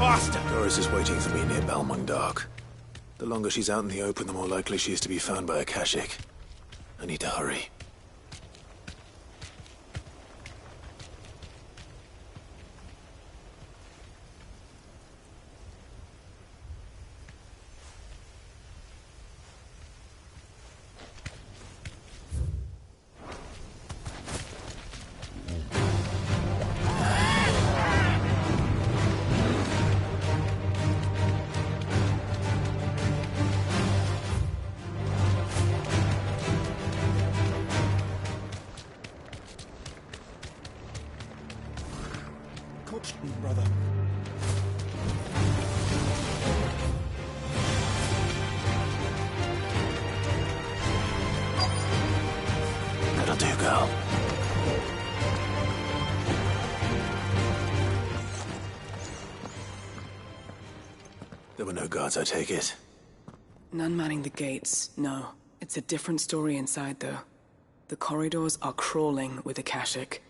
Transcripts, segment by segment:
faster! Doris is waiting for me near Balmung Dock. The longer she's out in the open, the more likely she is to be found by a Kashik. I need to hurry. Brother. That'll do, girl. There were no guards, I take it? None manning the gates, no. It's a different story inside, though. The corridors are crawling with Akashic.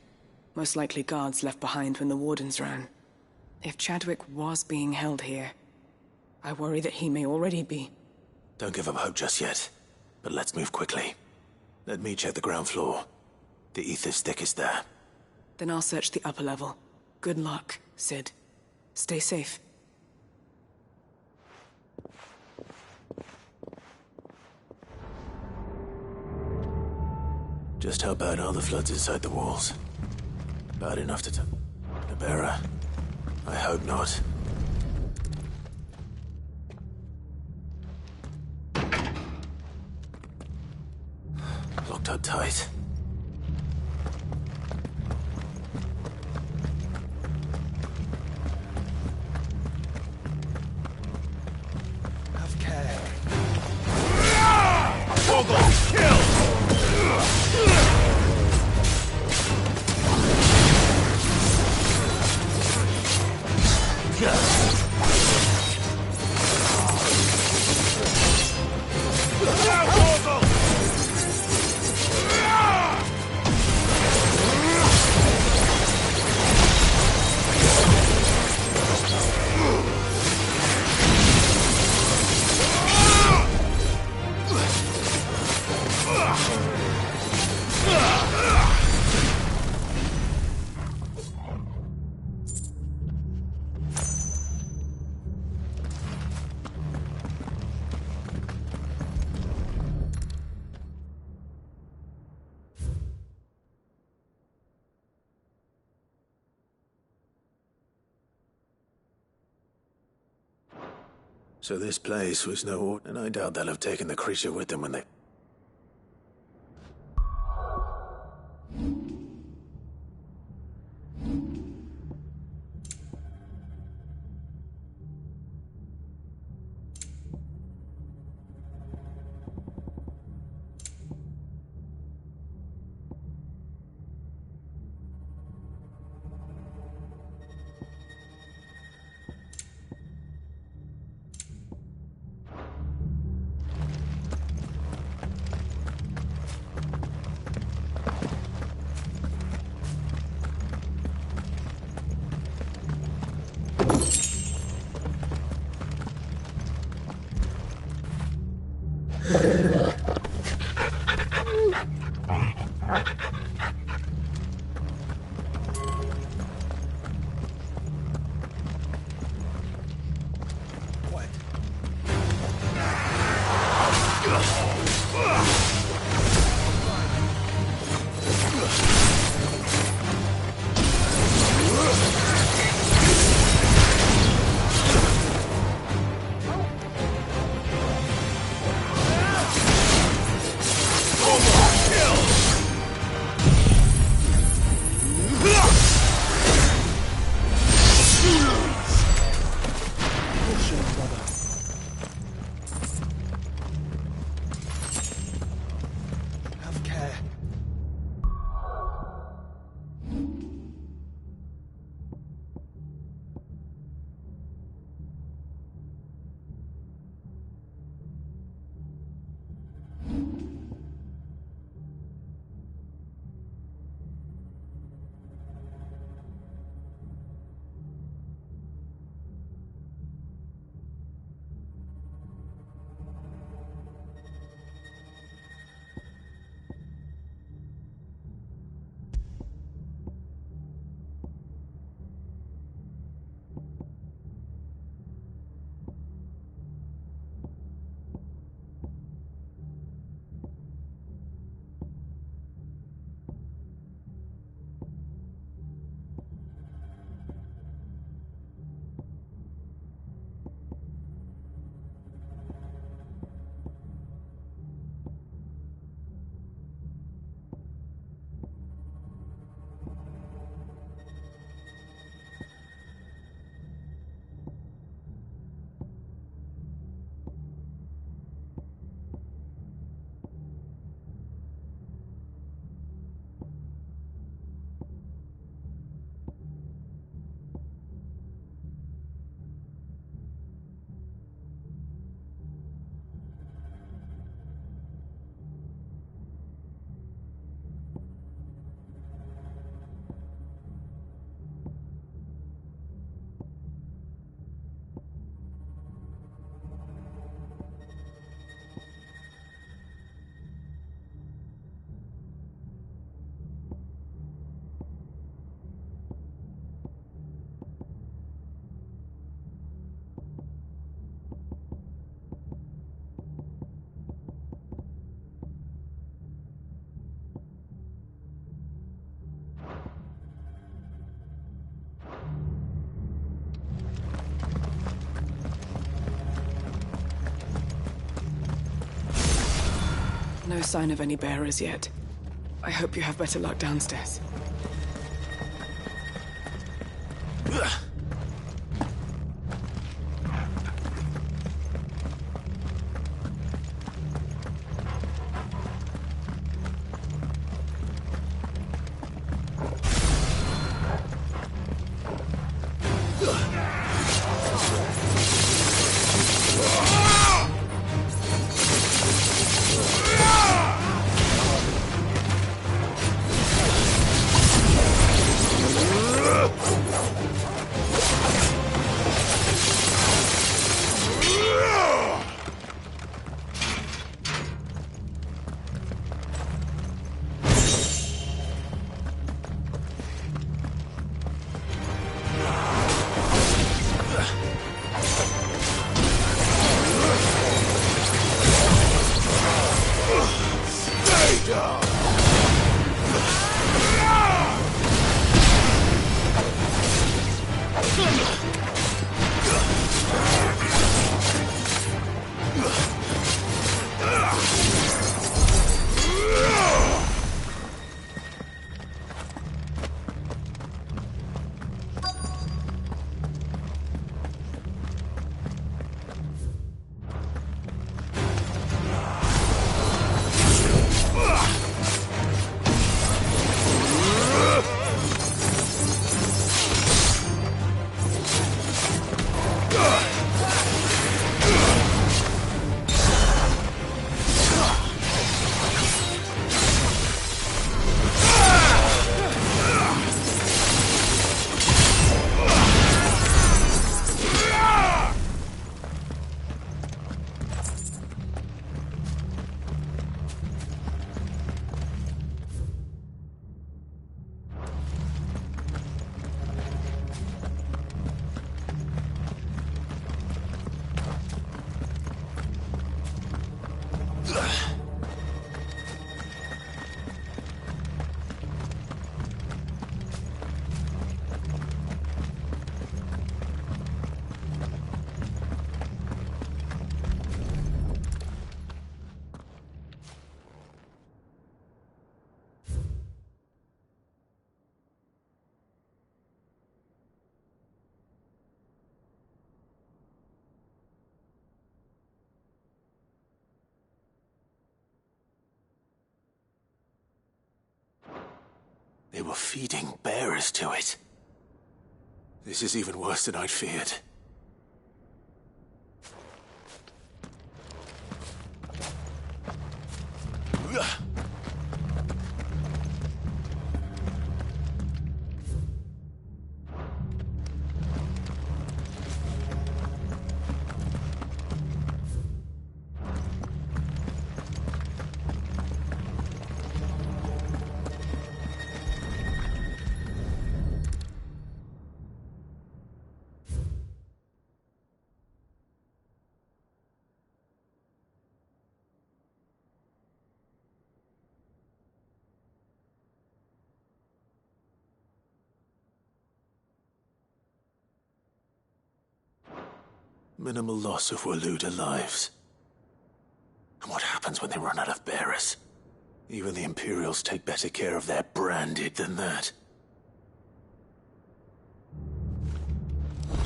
Most likely guards left behind when the Wardens ran. If Chadwick was being held here, I worry that he may already be. Don't give up hope just yet, but let's move quickly. Let me check the ground floor. The ether's thickest there. Then I'll search the upper level. Good luck, Sid. Stay safe. Just how bad are the floods inside the walls? Bad enough to Nabera? I hope not. Locked up tight. Have care. Vogel, kill! So this place was no... and I doubt they'll have taken the creature with them when they... No sign of any bearers yet. I hope you have better luck downstairs. They were feeding bearers to it. This is even worse than I'd feared. Minimal loss of Waluda lives. And what happens when they run out of bearers? Even the Imperials take better care of their branded than that.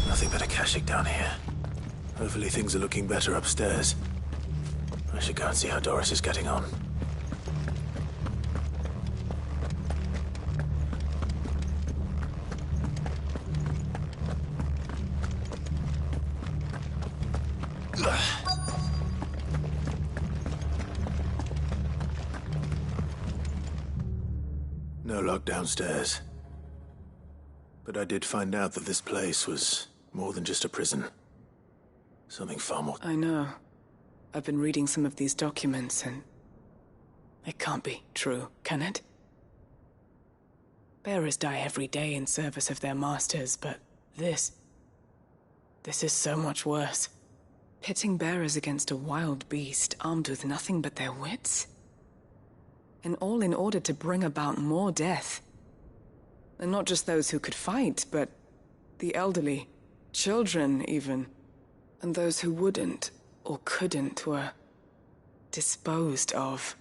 Nothing but a Kashyyyk down here. Hopefully things are looking better upstairs. I should go and see how Doris is getting on. No luck downstairs. But I did find out that this place was more than just a prison. Something far more... I know. I've been reading some of these documents and... it can't be true, can it? Bearers die every day in service of their masters, but this is so much worse. Pitting bearers against a wild beast armed with nothing but their wits? And all in order to bring about more death. And not just those who could fight, but the elderly, children even. And those who wouldn't or couldn't were disposed of.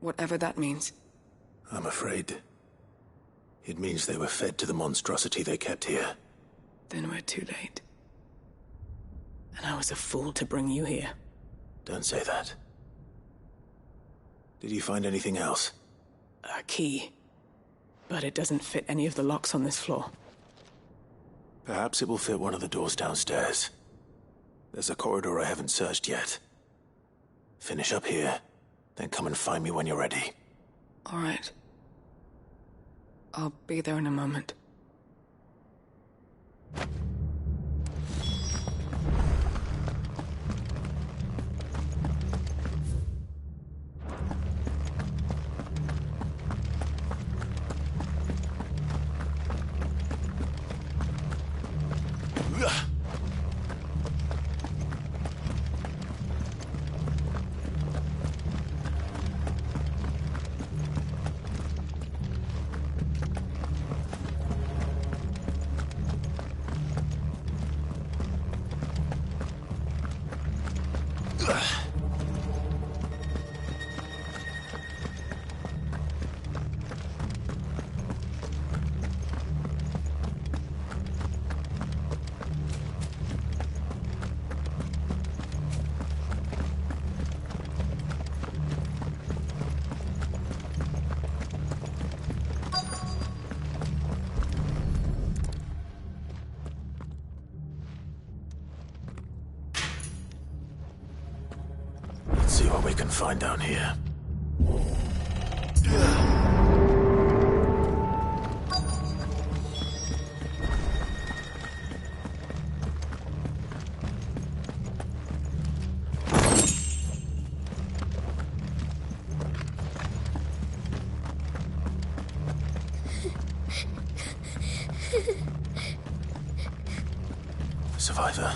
Whatever that means. I'm afraid it means they were fed to the monstrosity they kept here. Then we're too late. And I was a fool to bring you here. Don't say that. Did you find anything else? A key. But it doesn't fit any of the locks on this floor. Perhaps it will fit one of the doors downstairs. There's a corridor I haven't searched yet. Finish up here, then come and find me when you're ready. All right. I'll be there in a moment. See what we can find down here. Survivor.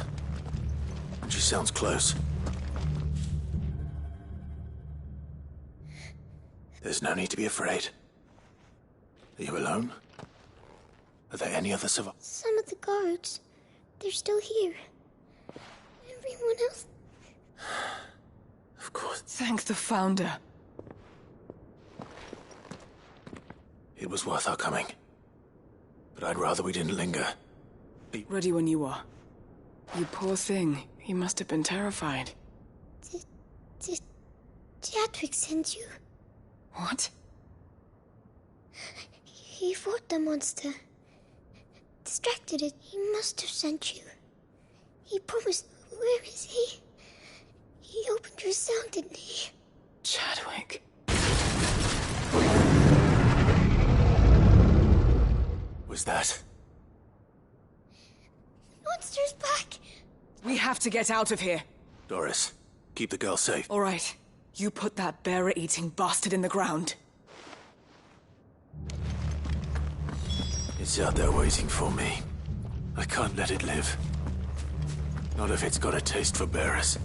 She sounds close. There's no need to be afraid. Are you alone? Are there any other survivors? Some of the guards. They're still here. Everyone else... Of course. Thank the Founder. It was worth our coming. But I'd rather we didn't linger. Ready when you are. You poor thing. You must have been terrified. Did Chadwick send you? What? He fought the monster. Distracted it. He must have sent you. He promised... Where is he? He opened your cell, didn't he? Chadwick. Was that? Monster's back! We have to get out of here. Doris, keep the girl safe. All right. You put that bearer-eating bastard in the ground. It's out there waiting for me. I can't let it live. Not if it's got a taste for bearers.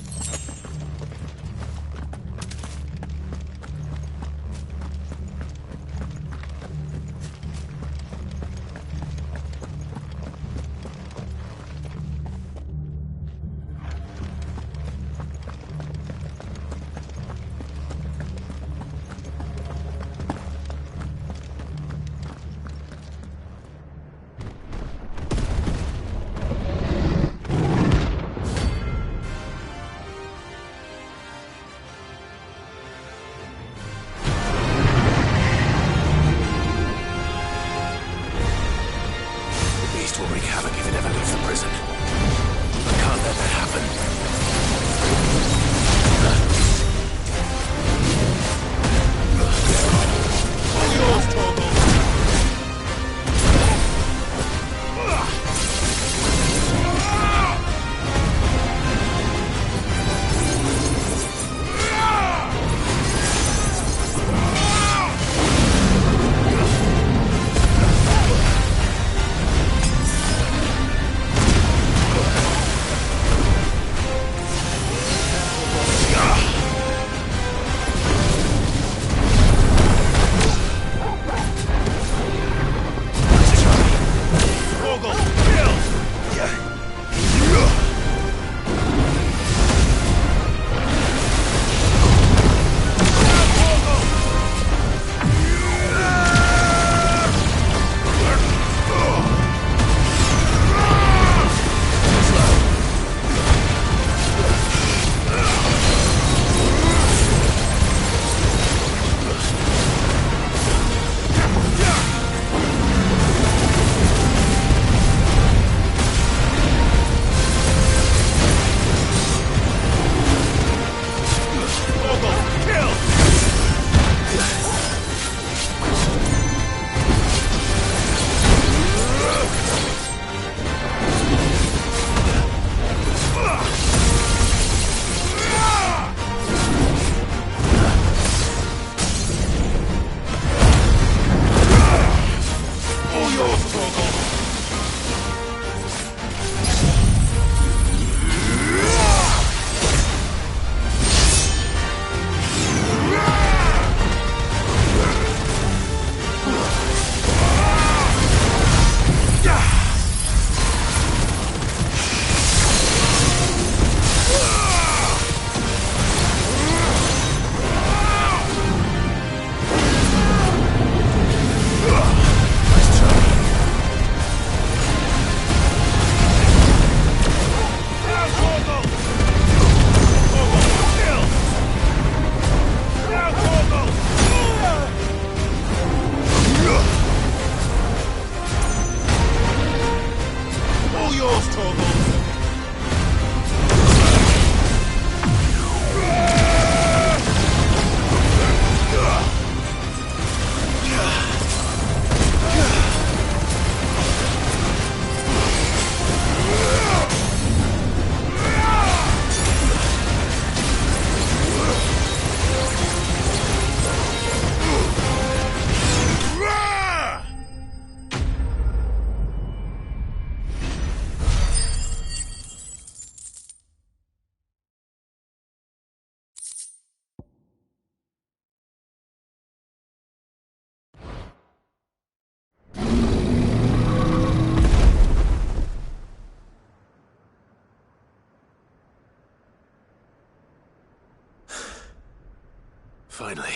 Finally.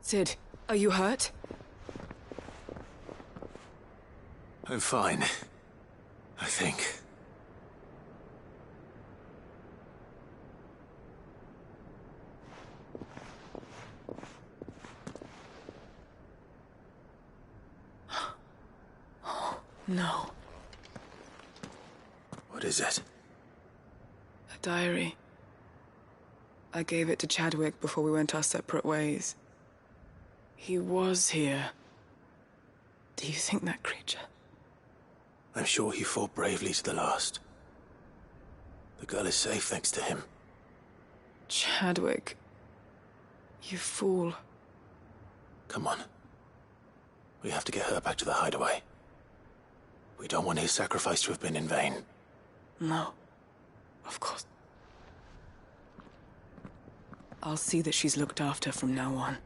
Sid, are you hurt? I'm fine. I think. No. What is it? A diary. I gave it to Chadwick before we went our separate ways. He was here. Do you think that creature? I'm sure he fought bravely to the last. The girl is safe thanks to him. Chadwick. You fool. Come on. We have to get her back to the hideaway. We don't want his sacrifice to have been in vain. No. Of course. I'll see that she's looked after from now on.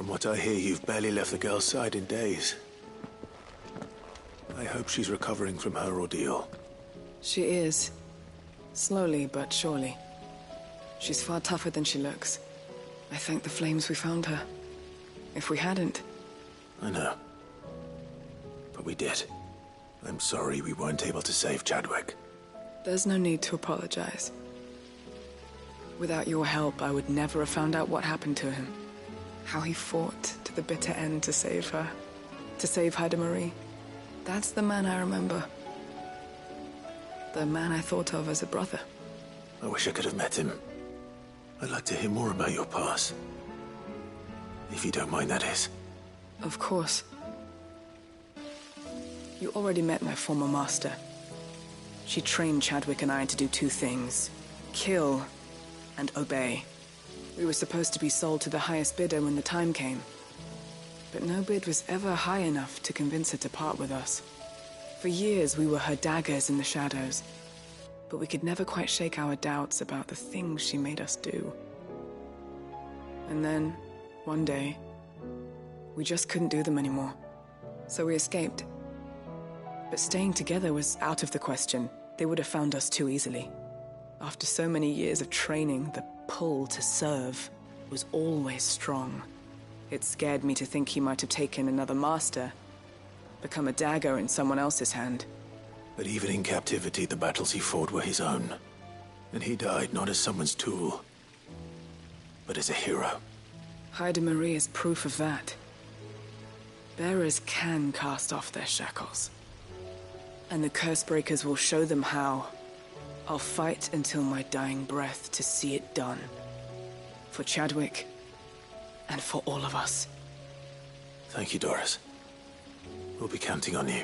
From what I hear, you've barely left the girl's side in days. I hope she's recovering from her ordeal. She is. Slowly but surely. She's far tougher than she looks. I thank the flames we found her. If we hadn't... I know. But we did. I'm sorry we weren't able to save Chadwick. There's no need to apologize. Without your help, I would never have found out what happened to him. How he fought to the bitter end to save her. To save Haida Marie. That's the man I remember. The man I thought of as a brother. I wish I could have met him. I'd like to hear more about your past. If you don't mind, that is. Of course. You already met my former master. She trained Chadwick and I to do two things. Kill and obey. We were supposed to be sold to the highest bidder when the time came. But no bid was ever high enough to convince her to part with us. For years we were her daggers in the shadows. But we could never quite shake our doubts about the things she made us do. And then, one day, we just couldn't do them anymore. So we escaped. But staying together was out of the question. They would have found us too easily. After so many years of training, the pull to serve was always strong. It scared me to think he might have taken another master, become a dagger in someone else's hand. But even in captivity, the battles he fought were his own. And he died not as someone's tool, but as a hero. Haida Marie is proof of that. Bearers can cast off their shackles. And the Cursebreakers will show them how. I'll fight until my dying breath to see it done. For Chadwick, and for all of us. Thank you, Doris. We'll be counting on you.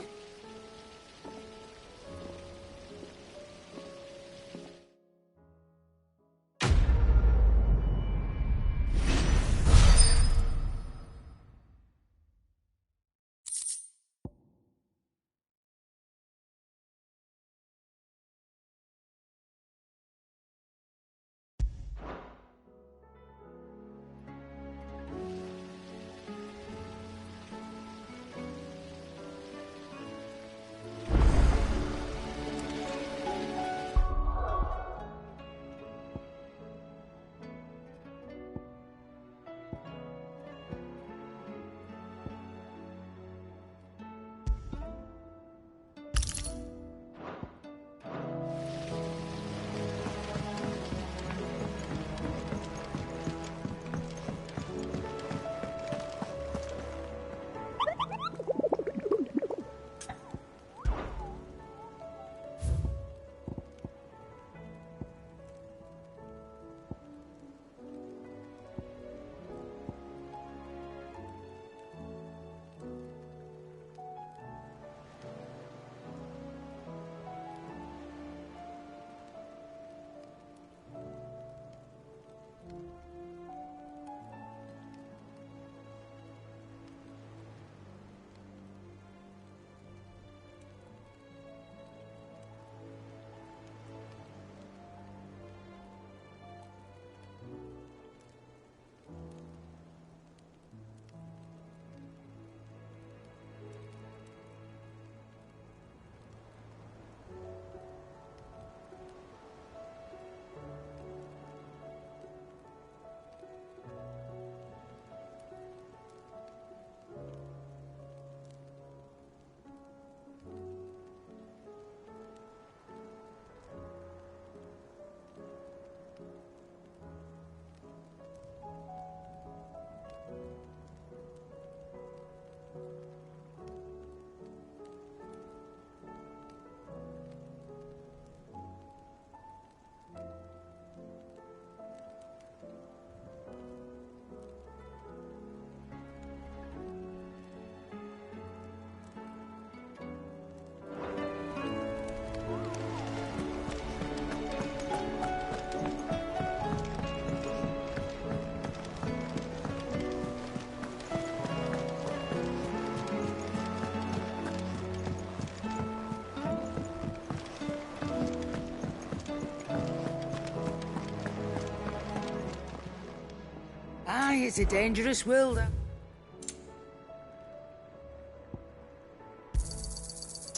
Aye, it's a dangerous world.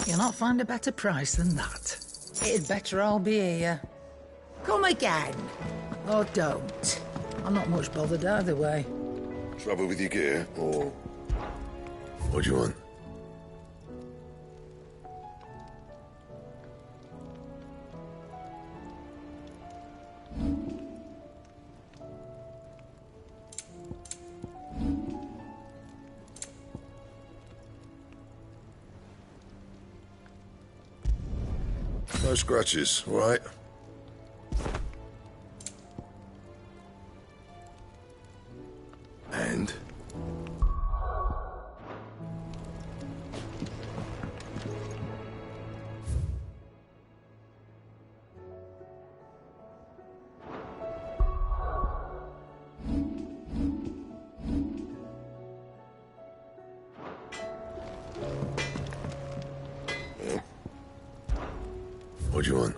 You'll not find a better price than that. It'd better all be here. Come again. Or don't. I'm not much bothered either way. Trouble with your gear, or... What do you want? No scratches, all right? And? Yeah. What do you want?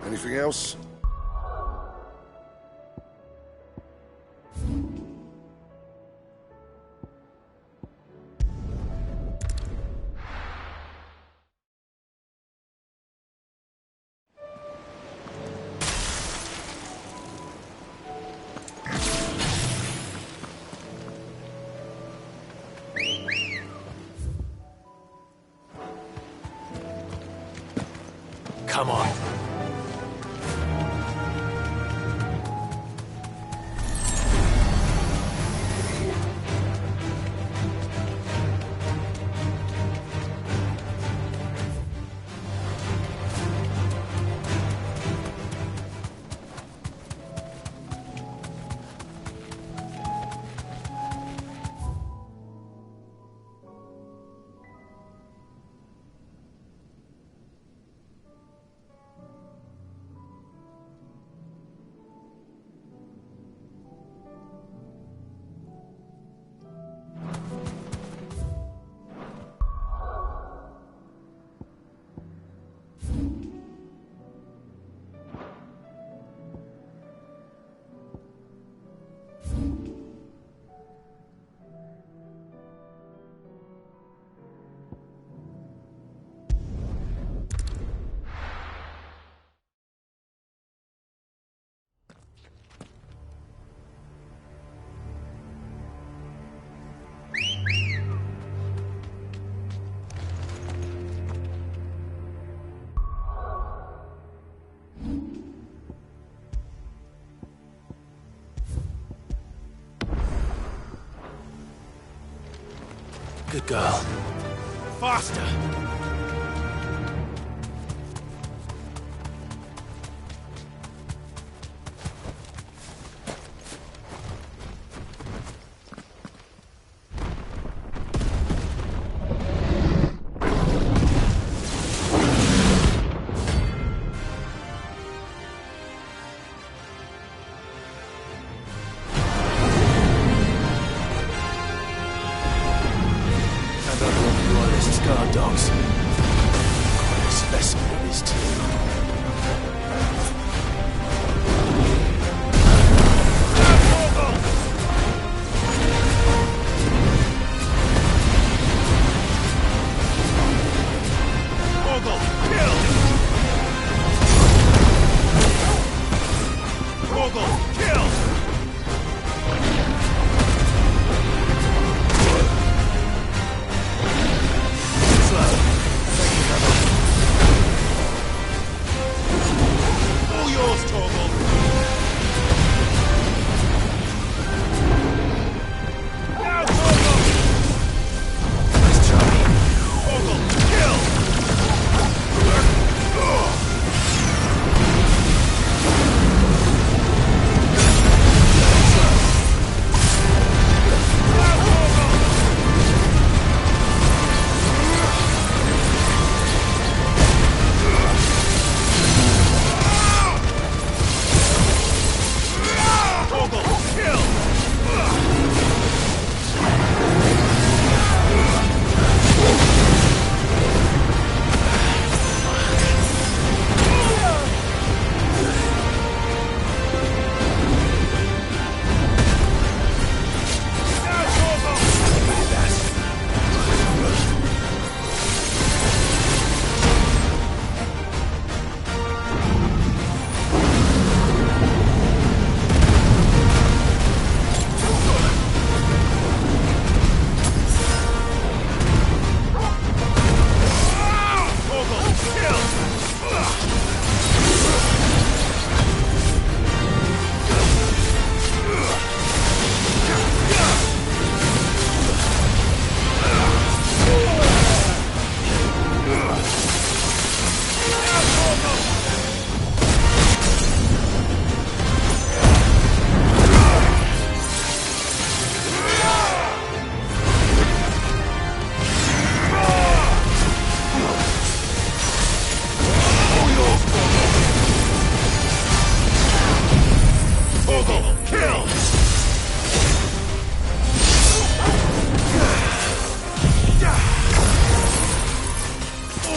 Anything else? Come on. Good girl. Faster! Guard dogs. Quite a specimen in his team. Morgul, kill! Morgul, kill!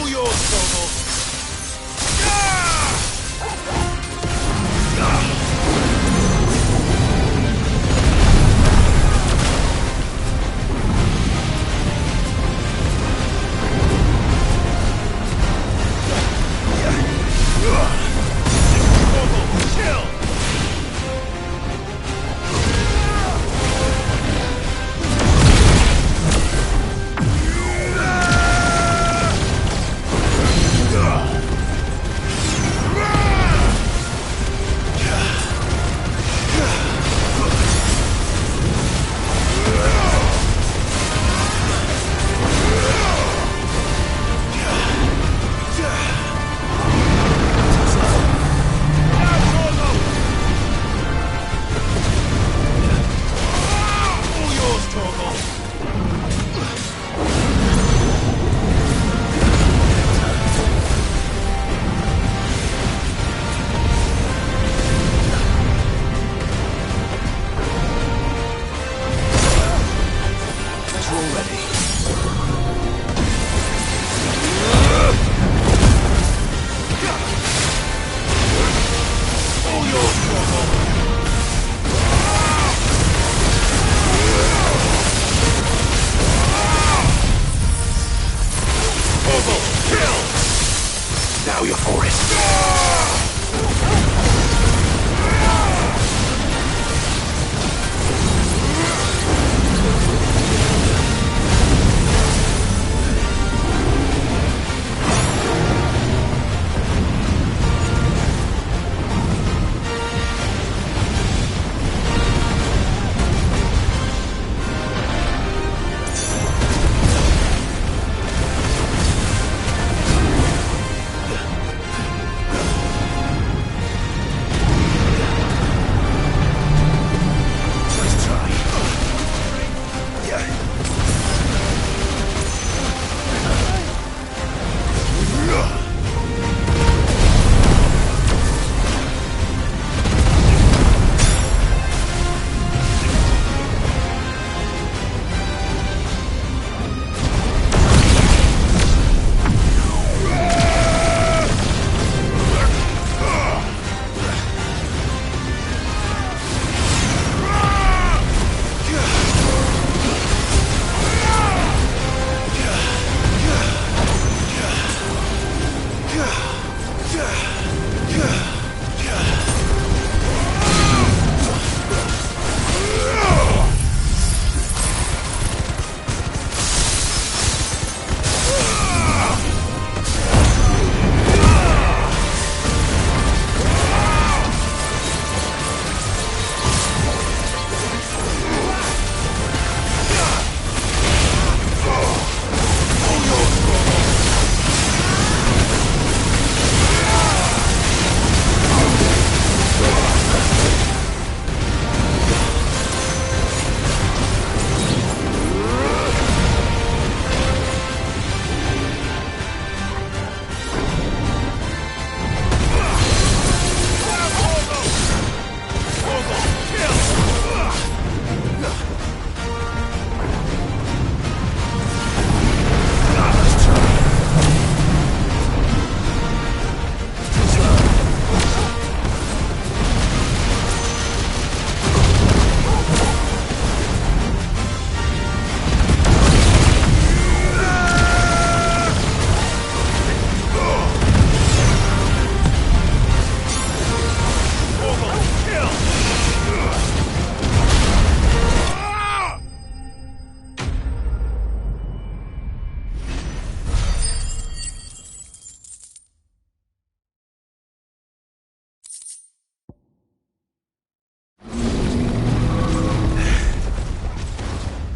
All yours, Torgal. Now you're for it.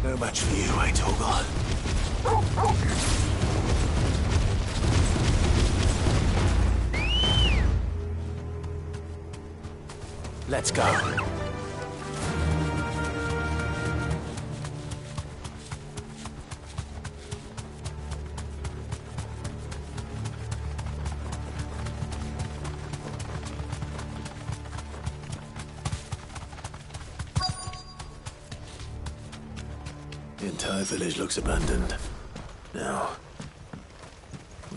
No match for you, eh, Torgal? Let's go. The entire village looks abandoned. Now,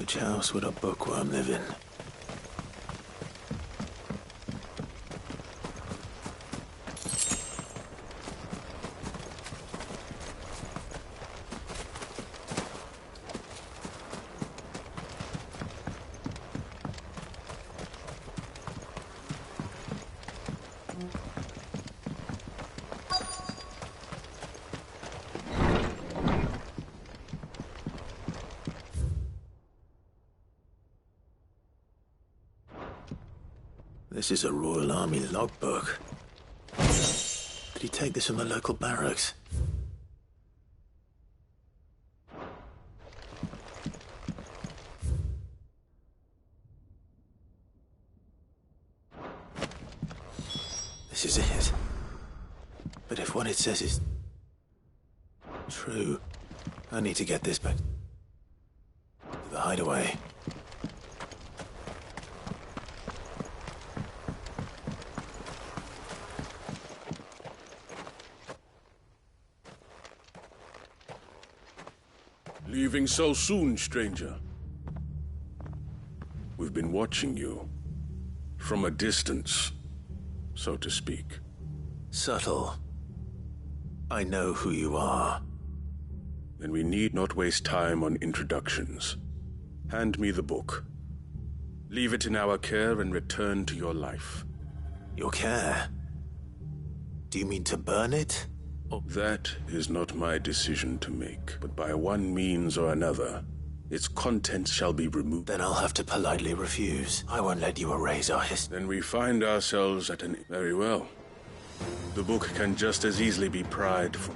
Which house would a bookworm live in? This is a Royal Army logbook. Did he take this from the local barracks? This is it. But if what it says is true, I need to get this back to the hideaway. Leaving so soon, stranger? We've been watching you. From a distance, so to speak. Subtle. I know who you are. Then we need not waste time on introductions. Hand me the book. Leave it in our care and return to your life. Your care? Do you mean to burn it? That is not my decision to make, but by one means or another, its contents shall be removed. Then I'll have to politely refuse. I won't let you erase our history. Then we find ourselves at an... Very well. The book can just as easily be pried from...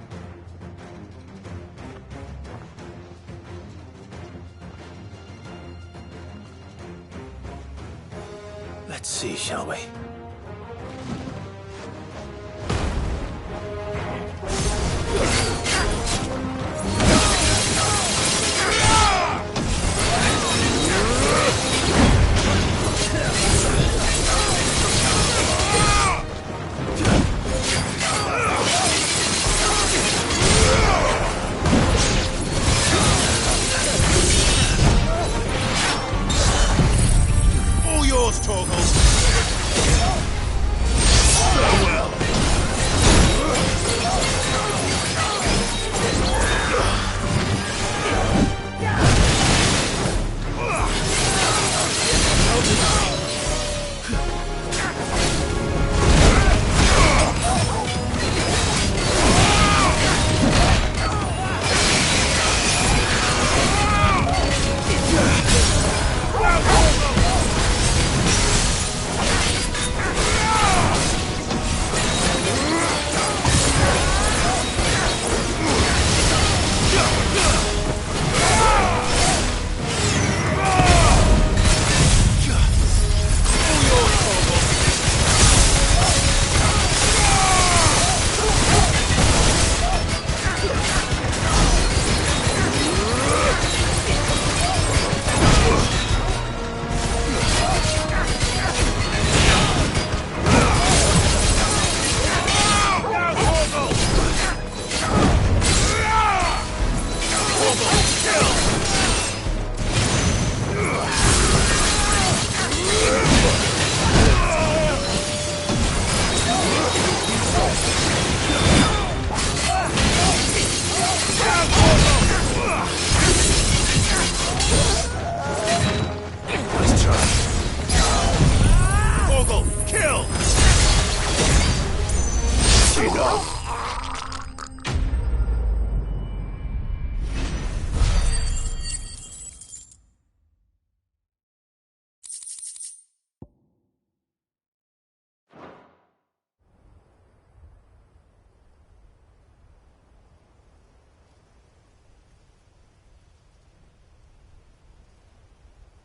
Let's see, shall we? All yours, Torgal. Farewell.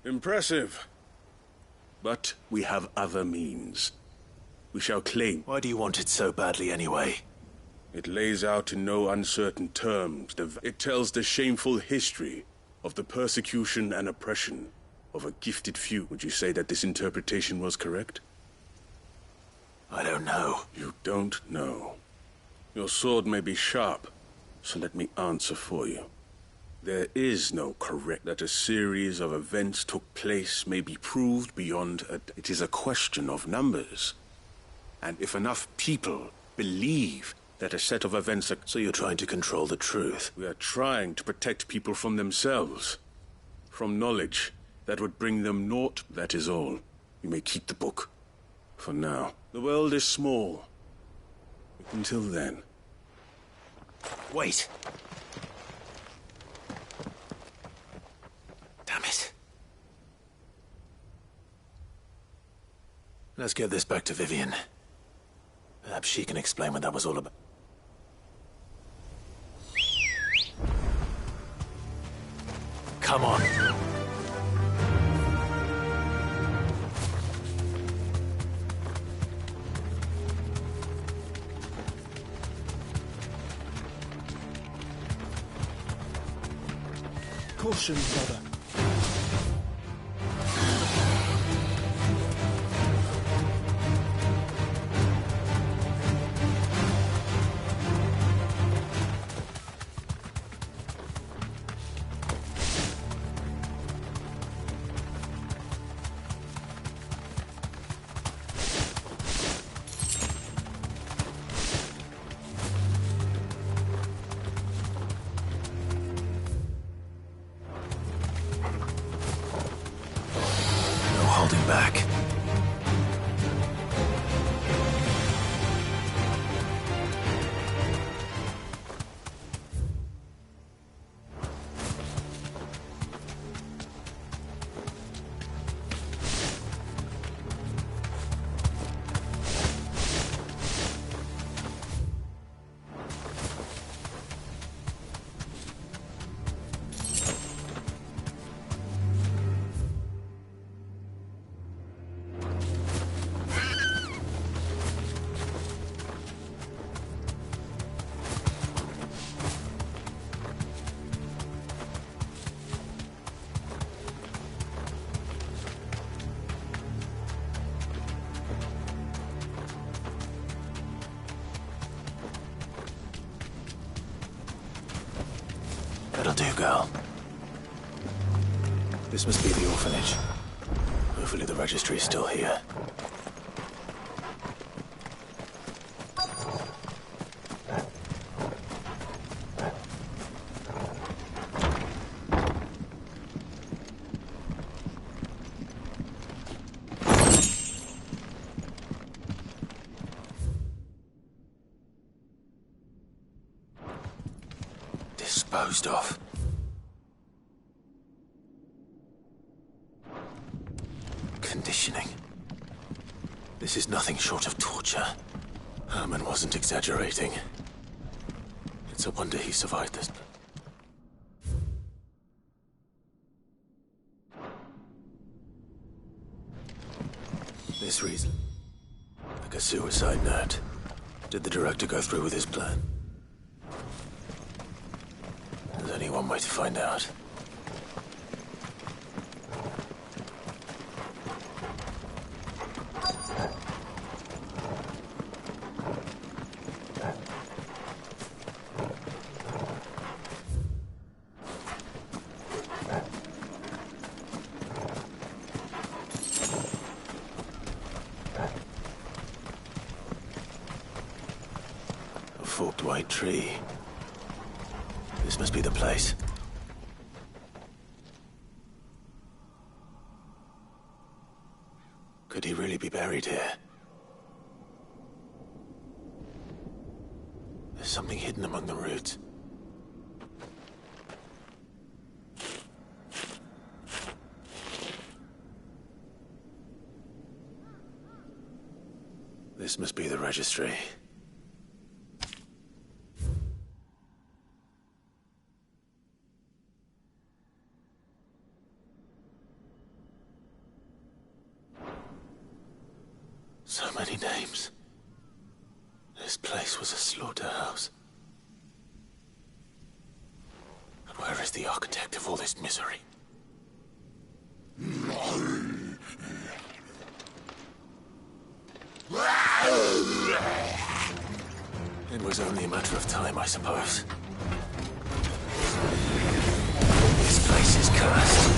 Impressive. But we have other means. We shall claim. Why do you want it so badly anyway? It lays out in no uncertain terms. It tells the shameful history of the persecution and oppression of a gifted few. Would you say that this interpretation was correct? I don't know. You don't know. Your sword may be sharp, so let me answer for you. There is no correct that a series of events took place may be proved beyond it is a question of numbers. And if enough people believe that a set of events are... So you're trying to control the truth? We are trying to protect people from themselves. From knowledge that would bring them naught. That is all. You may keep the book. For now. The world is small. Until then. Wait. Damn it. Let's get this back to Vivian. Perhaps she can explain what that was all about. Come on. Caution, brother. Holding back. That'll do, girl. This must be the orphanage. Hopefully the registry's still here. Disposed of. Conditioning. This is nothing short of torture. Herman wasn't exaggerating. It's a wonder he survived this. This reads like a suicide note. Did the director go through with his plan? There's only one way to find out. A forked white tree. This must be the place. Could he really be buried here? There's something hidden among the roots. This must be the registry. So many names. This place was a slaughterhouse. And where is the architect of all this misery? It was only a matter of time, I suppose. cursed.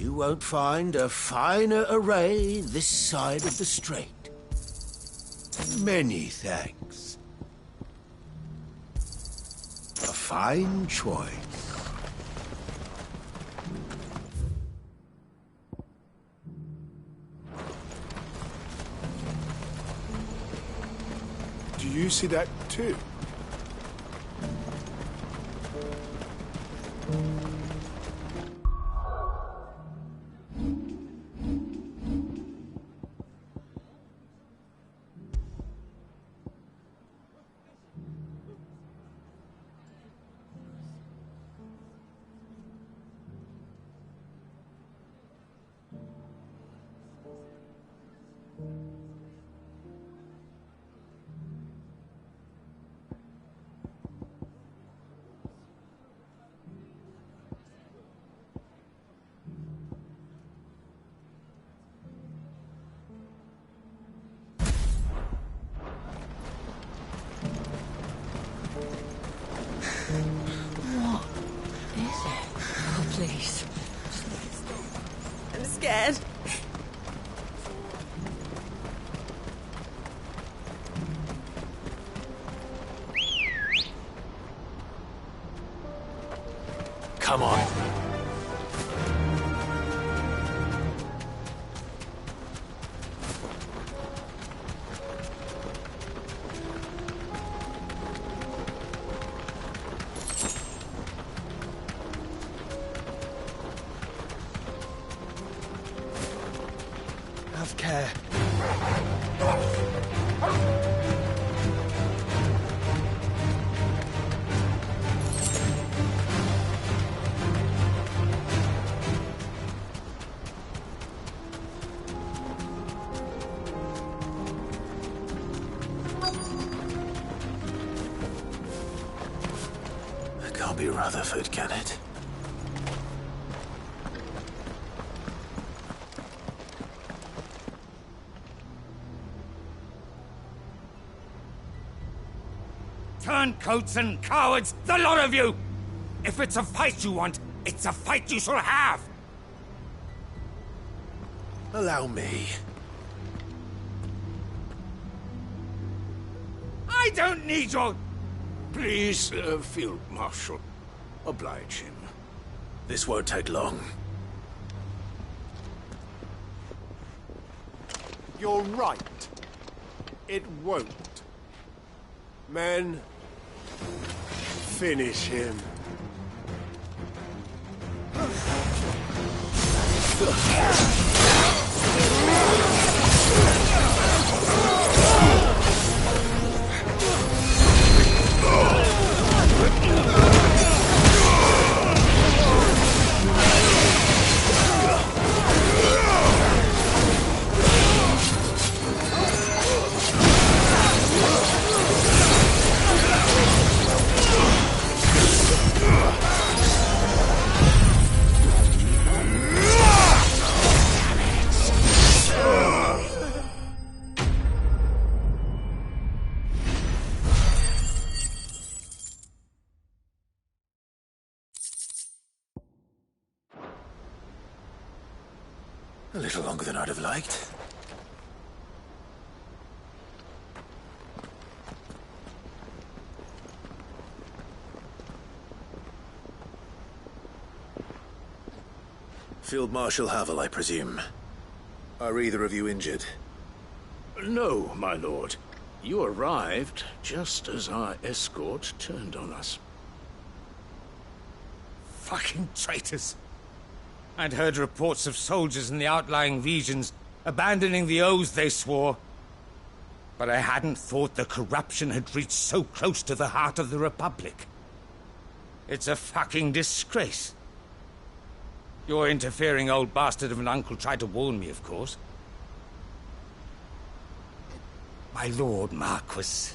You won't find a finer array this side of the strait. Many thanks. A fine choice. Do you see that too? Please. I'm scared. Come on. Have care. It can't be Rutherford, can it? Turncoats and cowards, the lot of you! If it's a fight you want, it's a fight you shall have! Allow me. I don't need your... Please, Field Marshal, oblige him. This won't take long. You're right. It won't. Men, finish him. A little longer than I'd have liked. Field Marshal Havel, I presume. Are either of you injured? No, my lord. You arrived just as our escort turned on us. Fucking traitors. I'd heard reports of soldiers in the outlying regions abandoning the oaths they swore. But I hadn't thought the corruption had reached so close to the heart of the Republic. It's a fucking disgrace. Your interfering old bastard of an uncle tried to warn me, of course. My lord Marquis.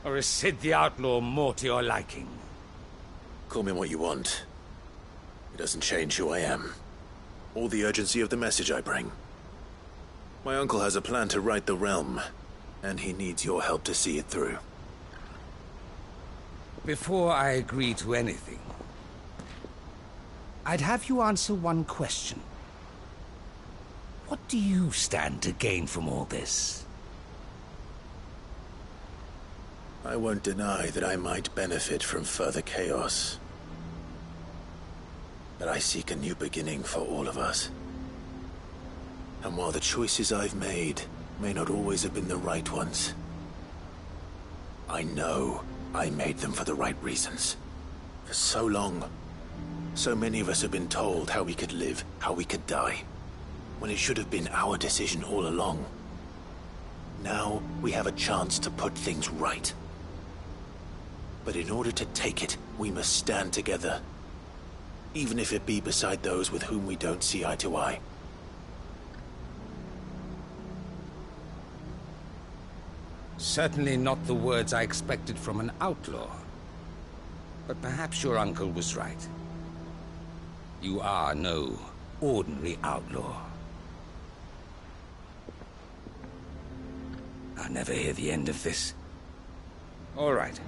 Or is Sid the Outlaw more to your liking? Call me what you want. It doesn't change who I am, or the urgency of the message I bring. My uncle has a plan to right the realm, and he needs your help to see it through. Before I agree to anything, I'd have you answer one question. What do you stand to gain from all this? I won't deny that I might benefit from further chaos. But I seek a new beginning for all of us. And while the choices I've made may not always have been the right ones, I know I made them for the right reasons. For so long, so many of us have been told how we could live, how we could die, when it should have been our decision all along. Now we have a chance to put things right. But in order to take it, we must stand together. Even if it be beside those with whom we don't see eye to eye. Certainly not the words I expected from an outlaw. But perhaps your uncle was right. You are no ordinary outlaw. I'll never hear the end of this. All right.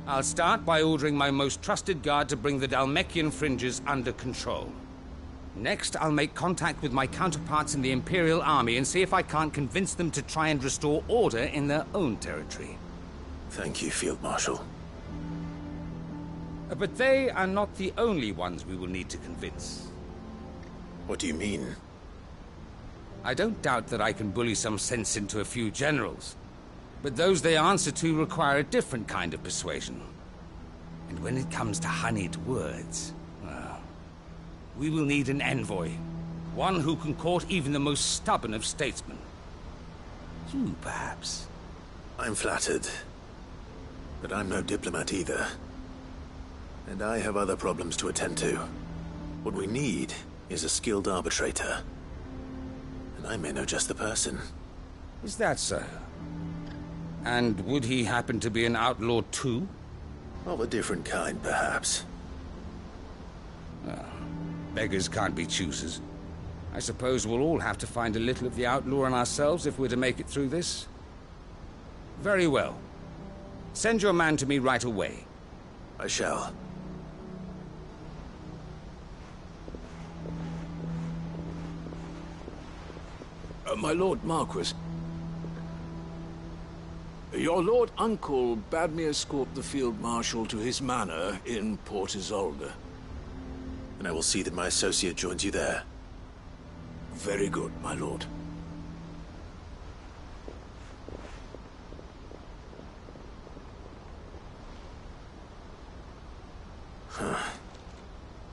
I'll start by ordering my most trusted guard to bring the Dhalmekian fringes under control. Next, I'll make contact with my counterparts in the Imperial Army and see if I can't convince them to try and restore order in their own territory. Thank you, Field Marshal. But they are not the only ones we will need to convince. What do you mean? I don't doubt that I can bully some sense into a few generals, but those they answer to require a different kind of persuasion. And when it comes to honeyed words, well, we will need an envoy. One who can court even the most stubborn of statesmen. You, perhaps? I'm flattered. But I'm no diplomat either. And I have other problems to attend to. What we need is a skilled arbitrator. And I may know just the person. Is that so? And would he happen to be an outlaw too? Of a different kind, perhaps. Beggars can't be choosers. I suppose we'll all have to find a little of the outlaw in ourselves if we're to make it through this. Very well. Send your man to me right away. I shall. My Lord Marquis, your Lord Uncle bade me escort the Field Marshal to his manor in Port Isolde. And I will see that my associate joins you there. Very good, my lord.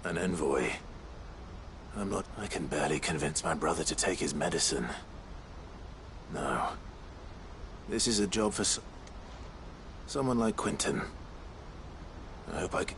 An envoy. I can barely convince my brother to take his medicine. No. This is a job for someone like Quentin. I hope I can...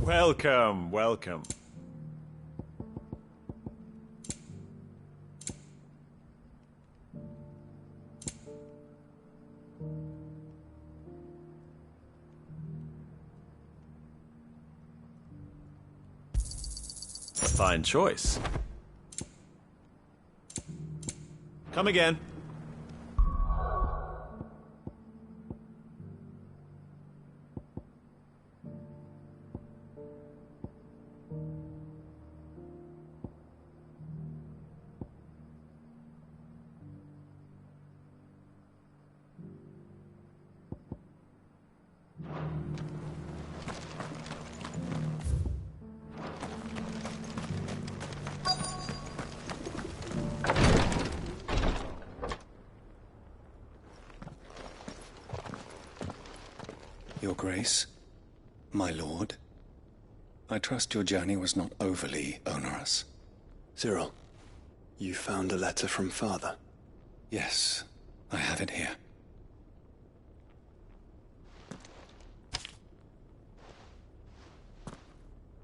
Welcome, welcome. Fine choice. Come again. Your Grace, my lord, I trust your journey was not overly onerous. Cyril, you found a letter from Father? Yes, I have it here.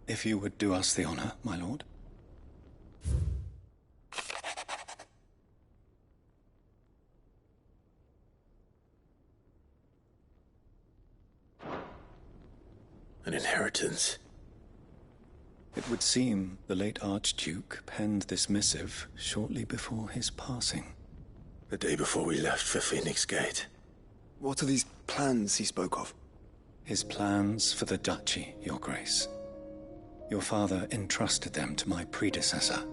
If you would do us the honor, my lord. An inheritance. It would seem the late Archduke penned this missive shortly before his passing. The day before we left for Phoenix Gate. What are these plans he spoke of? His plans for the duchy, Your Grace. Your father entrusted them to my predecessor,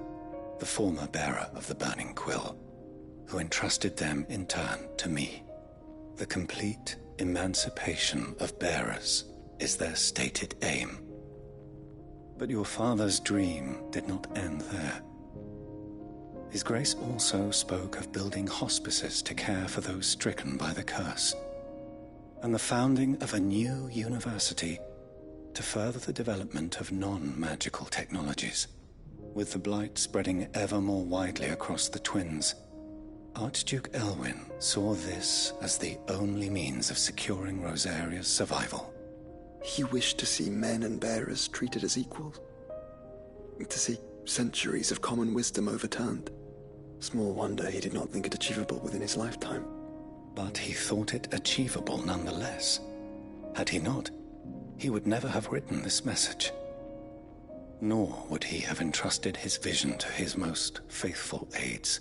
the former bearer of the Burning Quill, who entrusted them in turn to me. The complete emancipation of bearers is their stated aim. But your father's dream did not end there. His Grace also spoke of building hospices to care for those stricken by the curse, and the founding of a new university to further the development of non-magical technologies. With the blight spreading ever more widely across the twins, Archduke Elwyn saw this as the only means of securing Rosaria's survival. He wished to see men and bearers treated as equals. To see centuries of common wisdom overturned. Small wonder he did not think it achievable within his lifetime. But he thought it achievable nonetheless. Had he not, he would never have written this message. Nor would he have entrusted his vision to his most faithful aides,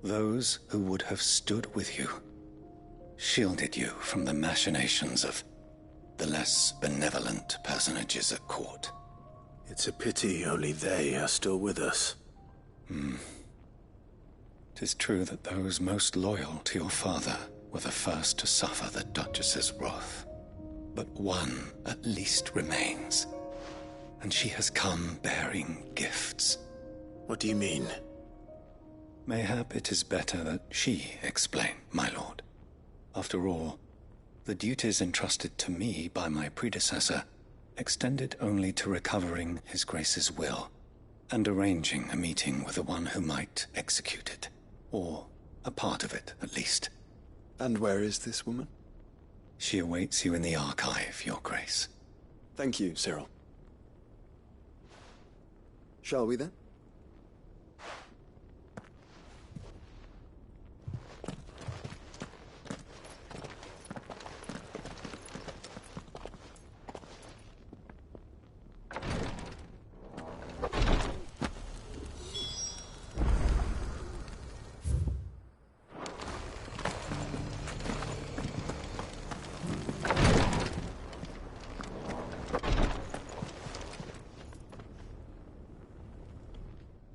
those who would have stood with you, shielded you from the machinations of the less benevolent personages at court. It's a pity only they are still with us. 'Tis true that those most loyal to your father were the first to suffer the Duchess's wrath. But one at least remains, and she has come bearing gifts. What do you mean? Mayhap it is better that she explain, my lord. After all, the duties entrusted to me by my predecessor extended only to recovering His Grace's will and arranging a meeting with the one who might execute it, or a part of it, at least. And where is this woman? She awaits you in the archive, Your Grace. Thank you, Cyril. Shall we then?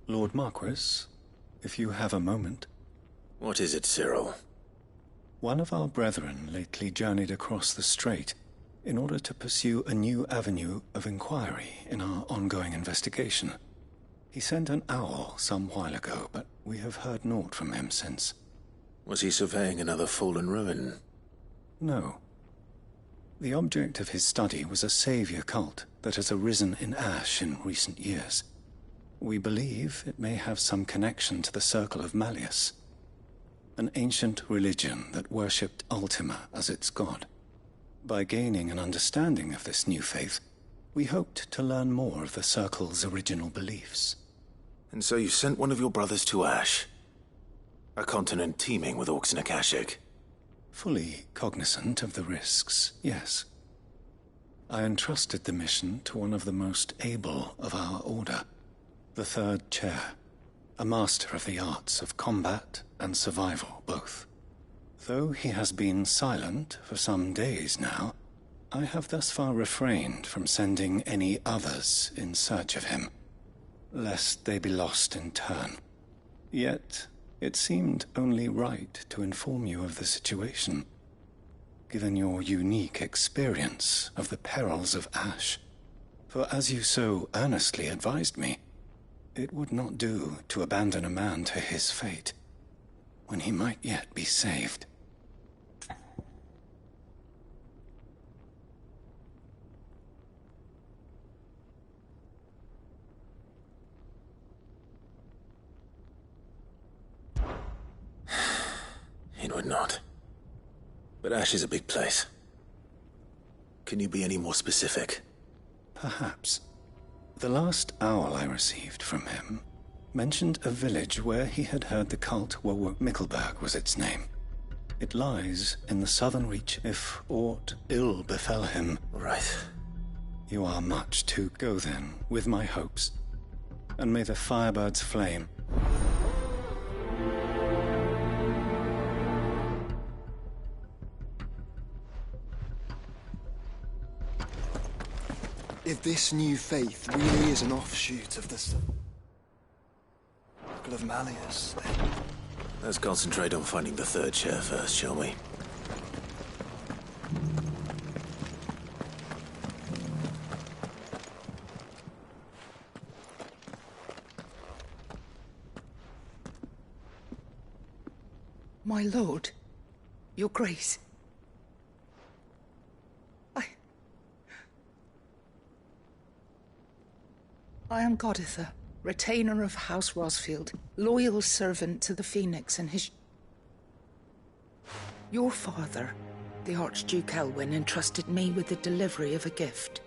Lord Marquis, if you have a moment. What is it, Cyril? One of our brethren lately journeyed across the strait in order to pursue a new avenue of inquiry in our ongoing investigation. He sent an owl some while ago, but we have heard naught from him since. Was he surveying another fallen ruin? No. The object of his study was a savior cult that has arisen in Ash in recent years. We believe it may have some connection to the Circle of Malleus, an ancient religion that worshipped Ultima as its god. By gaining an understanding of this new faith, we hoped to learn more of the Circle's original beliefs. And so you sent one of your brothers to Ash, a continent teeming with orcs and Akashic. Fully cognizant of the risks, yes. I entrusted the mission to one of the most able of our order, the Third Chair, a master of the arts of combat and survival both. Though he has been silent for some days now, I have thus far refrained from sending any others in search of him, lest they be lost in turn. Yet, it seemed only right to inform you of the situation, given your unique experience of the perils of Ash. For as you so earnestly advised me, it would not do to abandon a man to his fate, when he might yet be saved. It would not. But Ash is a big place. Can you be any more specific? Perhaps. The last owl I received from him mentioned a village where he had heard the cult Mickelberg was its name. It lies in the southern reach if aught ill befell him. Right. You are much to go then, with my hopes, and may the firebirds flame. If this new faith really is an offshoot of the Circle of Malleus, then... Let's concentrate on finding the Third Chair first, shall we? My lord, your grace. I am Goditha, retainer of House Rosfield, loyal servant to the Phoenix and his... Your father, the Archduke Elwyn, entrusted me with the delivery of a gift.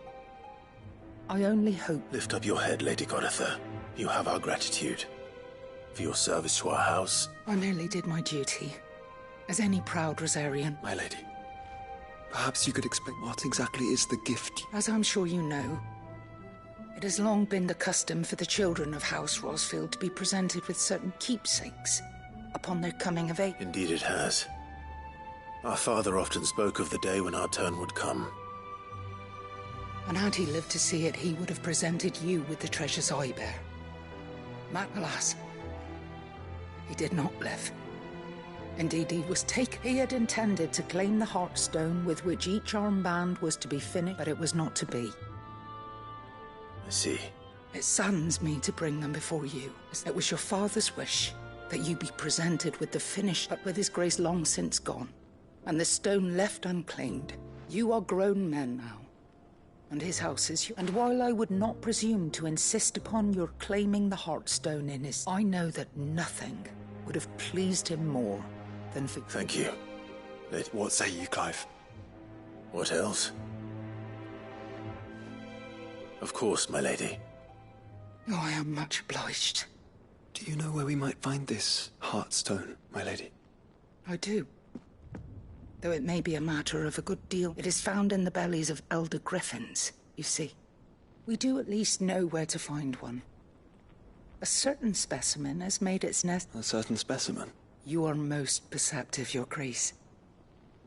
I only hope... Lift up your head, Lady Goditha. You have our gratitude. For your service to our house. I merely did my duty, as any proud Rosarian. My lady, Perhaps you could explain what exactly is the gift? As I'm sure you know, it has long been the custom for the children of House Rosfield to be presented with certain keepsakes upon their coming of age. Indeed it has. Our father often spoke of the day when our turn would come. And had he lived to see it, he would have presented you with the treasures I bear. But alas, he did not live. Indeed, he was taken. He had intended to claim the Heartstone with which each armband was to be finished, but it was not to be. I see. It saddens me to bring them before you, as it was your father's wish that you be presented with the finish, but with his grace long since gone, and the stone left unclaimed. You are grown men now, and his house is yours. And while I would not presume to insist upon your claiming the Heartstone in his, I know that nothing would have pleased him more than for... Thank you. What say you, Clive? What else? Of course, my lady. Oh, I am much obliged. Do you know where we might find this Heartstone, my lady? I do. Though it may be a matter of a good deal, it is found in the bellies of elder griffins, you see. We do at least know where to find one. A certain specimen has made its nest... A certain specimen? You are most perceptive, Your Grace.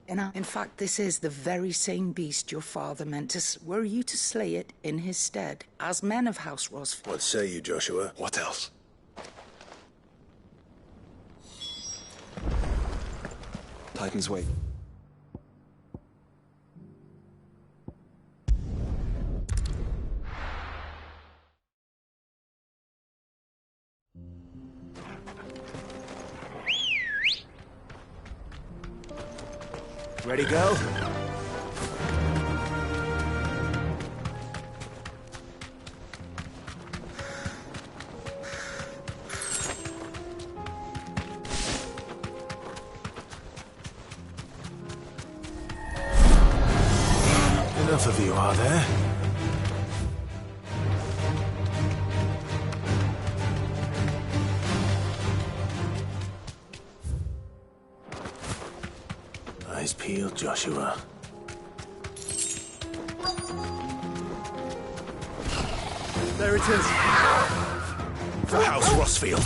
In fact, this is the very same beast your father meant to... Were you to slay it in his stead, as men of House Rosfield... What say you, Joshua? What else? Titan's Weight. Ready, go? Enough of you, are there? Eyes peeled, Joshua. There it is. For House Rosfield.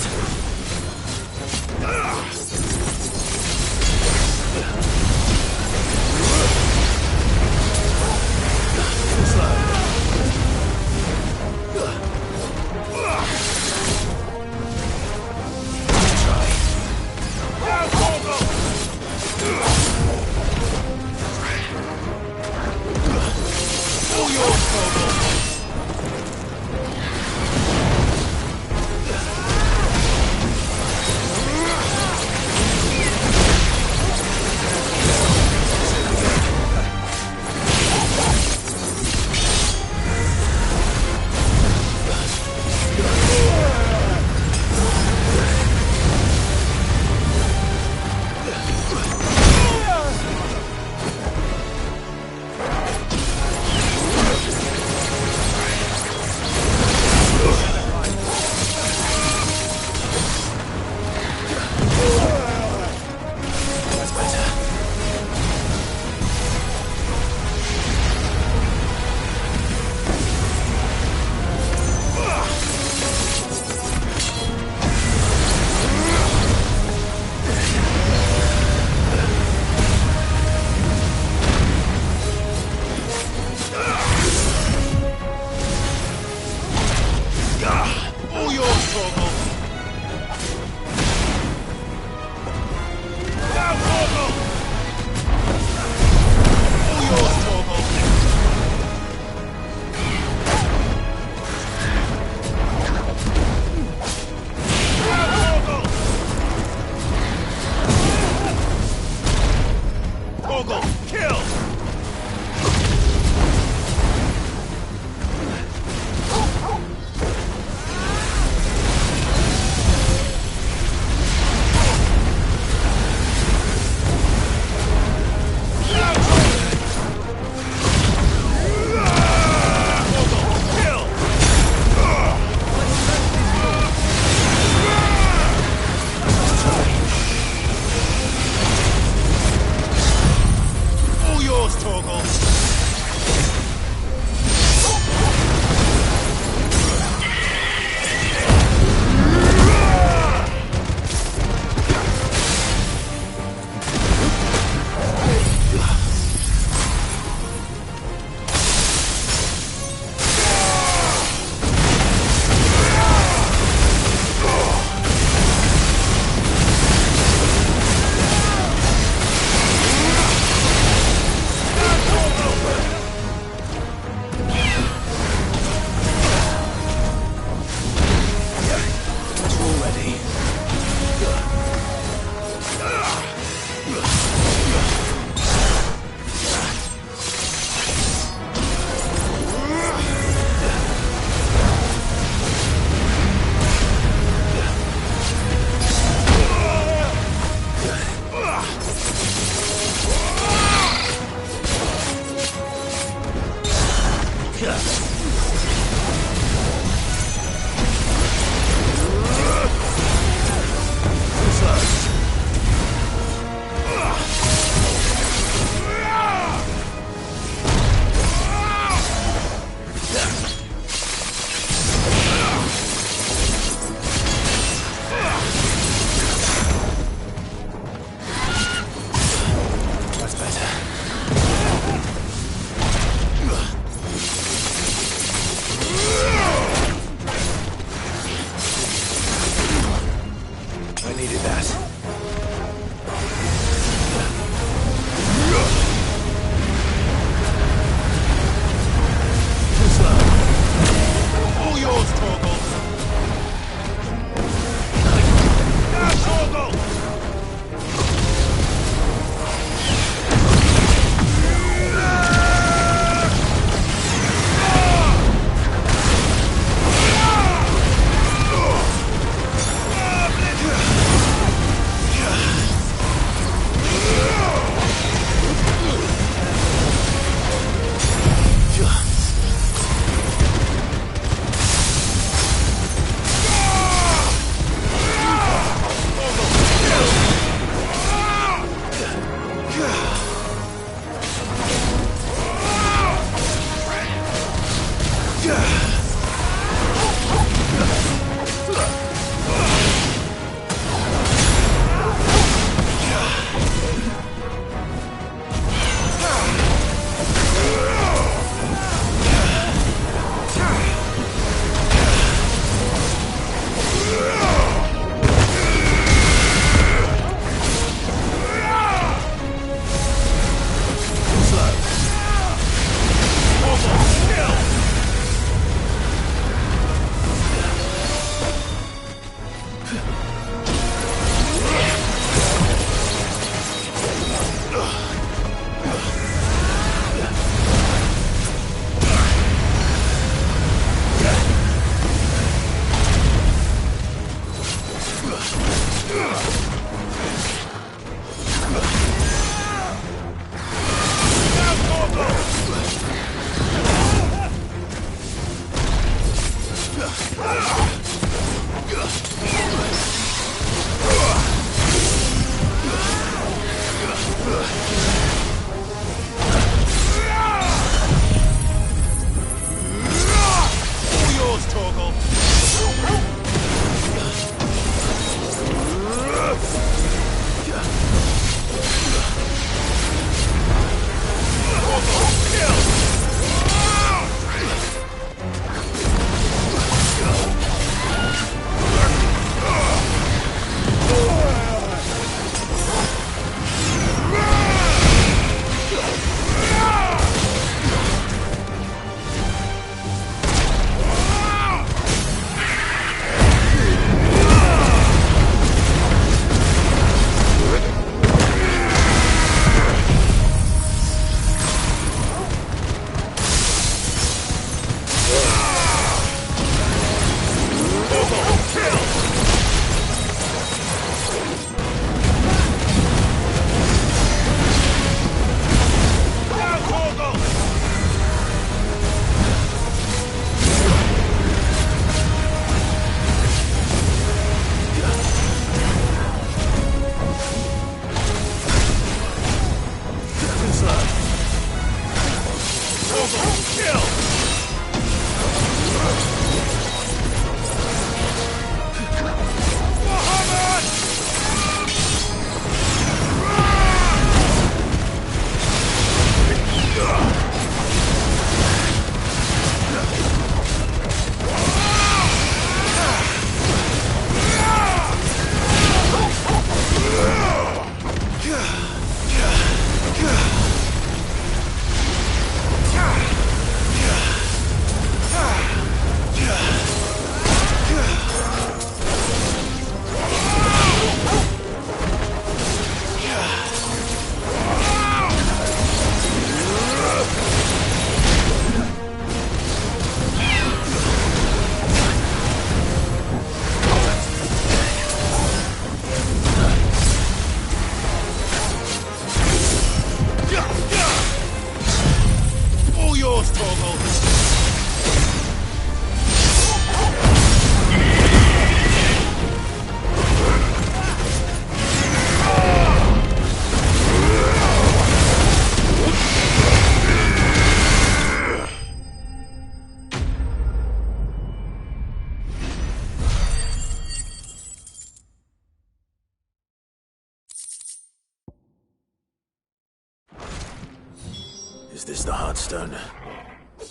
Is this the Heartstone?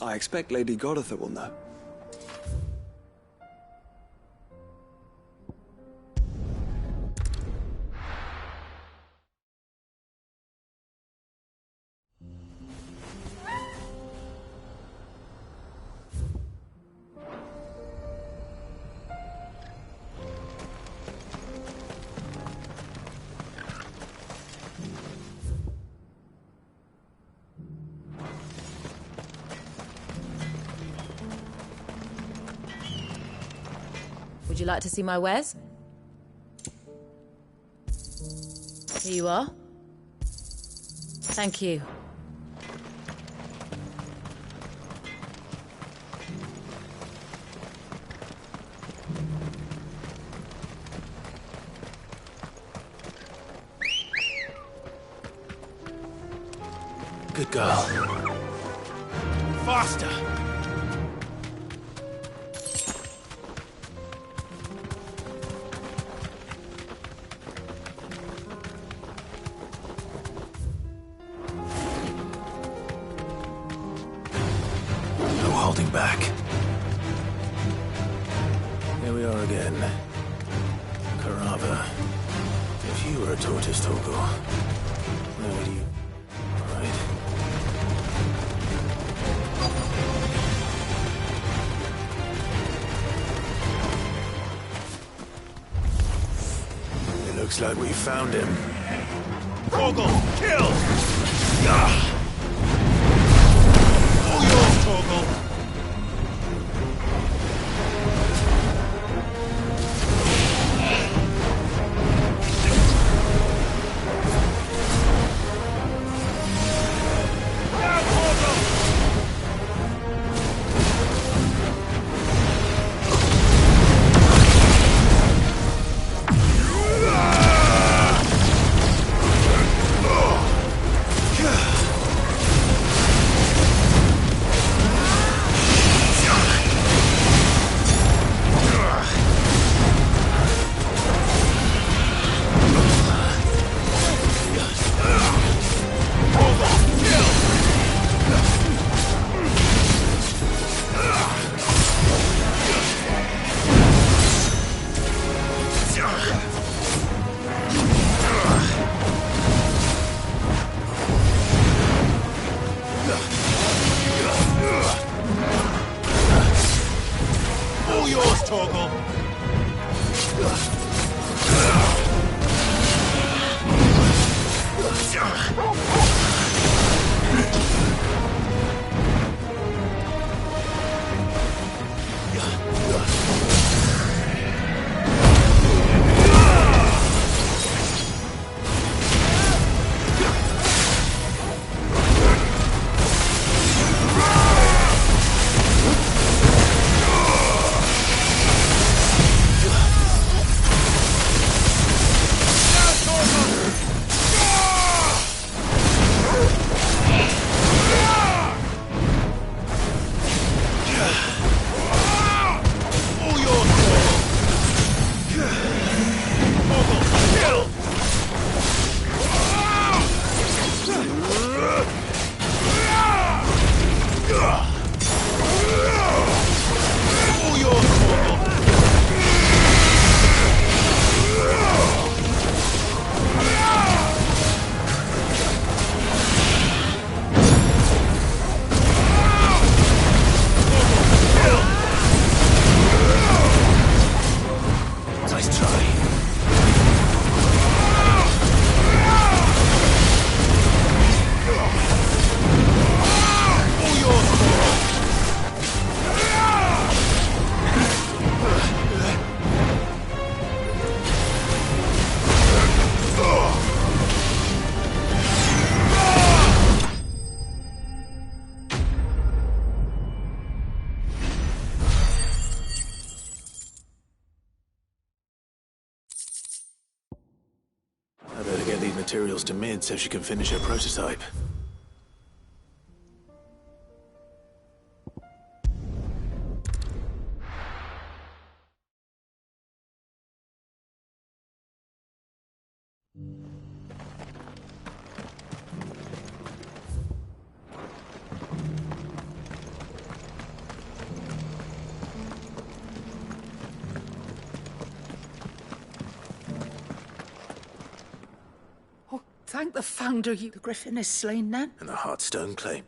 I expect Lady Goditha will know. Would you like to see my wares? Here you are. Thank you. Good girl. Faster! Holding back. Here we are again. Carava. If you were a tortoise, Torgal, where would you... Right. It looks like we found him. Torgal, kill! All yours, Torgal! materials to Mid so she can finish her prototype. Thank the founder, the griffin is slain now. And the Heartstone claim.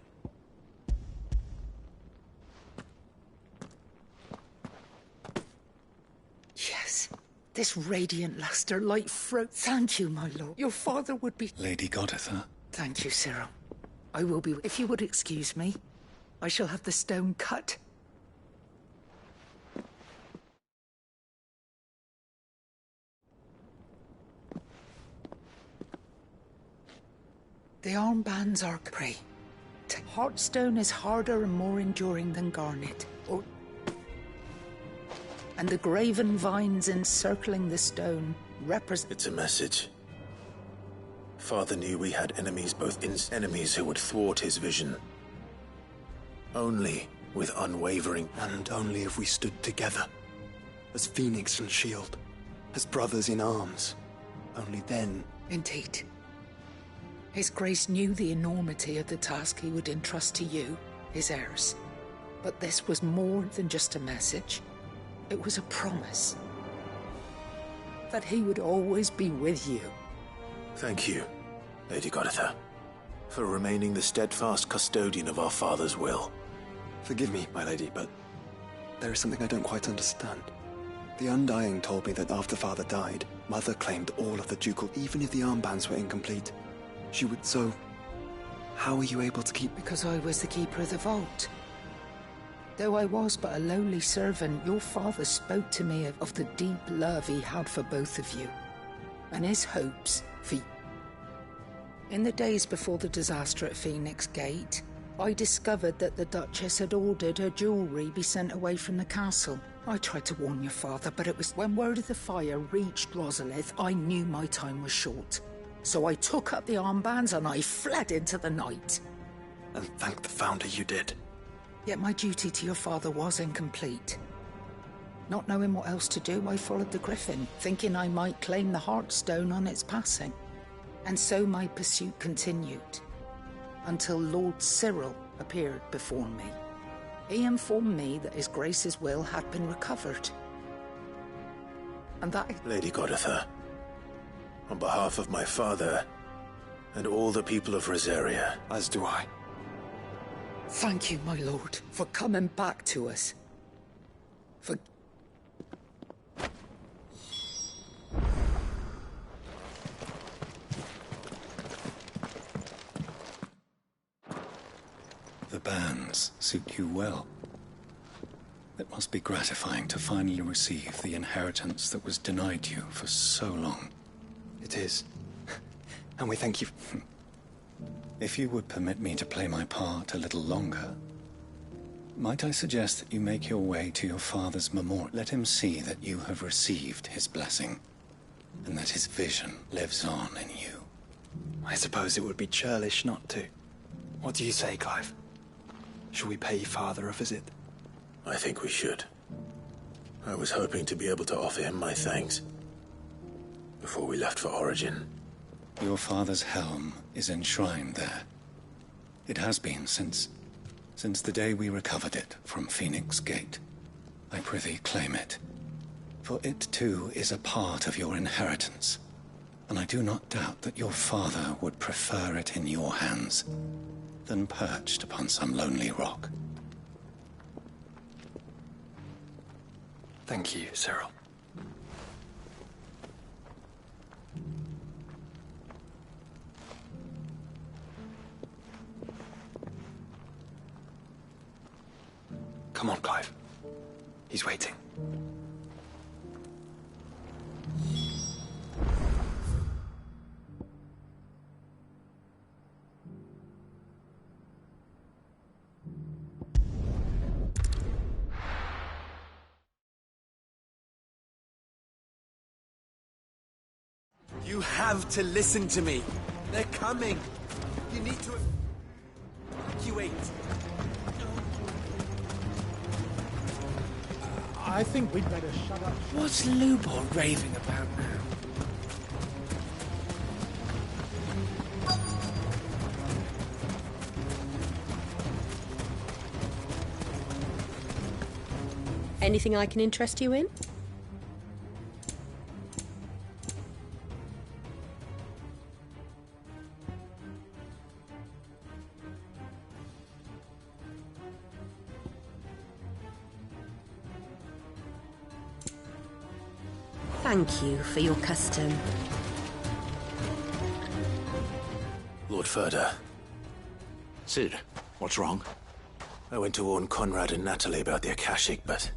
Yes, this radiant luster light throat. Thank you, my lord. Your father would be... Lady Goditha. Thank you, Cyril. I will be... If you would excuse me, I shall have the stone cut. The armbands are prey. Heartstone is harder and more enduring than garnet. And the graven vines encircling the stone represent... It's a message. Father knew we had enemies, enemies who would thwart his vision. Only with unwavering... And only if we stood together. As Phoenix and Shield. As brothers in arms. Only then... Indeed. His Grace knew the enormity of the task he would entrust to you, his heirs. But this was more than just a message. It was a promise. That he would always be with you. Thank you, Lady Goditha, for remaining the steadfast custodian of our father's will. Forgive me, my lady, but there is something I don't quite understand. The Undying told me that after Father died, Mother claimed all of the ducal, even if the armbands were incomplete. She would so... How were you able to keep... Because I was the keeper of the vault. Though I was but a lowly servant, your father spoke to me of the deep love he had for both of you, and his hopes for you. In the days before the disaster at Phoenix Gate, I discovered that the Duchess had ordered her jewellery be sent away from the castle. I tried to warn your father, but it was when word of the fire reached Rosalith, I knew my time was short. So I took up the armbands and I fled into the night. And thank the Founder you did. Yet my duty to your father was incomplete. Not knowing what else to do, I followed the Griffin, thinking I might claim the Heartstone on its passing. And so my pursuit continued, until Lord Cyril appeared before me. He informed me that His Grace's will had been recovered. And that... Lady Goditha, on behalf of my father and all the people of Rosaria... As do I. Thank you, my lord, for coming back to us. For... The bands suit you well. It must be gratifying to finally receive the inheritance that was denied you for so long. It is. And we thank you. If you would permit me to play my part a little longer, might I suggest that you make your way to your father's memorial? Let him see that you have received his blessing, and that his vision lives on in you. I suppose it would be churlish not to. What do you say, Clive? Shall we pay Father a visit? I think we should. I was hoping to be able to offer him my thanks before we left for Origin. Your father's helm is enshrined there. It has been since the day we recovered it from Phoenix Gate. I prithee claim it, for it too is a part of your inheritance, and I do not doubt that your father would prefer it in your hands than perched upon some lonely rock. Thank you, Cyril. Come on, Clive. He's waiting. You You have to listen to me. They're coming. You need to evacuate. I think we'd better shut up. What's Lubor raving about now? Anything I can interest you in? Thank you for your custom. Lord Ferda. Sid, what's wrong? I went to warn Conrad and Natalie about the Akashic, but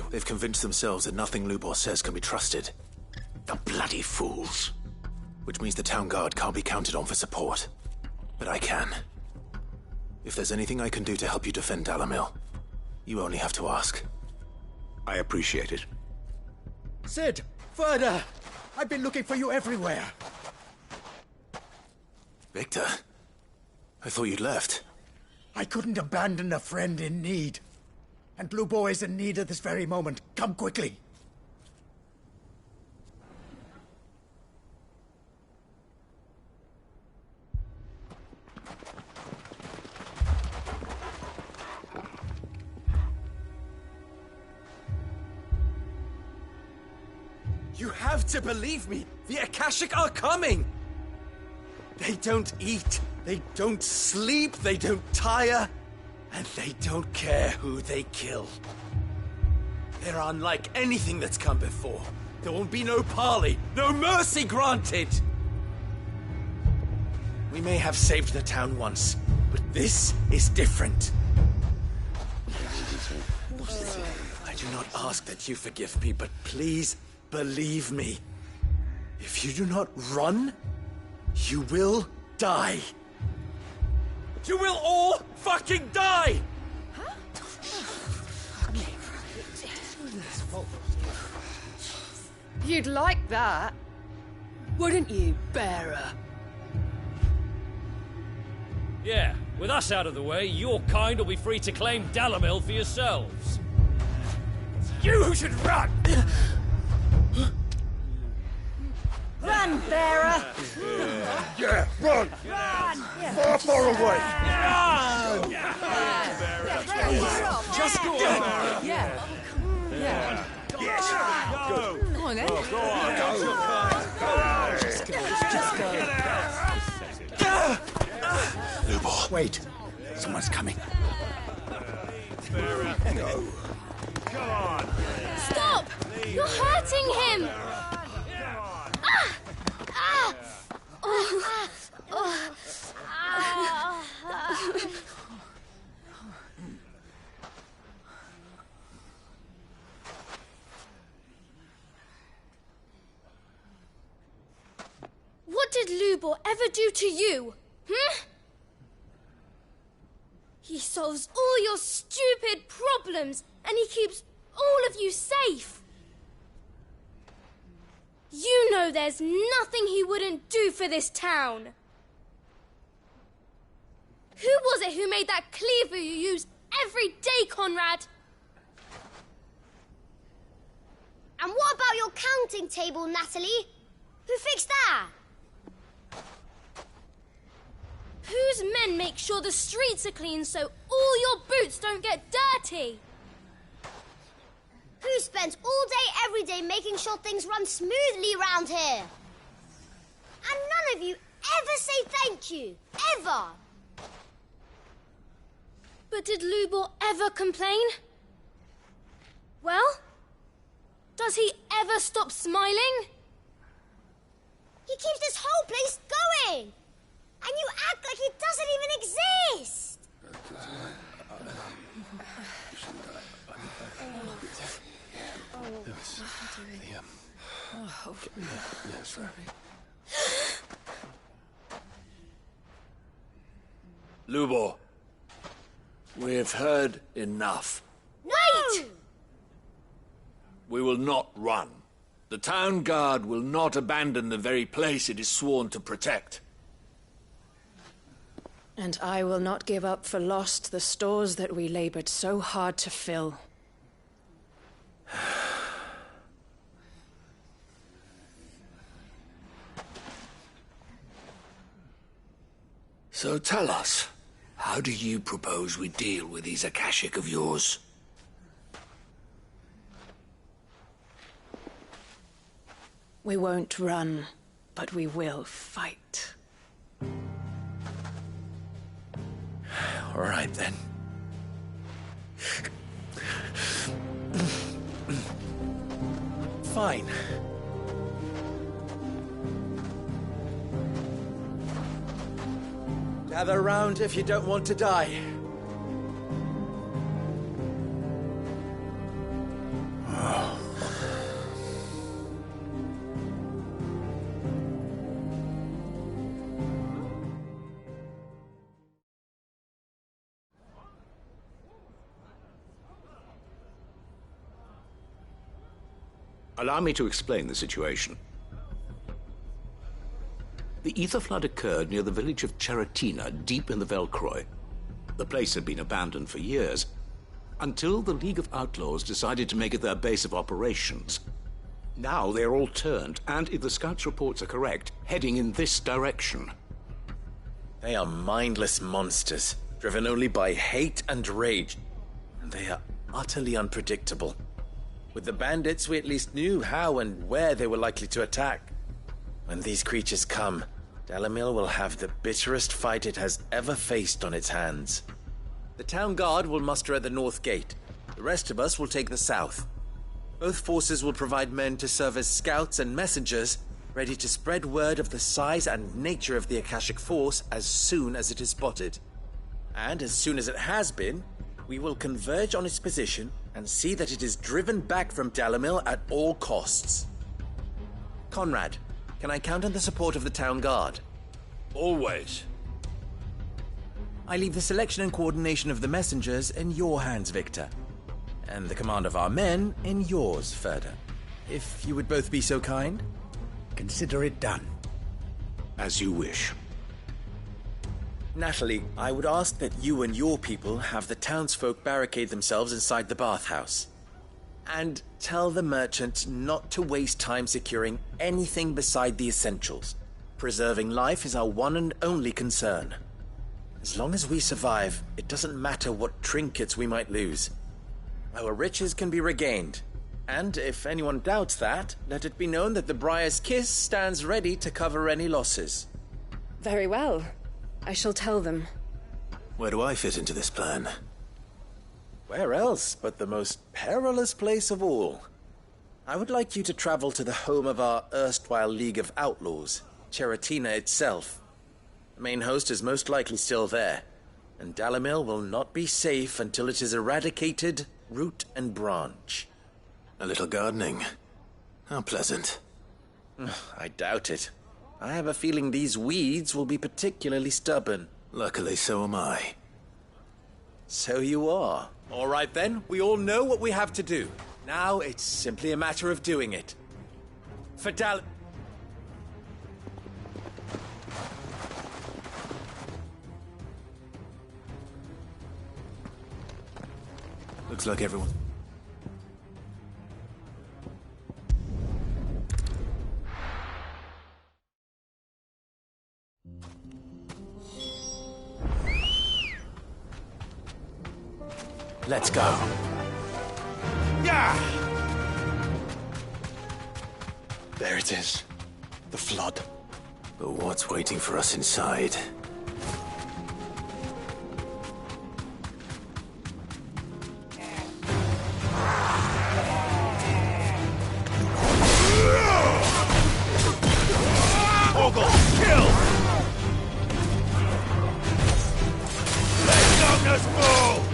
they've convinced themselves that nothing Lubor says can be trusted. The bloody fools. Which means the town guard can't be counted on for support. But I can. If there's anything I can do to help you defend Dalamil, you only have to ask. I appreciate it. Sid! Ferda! I've been looking for you everywhere. Victor? I thought you'd left. I couldn't abandon a friend in need. And Lubor is in need at this very moment. Come quickly. You have to believe me. The Akashic are coming. They don't eat, they don't sleep, they don't tire, and they don't care who they kill. They're unlike anything that's come before. There won't be no parley, no mercy granted. We may have saved the town once, but this is different. I do not ask that you forgive me, but please believe me. If you do not run, you will die. You will all fucking die! You'd like that, wouldn't you, bearer? Yeah, with us out of the way, your kind will be free to claim Dalamil for yourselves. You who should run! Run, bearer! Yeah, run! Run! Far, far away! Run! Just go on! Yeah. Yeah. Yes! Go! Come on, then. Go on! Just go. Lubor. Wait. Someone's coming. Go. Come on. Stop! You're hurting him! What did Lubor ever do to you? He solves all your stupid problems and he keeps all of you safe. You know there's nothing he wouldn't do for this town. Who was it who made that cleaver you use every day, Conrad? And what about your counting table, Natalie? Who fixed that? Whose men make sure the streets are clean so all your boots don't get dirty? Who spends all day, every day making sure things run smoothly round here? And none of you ever say thank you. Ever. But did Lubor ever complain? Well, does he ever stop smiling? He keeps this whole place going. And you act like he doesn't even exist. Lubor, we've heard enough. Wait! We will not run. The town guard will not abandon the very place it is sworn to protect. And I will not give up for lost the stores that we labored so hard to fill. So tell us, how do you propose we deal with these Akashic of yours? We won't run, but we will fight. All right, then. Fine. Gather round if you don't want to die. Allow me to explain the situation. The ether flood occurred near the village of Cheratina, deep in the Velcroy. The place had been abandoned for years, until the League of Outlaws decided to make it their base of operations. Now they're all turned, and if the scouts' reports are correct, heading in this direction. They are mindless monsters, driven only by hate and rage. And they are utterly unpredictable. With the bandits, we at least knew how and where they were likely to attack. When these creatures come, Dalamil will have the bitterest fight it has ever faced on its hands. The town guard will muster at the north gate. The rest of us will take the south. Both forces will provide men to serve as scouts and messengers, ready to spread word of the size and nature of the Akashic force as soon as it is spotted. And as soon as it has been, we will converge on its position and see that it is driven back from Dalamil at all costs. Conrad, can I count on the support of the town guard? Always. I leave the selection and coordination of the messengers in your hands, Victor. And the command of our men in yours, Ferda. If you would both be so kind. Consider it done. As you wish. Natalie, I would ask that you and your people have the townsfolk barricade themselves inside the bathhouse. And tell the merchant not to waste time securing anything beside the essentials. Preserving life is our one and only concern. As long as we survive, it doesn't matter what trinkets we might lose. Our riches can be regained. And if anyone doubts that, let it be known that the Briar's Kiss stands ready to cover any losses. Very well. I shall tell them. Where do I fit into this plan? Where else but the most perilous place of all? I would like you to travel to the home of our erstwhile League of Outlaws, Cheratina itself. The main host is most likely still there, and Dalamil will not be safe until it is eradicated, root and branch. A little gardening. How pleasant. I doubt it. I have a feeling these weeds will be particularly stubborn. Luckily, so am I. So you are. All right then, we all know what we have to do. Now it's simply a matter of doing it. For Looks like everyone... Let's go. Yeah! There it is. The flood. But what's waiting for us inside? Ogle, kill! Let darkness fall!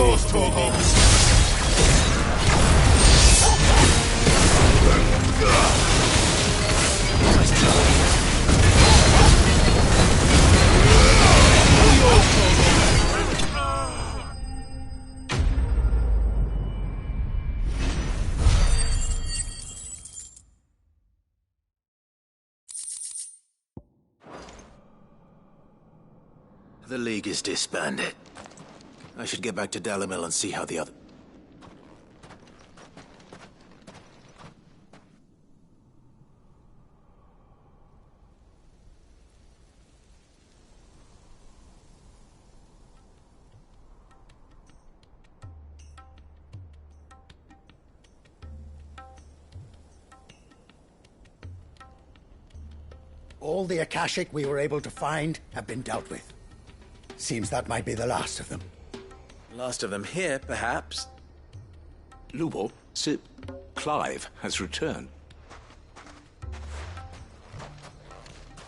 yours, Torgal! The League is disbanded. I should get back to Dalimil and see how the other... All the Akashic we were able to find have been dealt with. Seems that might be the last of them. Last of them here, perhaps. Lubor, Sir Clive has returned.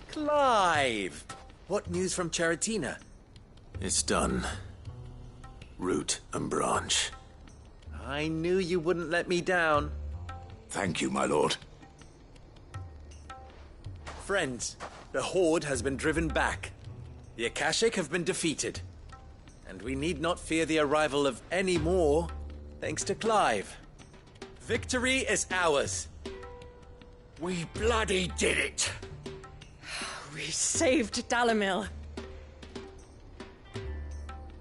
Clive! What news from Charatina? It's done. Root and branch. I knew you wouldn't let me down. Thank you, my lord. Friends, the Horde has been driven back. The Akashic have been defeated. And we need not fear the arrival of any more, thanks to Clive. Victory is ours. We bloody did it! We saved Dalimil.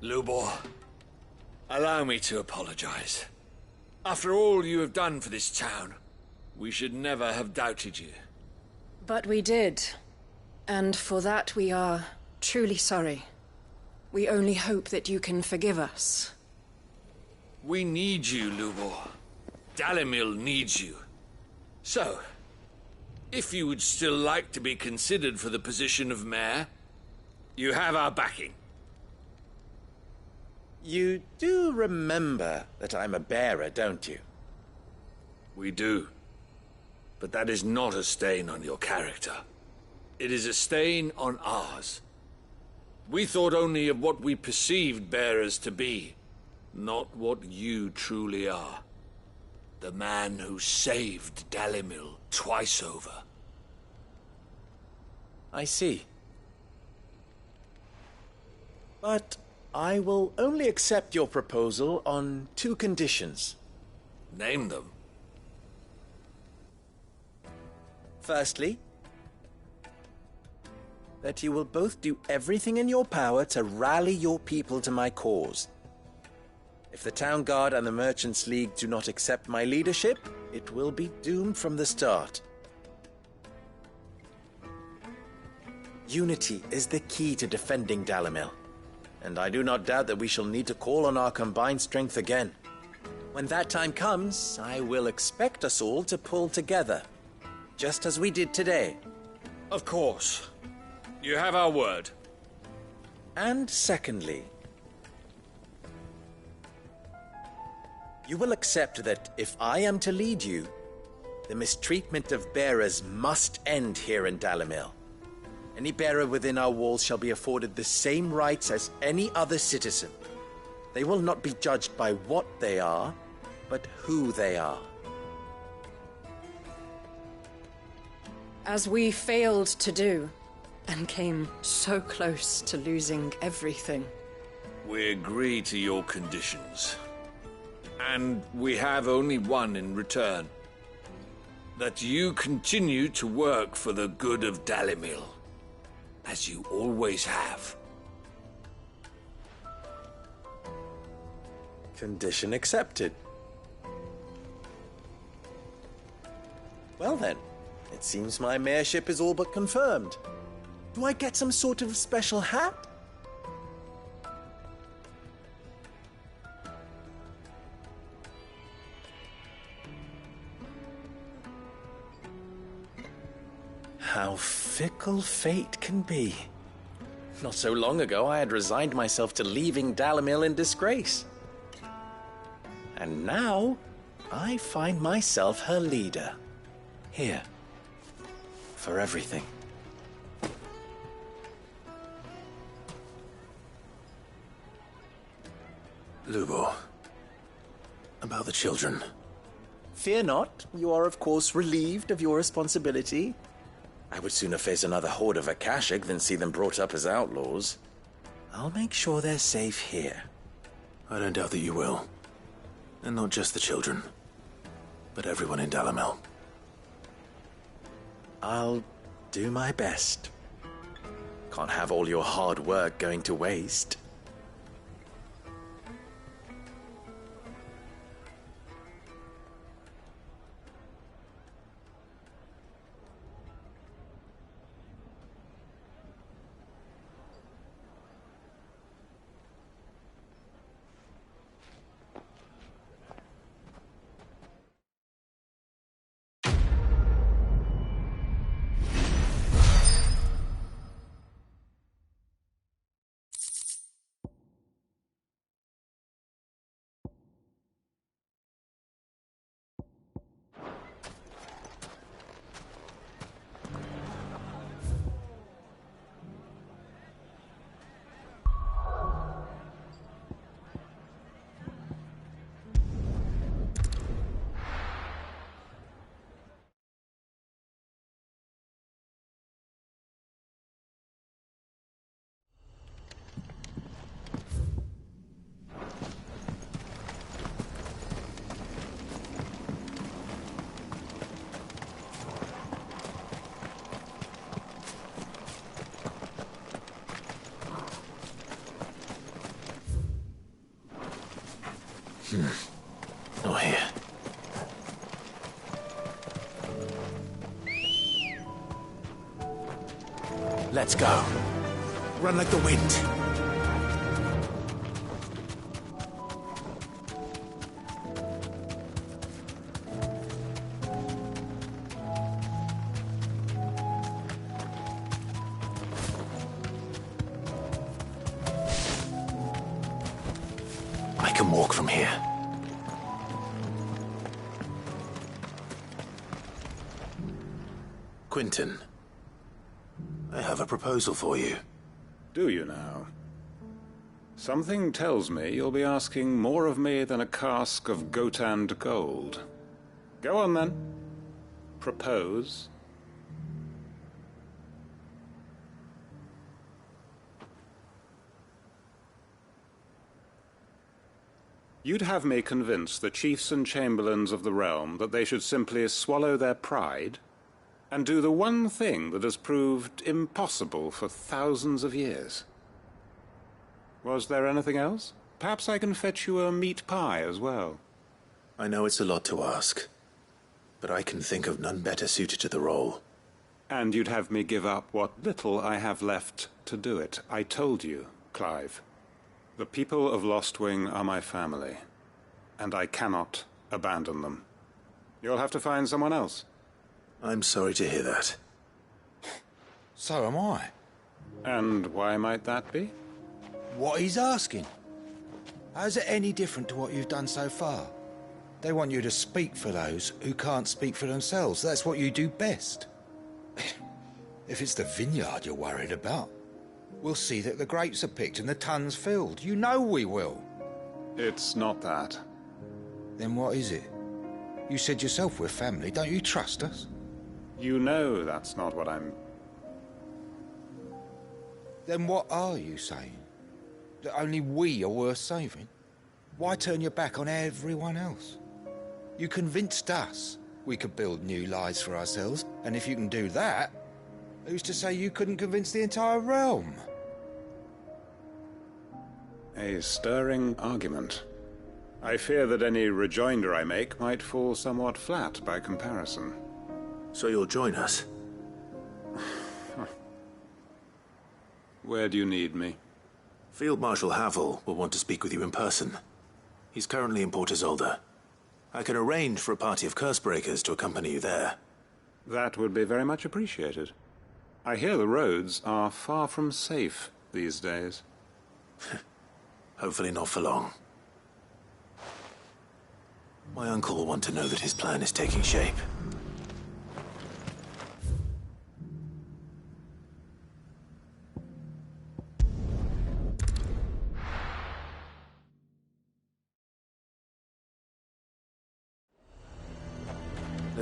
Lubor, allow me to apologize. After all you have done for this town, we should never have doubted you. But we did. And for that we are truly sorry. We only hope that you can forgive us. We need you, Lubor. Dalimil needs you. So, if you would still like to be considered for the position of mayor, you have our backing. You do remember that I'm a bearer, don't you? We do. But that is not a stain on your character. It is a stain on ours. We thought only of what we perceived bearers to be, not what you truly are. The man who saved Dalimil twice over. I see. But I will only accept your proposal on 2 conditions. Name them. Firstly, that you will both do everything in your power to rally your people to my cause. If the Town Guard and the Merchants League do not accept my leadership, it will be doomed from the start. Unity is the key to defending Dalimil, and I do not doubt that we shall need to call on our combined strength again. When that time comes, I will expect us all to pull together, just as we did today. Of course. You have our word. And secondly, you will accept that if I am to lead you, the mistreatment of bearers must end here in Dalimil. Any bearer within our walls shall be afforded the same rights as any other citizen. They will not be judged by what they are, but who they are. As we failed to do, and came so close to losing everything. We agree to your conditions. And we have only one in return. That you continue to work for the good of Dalimil, as you always have. Condition accepted. Well then, it seems my mayorship is all but confirmed. Do I get some sort of special hat? How fickle fate can be. Not so long ago, I had resigned myself to leaving Dalimil in disgrace. And now, I find myself her leader. Here. For everything. Lubor, about the children. Fear not. You are, of course, relieved of your responsibility. I would sooner face another horde of Akashic than see them brought up as outlaws. I'll make sure they're safe here. I don't doubt that you will. And not just the children, but everyone in Dalamel. I'll do my best. Can't have all your hard work going to waste. Not here. Let's go. Run like the wind. I can walk from here. Quentin, I have a proposal for you. Do you now? Something tells me you'll be asking more of me than a cask of Gotand gold. Go on then. Propose. You'd have me convince the chiefs and chamberlains of the realm that they should simply swallow their pride and do the one thing that has proved impossible for thousands of years. Was there anything else? Perhaps I can fetch you a meat pie as well. I know it's a lot to ask, but I can think of none better suited to the role. And you'd have me give up what little I have left to do it. I told you, Clive. The people of Lostwing are my family, and I cannot abandon them. You'll have to find someone else. I'm sorry to hear that. So am I. And why might that be? What he's asking. How's it any different to what you've done so far? They want you to speak for those who can't speak for themselves. That's what you do best. If it's the vineyard you're worried about, we'll see that the grapes are picked and the tons filled. You know we will. It's not that. Then what is it? You said yourself we're family. Don't you trust us? You know that's not what I'm... Then what are you saying? That only we are worth saving? Why turn your back on everyone else? You convinced us we could build new lives for ourselves, and if you can do that, who's to say you couldn't convince the entire realm? A stirring argument. I fear that any rejoinder I make might fall somewhat flat by comparison. So you'll join us? Where do you need me? Field Marshal Havel will want to speak with you in person. He's currently in Port Isolde. I can arrange for a party of Cursebreakers to accompany you there. That would be very much appreciated. I hear the roads are far from safe these days. Hopefully not for long. My uncle will want to know that his plan is taking shape.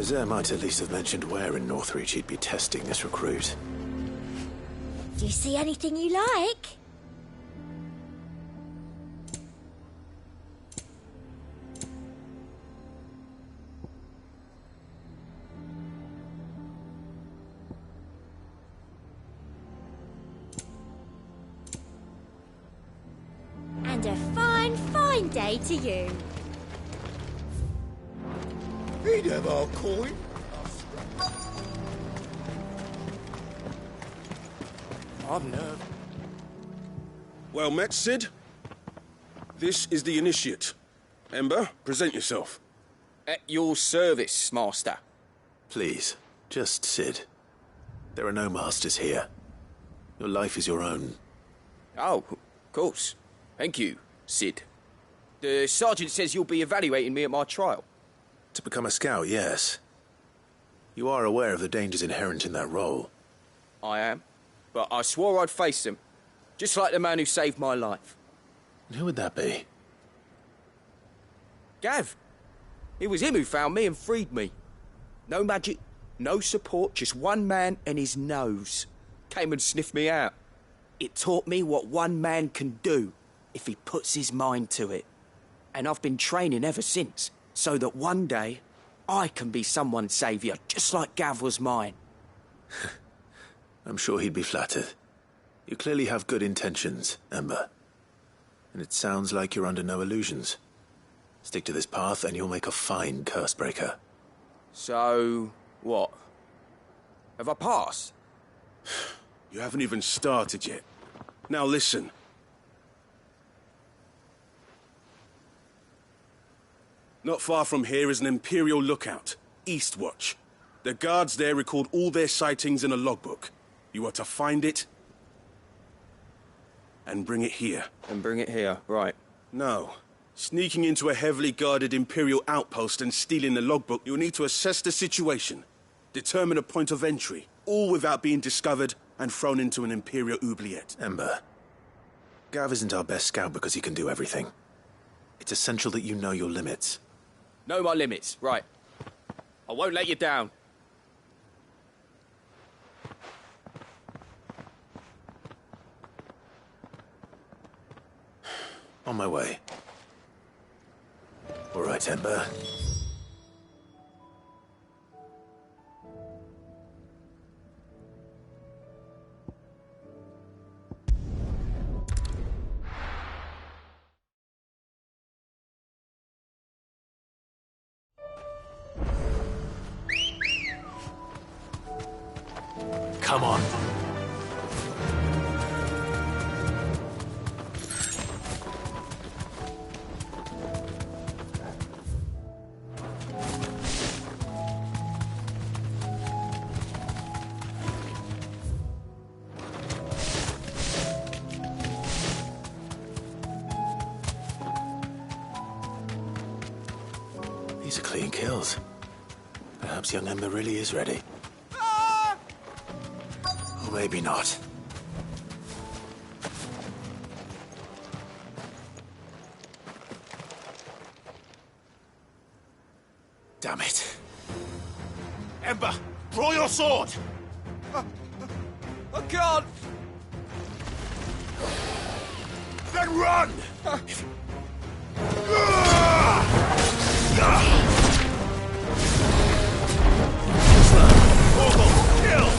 Azir might at least have mentioned where in Northreach he'd be testing this recruit. Do you see anything you like? And a fine, fine day to you. He'd have our coin. I'm nervous. Well met, Sid. This is the initiate. Ember, present yourself. At your service, Master. Please, just Sid. There are no masters here. Your life is your own. Oh, of course. Thank you, Sid. The sergeant says you'll be evaluating me at my trial. To become a scout, yes. You are aware of the dangers inherent in that role. I am. But I swore I'd face them. Just like the man who saved my life. And who would that be? Gav. It was him who found me and freed me. No magic, no support, just one man and his nose. Came and sniffed me out. It taught me what one man can do if he puts his mind to it. And I've been training ever since, so that one day I can be someone's saviour, just like Gav was mine. I'm sure he'd be flattered. You clearly have good intentions, Ember. And it sounds like you're under no illusions. Stick to this path and you'll make a fine cursebreaker. So, what? Have I passed? You haven't even started yet. Now listen. Not far from here is an Imperial lookout, Eastwatch. The guards there record all their sightings in a logbook. You are to find it and bring it here. And bring it here, right. No. Sneaking into a heavily guarded Imperial outpost and stealing the logbook, you'll need to assess the situation, determine a point of entry, all without being discovered and thrown into an Imperial oubliette. Ember, Gav isn't our best scout because he can do everything. It's essential that you know your limits. Know my limits, right. I won't let you down. On my way. All right, Ember. Come on. These are clean kills. Perhaps young Ember really is ready. Or maybe not. Damn it. Ember, draw your sword! I can't! Then run! Kill!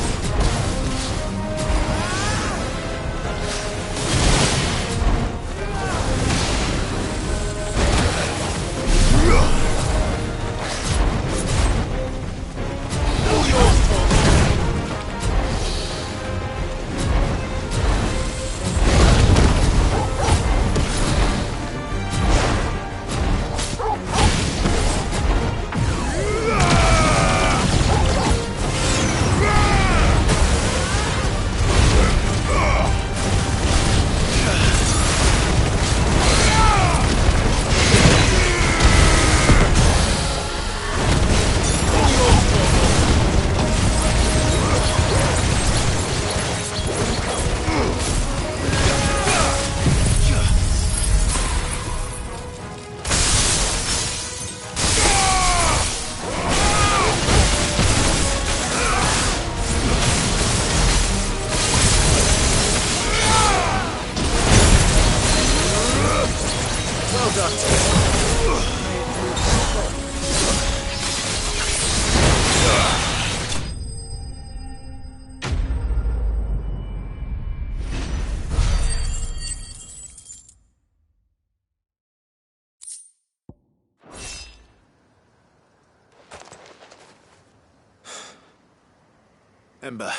Ember.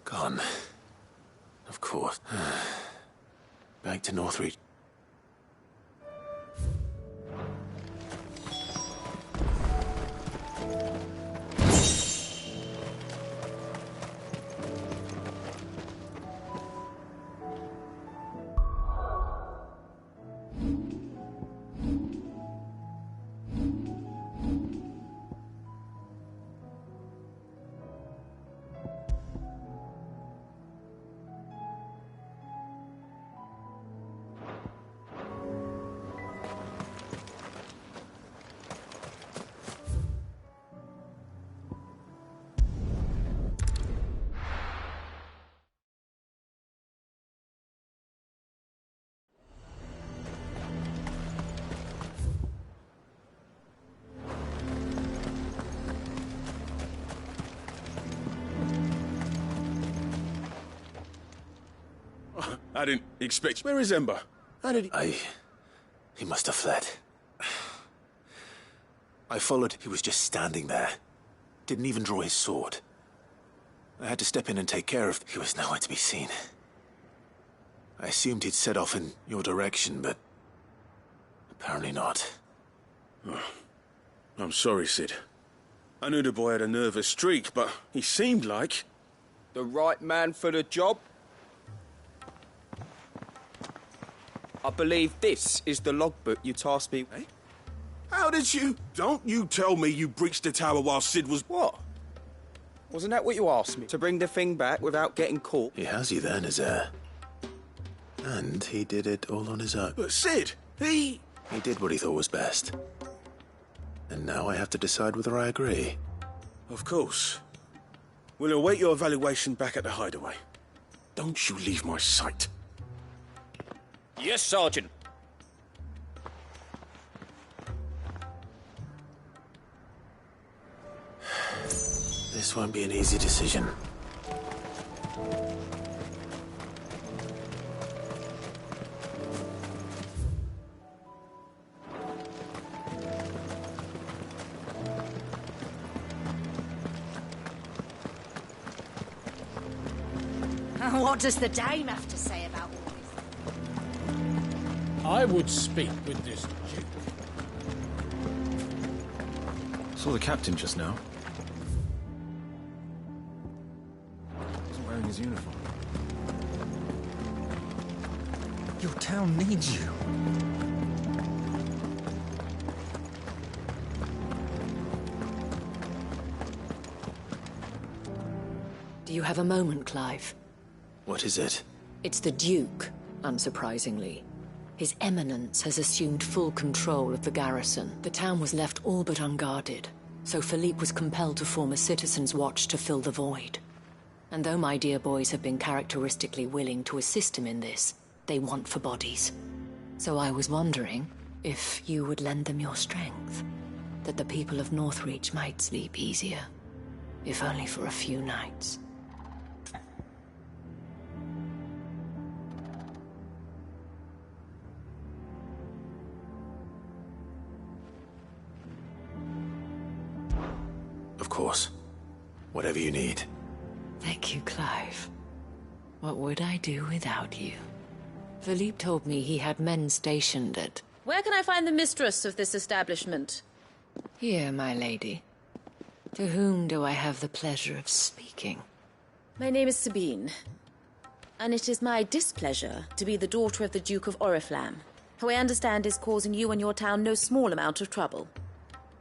Gone. Of course. Back to Northreach. I didn't expect... Where is Ember? How did he... He must have fled. I followed. He was just standing there. Didn't even draw his sword. I had to step in and take care of... He was nowhere to be seen. I assumed he'd set off in your direction, but... apparently not. Oh, I'm sorry, Sid. I knew the boy had a nervous streak, but he seemed like... The right man for the job? I believe this is the logbook you tasked me... Eh? How did you... Don't you tell me you breached the tower while Sid was... What? Wasn't that what you asked me? To bring the thing back without getting caught? He has you then, his heir. And he did it all on his own. But Sid, he... He did what he thought was best. And now I have to decide whether I agree. Of course. We'll await your evaluation back at the hideaway. Don't you leave my sight. Yes, Sergeant. This won't be an easy decision. What does the dame have to say about all this? I would speak with this Duke. Saw the captain just now. Wasn't wearing his uniform. Your town needs you. Do you have a moment, Clive? What is it? It's the Duke, unsurprisingly. His Eminence has assumed full control of the garrison. The town was left all but unguarded, so Philippe was compelled to form a citizens' watch to fill the void. And though my dear boys have been characteristically willing to assist him in this, they want for bodies. So I was wondering if you would lend them your strength, that the people of Northreach might sleep easier, if only for a few nights. Of course. Whatever you need. Thank you, Clive. What would I do without you? Philippe told me he had men stationed at... Where can I find the mistress of this establishment? Here, my lady. To whom do I have the pleasure of speaking? My name is Sabine, and it is my displeasure to be the daughter of the Duke of Oriflamme, who I understand is causing you and your town no small amount of trouble.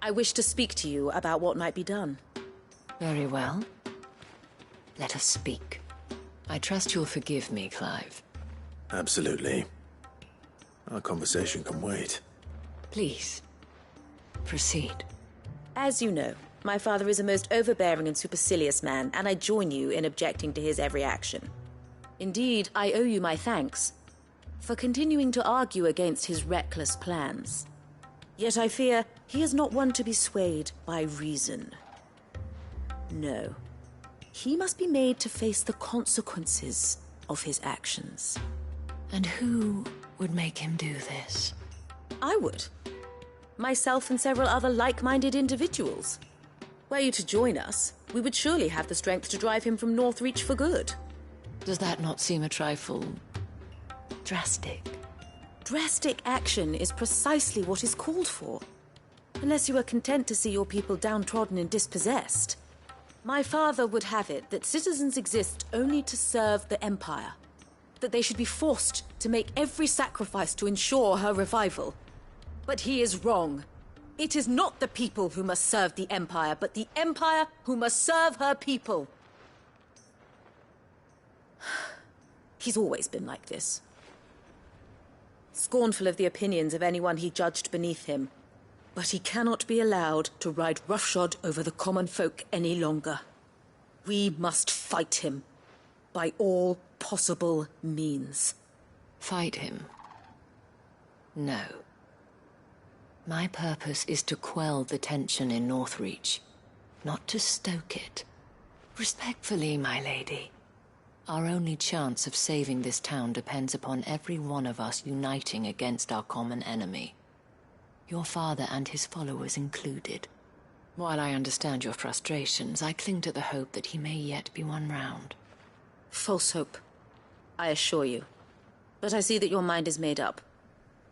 I wish to speak to you about what might be done. Very well. Let us speak. I trust you'll forgive me, Clive. Absolutely. Our conversation can wait. Please, proceed. As you know, my father is a most overbearing and supercilious man, and I join you in objecting to his every action. Indeed, I owe you my thanks for continuing to argue against his reckless plans. Yet I fear he is not one to be swayed by reason. No. He must be made to face the consequences of his actions. And who would make him do this? I would. Myself and several other like-minded individuals. Were you to join us, we would surely have the strength to drive him from Northreach for good. Does that not seem a trifle drastic? Drastic action is precisely what is called for. Unless you are content to see your people downtrodden and dispossessed. My father would have it that citizens exist only to serve the Empire. That they should be forced to make every sacrifice to ensure her revival. But he is wrong. It is not the people who must serve the Empire, but the Empire who must serve her people. He's always been like this. Scornful of the opinions of anyone he judged beneath him. But he cannot be allowed to ride roughshod over the common folk any longer. We must fight him. By all possible means. Fight him? No. My purpose is to quell the tension in Northreach, not to stoke it. Respectfully, my lady. Our only chance of saving this town depends upon every one of us uniting against our common enemy. Your father and his followers included. While I understand your frustrations, I cling to the hope that he may yet be won round. False hope, I assure you. But I see that your mind is made up.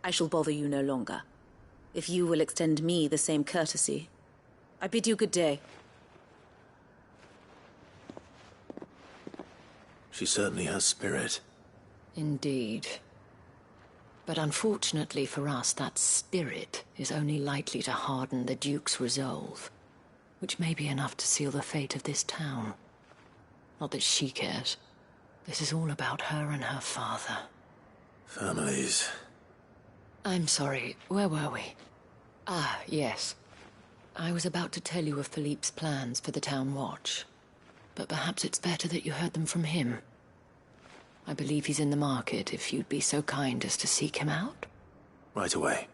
I shall bother you no longer. If you will extend me the same courtesy, I bid you good day. She certainly has spirit. Indeed. But unfortunately for us, that spirit is only likely to harden the Duke's resolve, which may be enough to seal the fate of this town. Not that she cares. This is all about her and her father. Families. I'm sorry, where were we? Ah, yes. I was about to tell you of Philippe's plans for the town watch, but perhaps it's better that you heard them from him. I believe he's in the market, if you'd be so kind as to seek him out. Right away.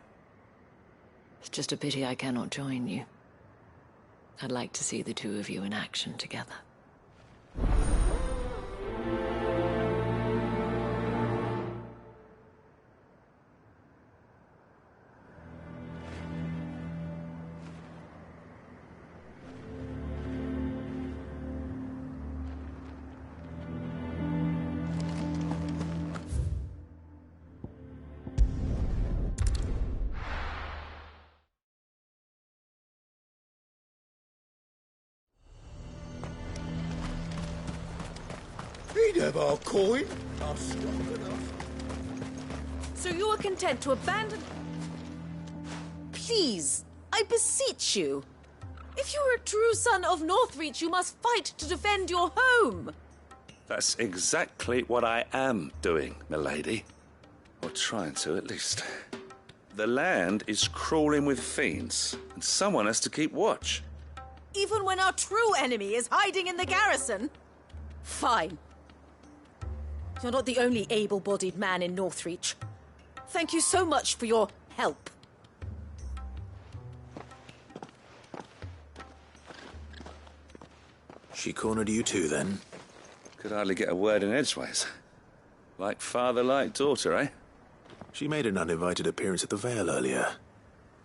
It's just a pity I cannot join you. I'd like to see the two of you in action together. He'd have our coin. I'm strong enough. So you are content to abandon... Please, I beseech you. If you are a true son of Northreach, you must fight to defend your home. That's exactly what I am doing, milady. Or trying to, at least. The land is crawling with fiends, and someone has to keep watch. Even when our true enemy is hiding in the garrison? Fine. You're not the only able-bodied man in Northreach. Thank you so much for your help. She cornered you too, then? Could hardly get a word in edgeways. Like father, like daughter, eh? She made an uninvited appearance at the Vale earlier,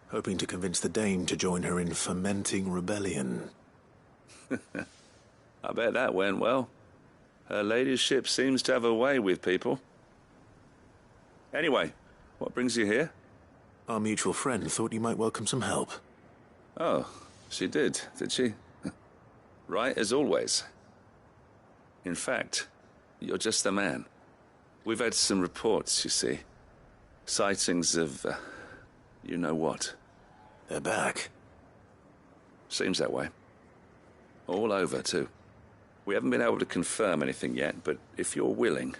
hoping to convince the Dane to join her in fomenting rebellion. I bet that went well. Her ladyship seems to have a way with people. Anyway, what brings you here? Our mutual friend thought you might welcome some help. Oh, she did she? Right as always. In fact, you're just the man. We've had some reports, you see. Sightings of, you know what. They're back. Seems that way. All over, too. We haven't been able to confirm anything yet, but if you're willing,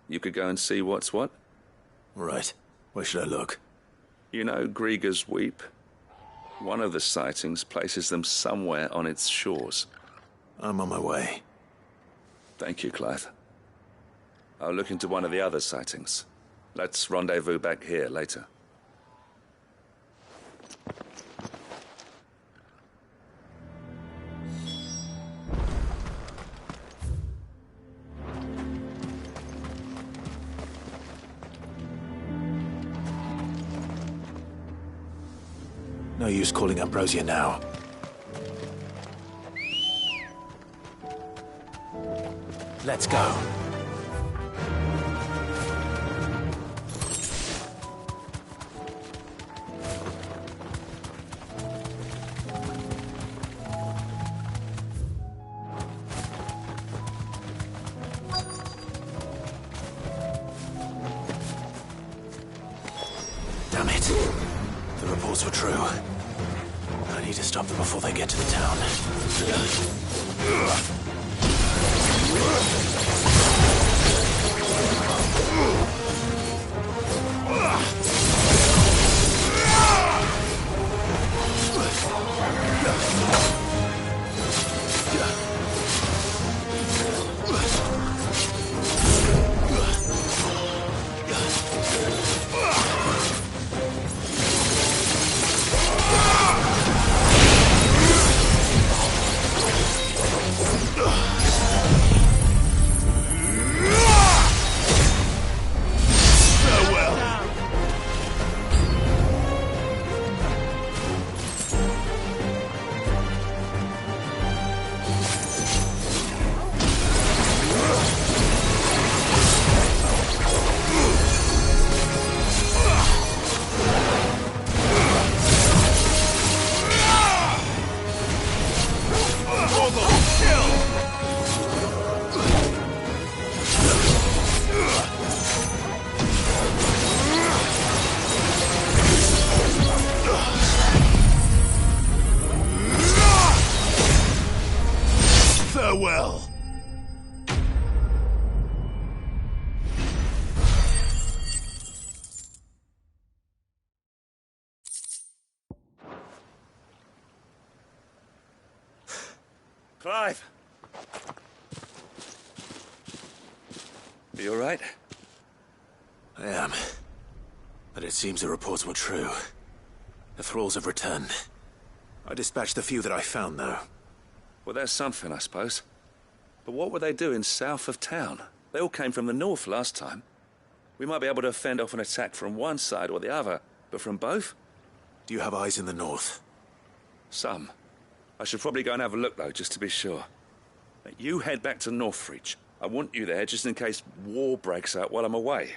you could go and see what's what. Right. Where should I look? You know Grieger's Weep? One of the sightings places them somewhere on its shores. I'm on my way. Thank you, Clive. I'll look into one of the other sightings. Let's rendezvous back here later. No use calling Ambrosia now. Let's go. Damn it. The reports were true. I need to stop them before they get to the town. Farewell. Clive! Are you all right? I am. But it seems the reports were true. The thralls have returned. I dispatched the few that I found, though. Well, that's something, I suppose. But what were they doing south of town? They all came from the north last time. We might be able to fend off an attack from one side or the other, but from both? Do you have eyes in the north? Some. I should probably go and have a look, though, just to be sure. You head back to Northreach. I want you there just in case war breaks out while I'm away.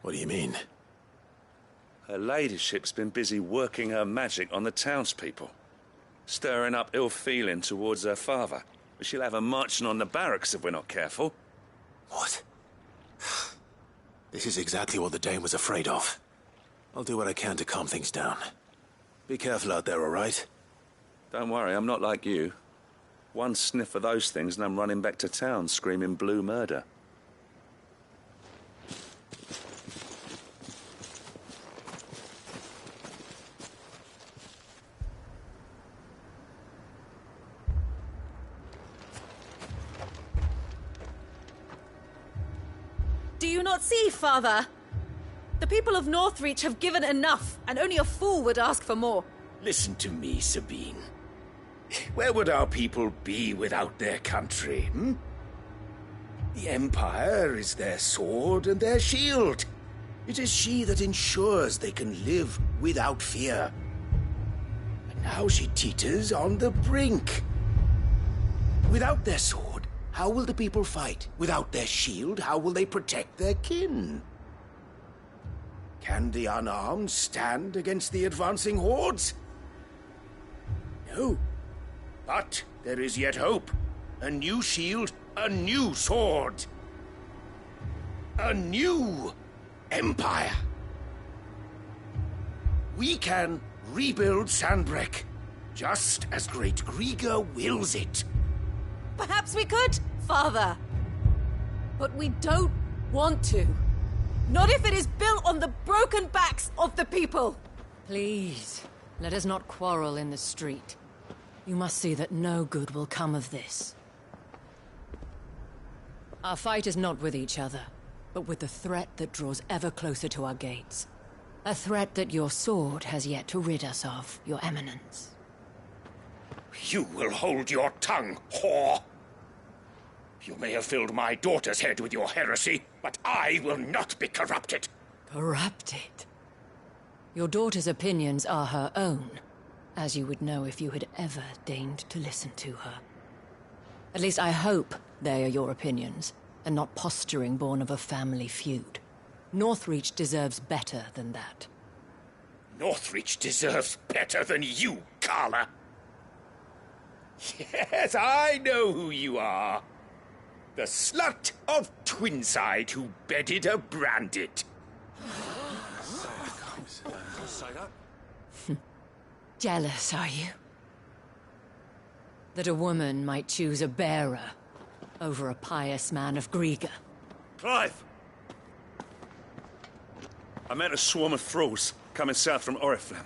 What do you mean? Her ladyship's been busy working her magic on the townspeople, stirring up ill feeling towards her father. But she'll have her marching on the barracks if we're not careful. What? This is exactly what the Dane was afraid of. I'll do what I can to calm things down. Be careful out there, all right? Don't worry, I'm not like you. One sniff of those things and I'm running back to town screaming blue murder. Do you not see, Father? The people of Northreach have given enough, and only a fool would ask for more. Listen to me, Sabine. Where would our people be without their country, hmm? The Empire is their sword and their shield. It is she that ensures they can live without fear. And now she teeters on the brink. Without their sword, how will the people fight? Without their shield, how will they protect their kin? Can the unarmed stand against the advancing hordes? No. But there is yet hope. A new shield, a new sword. A new empire. We can rebuild Sandbreck, just as Great Grieger wills it. Perhaps we could, Father. But we don't want to. Not if it is built on the broken backs of the people. Please, let us not quarrel in the street. You must see that no good will come of this. Our fight is not with each other, but with the threat that draws ever closer to our gates. A threat that your sword has yet to rid us of, Your Eminence. You will hold your tongue, whore! You may have filled my daughter's head with your heresy, but I will not be corrupted. Corrupted? Your daughter's opinions are her own, as you would know if you had ever deigned to listen to her. At least I hope They are your opinions, and not posturing born of a family feud. Northreach deserves better than that. Northreach deserves better than you, Carla. Yes, I know who you are. The slut of Twinside who bedded a Brandit. Jealous, are you? That a woman might choose a bearer over a pious man of Griega. Clive! I met a swarm of thralls coming south from Oriflamme.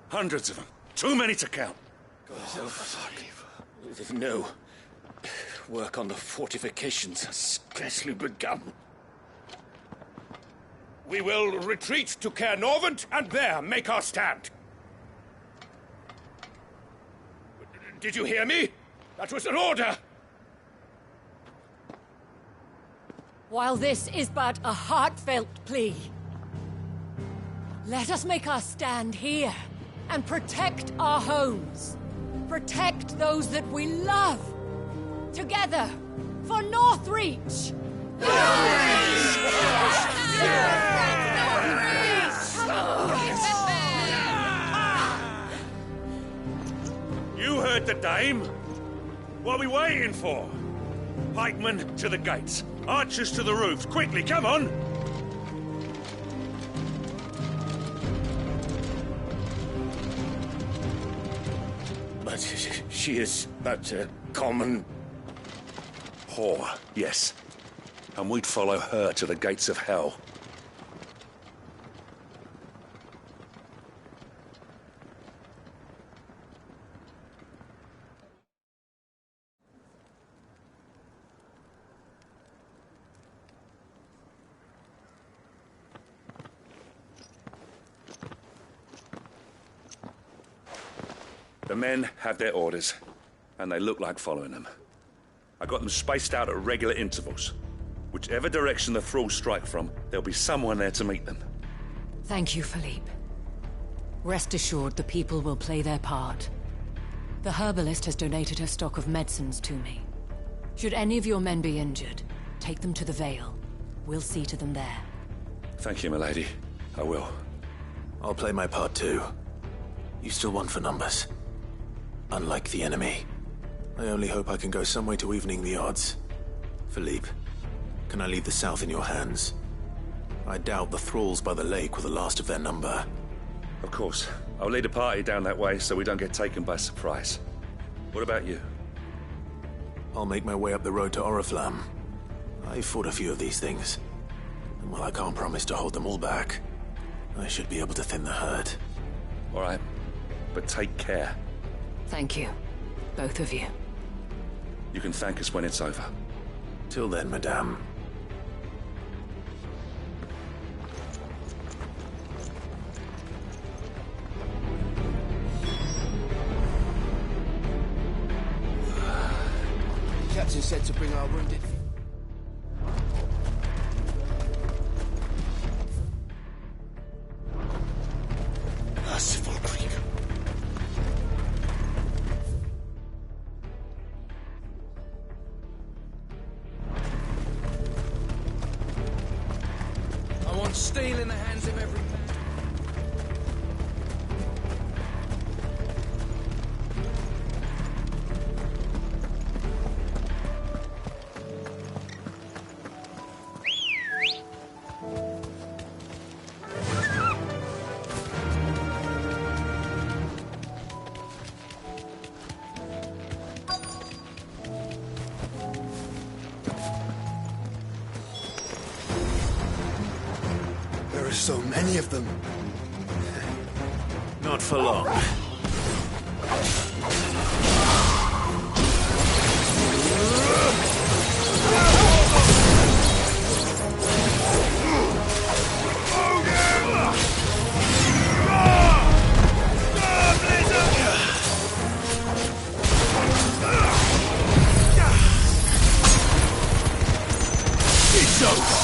Hundreds of them. Too many to count. No. Work on the fortifications has scarcely begun. We will retreat to Caernarvon and there make our stand. Did you hear me? That was an order! While this is but a heartfelt plea, let us make our stand here and protect our homes. Protect those that we love. Together, for Northreach! You heard the dame. What are we waiting for? Pikemen to the gates. Archers to the roofs. Quickly, come on! But she is but a common... whore, yes. And we'd follow her to the gates of hell. The men have their orders, and they look like following them. I got them spaced out at regular intervals. Whichever direction the thralls strike from, there'll be someone there to meet them. Thank you, Philippe. Rest assured the people will play their part. The herbalist has donated her stock of medicines to me. Should any of your men be injured, take them to the Vale. We'll see to them there. Thank you, milady. I will. I'll play my part too. You still want for numbers. Unlike the enemy. I only hope I can go some way to evening the odds. Philippe, can I leave the south in your hands? I doubt the thralls by the lake were the last of their number. Of course. I'll lead a party down that way so we don't get taken by surprise. What about you? I'll make my way up the road to Oriflamme. I've fought a few of these things. And while I can't promise to hold them all back, I should be able to thin the herd. All right. But take care. Thank you. Both of you. You can thank us when it's over. Till then, madame. Captain said to bring our wounded. Merciful Creek. I want steel in the hands of every man. There are so many of them. Not for long. It's over.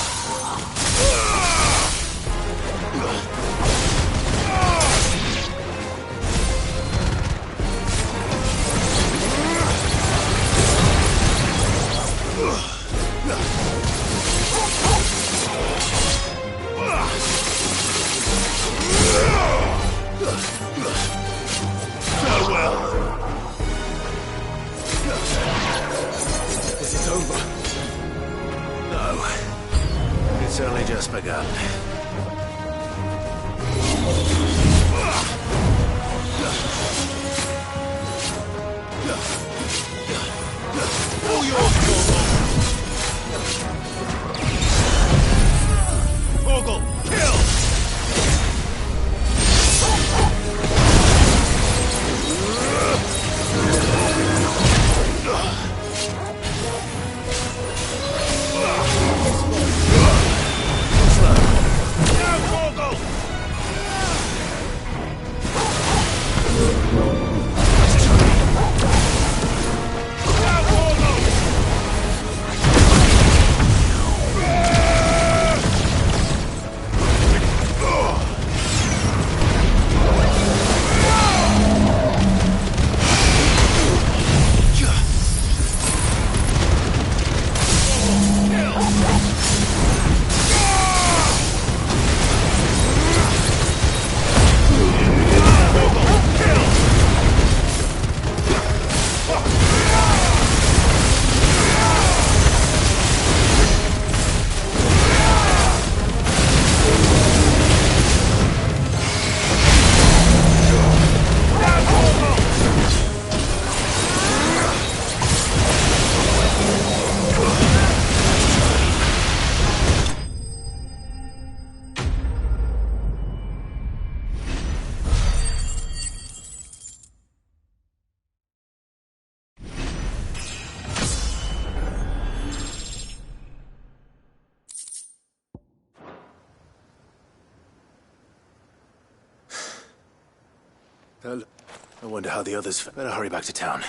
I wonder how the others... Better hurry back to town.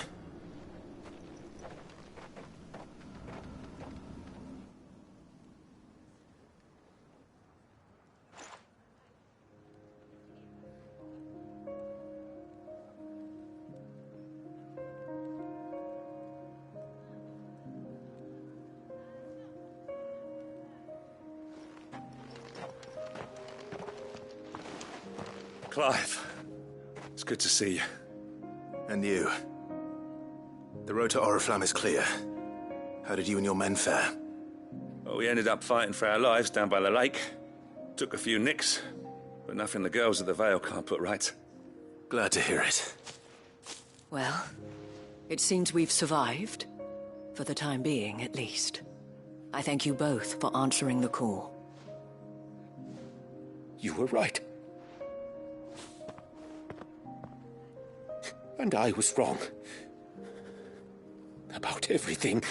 Clive, it's good to see you. And you. The road to Oriflamme is clear. How did you and your men fare? Well, we ended up fighting for our lives down by the lake. Took a few nicks, but nothing the girls of the Vale can't put right. Glad to hear it. Well, it seems we've survived. For the time being, at least. I thank you both for answering the call. You were right. And I was wrong. About everything.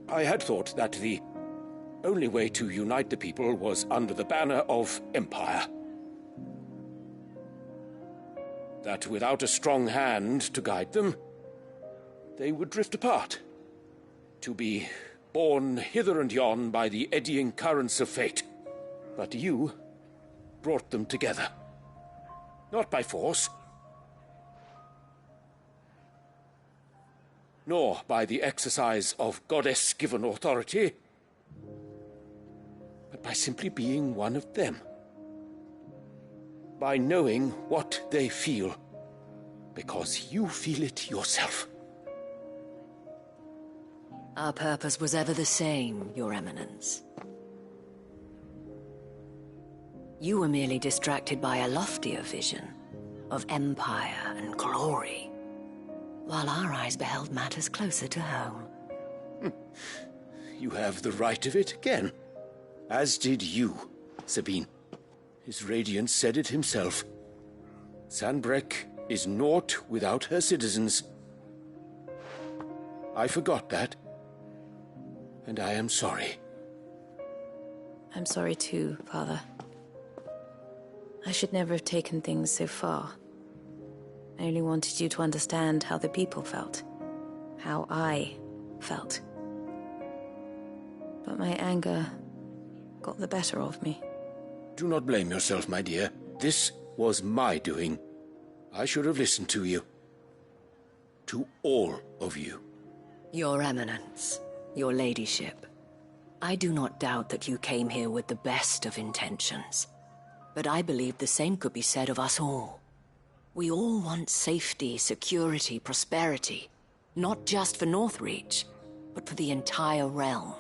I had thought that the only way to unite the people was under the banner of Empire. That without a strong hand to guide them, they would drift apart. To be borne hither and yon by the eddying currents of fate. But you brought them together. Not by force, nor by the exercise of goddess-given authority, but by simply being one of them. By knowing what they feel, because you feel it yourself. Our purpose was ever the same, Your Eminence. You were merely distracted by a loftier vision of empire and glory, while our eyes beheld matters closer to home. You have the right of it again. As did you, Sabine. His radiance said it himself. Sanbreque is naught without her citizens. I forgot that, and I am sorry. I'm sorry too, Father. I should never have taken things so far. I only wanted you to understand how the people felt. How I felt. But my anger got the better of me. Do not blame yourself, my dear. This was my doing. I should have listened to you. To all of you. Your Eminence, your Ladyship, I do not doubt that you came here with the best of intentions. But I believe the same could be said of us all. We all want safety, security, prosperity. Not just for Northreach, but for the entire realm.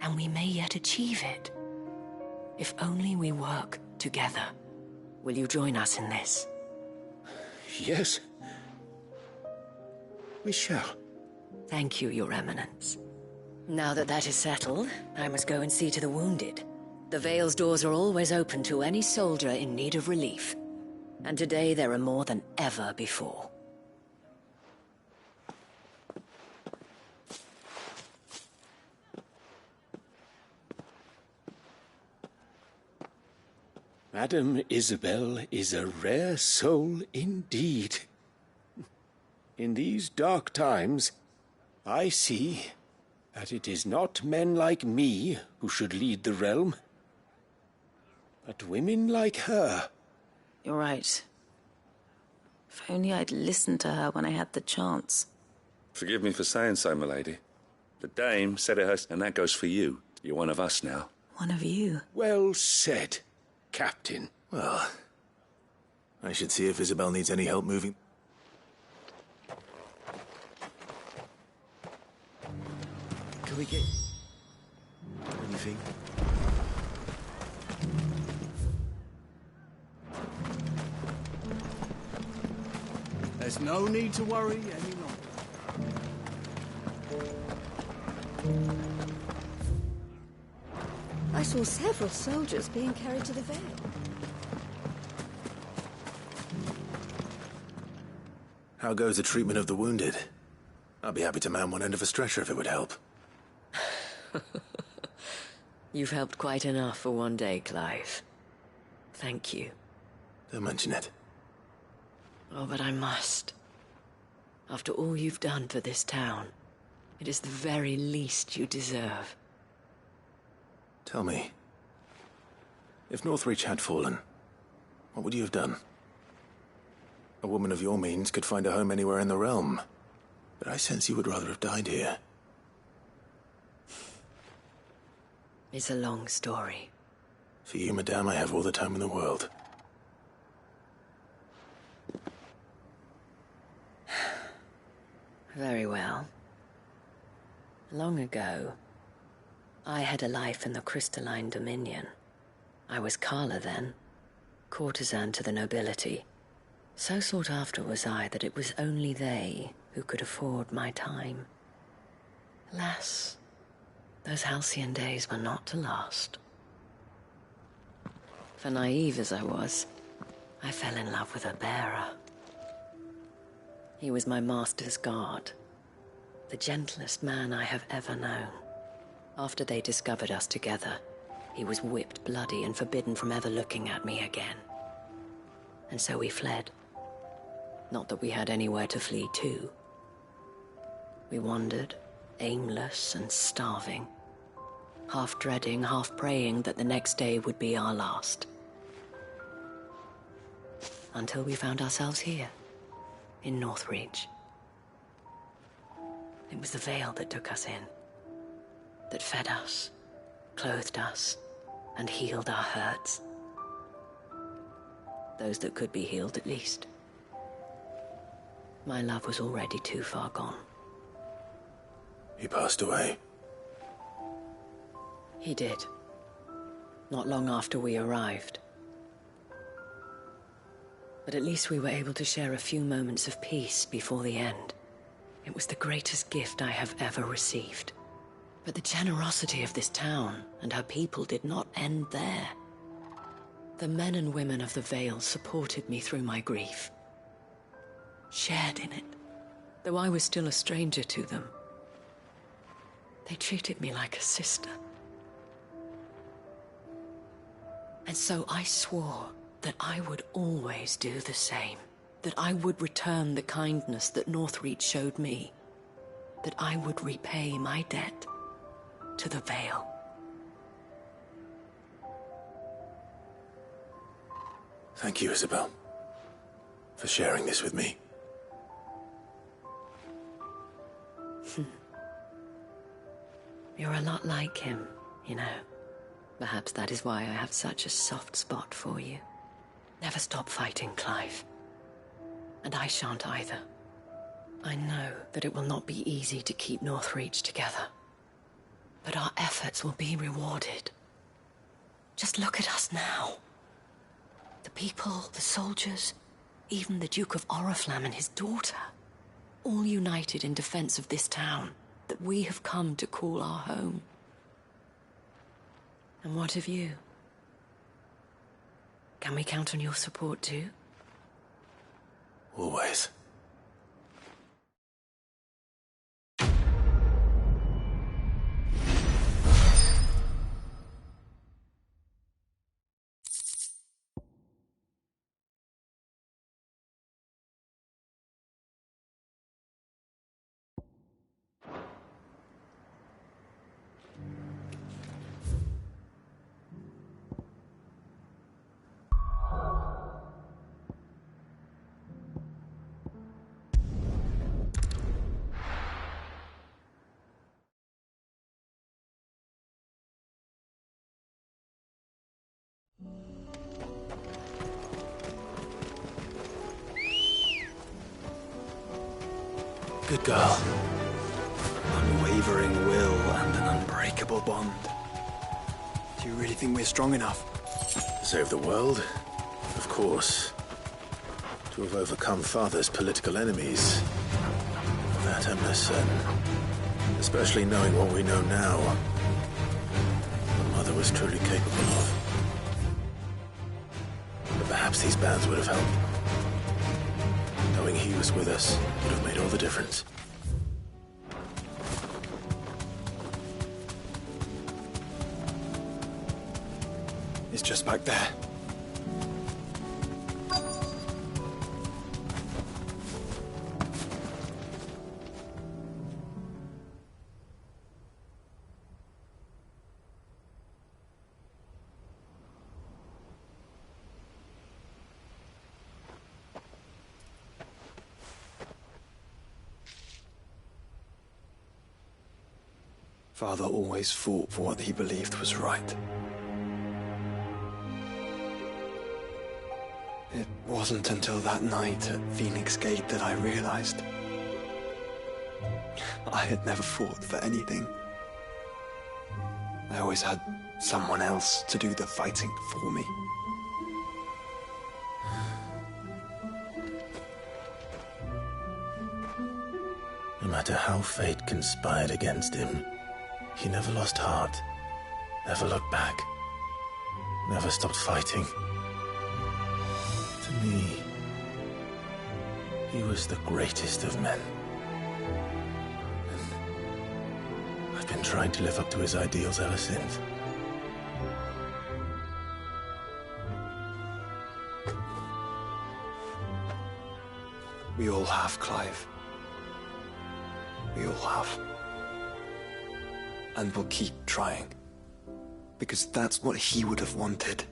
And we may yet achieve it. If only we work together. Will you join us in this? Yes. We shall. Thank you, Your Eminence. Now that that is settled, I must go and see to the wounded. The Vale's doors are always open to any soldier in need of relief. And today there are more than ever before. Madame Isabel is a rare soul indeed. In these dark times, I see that it is not men like me who should lead the realm, but women like her. You're right. If only I'd listened to her when I had the chance. Forgive me for saying so, my lady. The dame said it herself, and that goes for you. You're one of us now. One of you? Well said, Captain. Well, I should see if Isabel needs any help moving. Can we get anything? There's no need to worry any longer. I saw several soldiers being carried to the Vale. How goes the treatment of the wounded? I'd be happy to man one end of a stretcher if it would help. You've helped quite enough for one day, Clive. Thank you. Don't mention it. Oh, but I must. After all you've done for this town, it is the very least you deserve. Tell me, if Northreach had fallen, what would you have done? A woman of your means could find a home anywhere in the realm, but I sense you would rather have died here. It's a long story. For you, madame, I have all the time in the world. Very well. Long ago, I had a life in the Crystalline Dominion. I was Carla then, courtesan to the nobility. So sought after was I that it was only they who could afford my time. Alas, those halcyon days were not to last. For naive as I was, I fell in love with a bearer. He was my master's guard, the gentlest man I have ever known. After they discovered us together, he was whipped bloody and forbidden from ever looking at me again. And so we fled. Not that we had anywhere to flee to. We wandered, aimless and starving, half dreading, half praying that the next day would be our last. Until we found ourselves here, in Northreach. It was the veil that took us in, that fed us, clothed us, and healed our hurts. Those that could be healed, at least. My love was already too far gone. He passed away. He did. Not long after we arrived. But at least we were able to share a few moments of peace before the end. It was the greatest gift I have ever received. But the generosity of this town and her people did not end there. The men and women of the Vale supported me through my grief. Shared in it, though I was still a stranger to them. They treated me like a sister. And so I swore that I would always do the same, that I would return the kindness that Northreach showed me, that I would repay my debt to the Vale. Thank you, Isabel, for sharing this with me. You're a lot like him, you know. Perhaps that is why I have such a soft spot for you. Never stop fighting, Clive. And I shan't either. I know that it will not be easy to keep Northreach together. But our efforts will be rewarded. Just look at us now. The people, the soldiers, even the Duke of Oriflamme and his daughter, all united in defense of this town that we have come to call our home. And what of you? Can we count on your support too? Always. Good girl. Unwavering will and an unbreakable bond. Do you really think we're strong enough? To save the world? Of course. To have overcome Father's political enemies? That I'm less certain. Especially knowing what we know now. What Mother was truly capable of. But perhaps these bands would have helped. Knowing he was with us would have made all the difference. It's just back there. Father always fought for what he believed was right. It wasn't until that night at Phoenix Gate that I realized I had never fought for anything. I always had someone else to do the fighting for me. No matter how fate conspired against him, he never lost heart, never looked back, never stopped fighting. To me, he was the greatest of men. And I've been trying to live up to his ideals ever since. We all have, Clive. We all have. And we'll keep trying. Because that's what he would have wanted.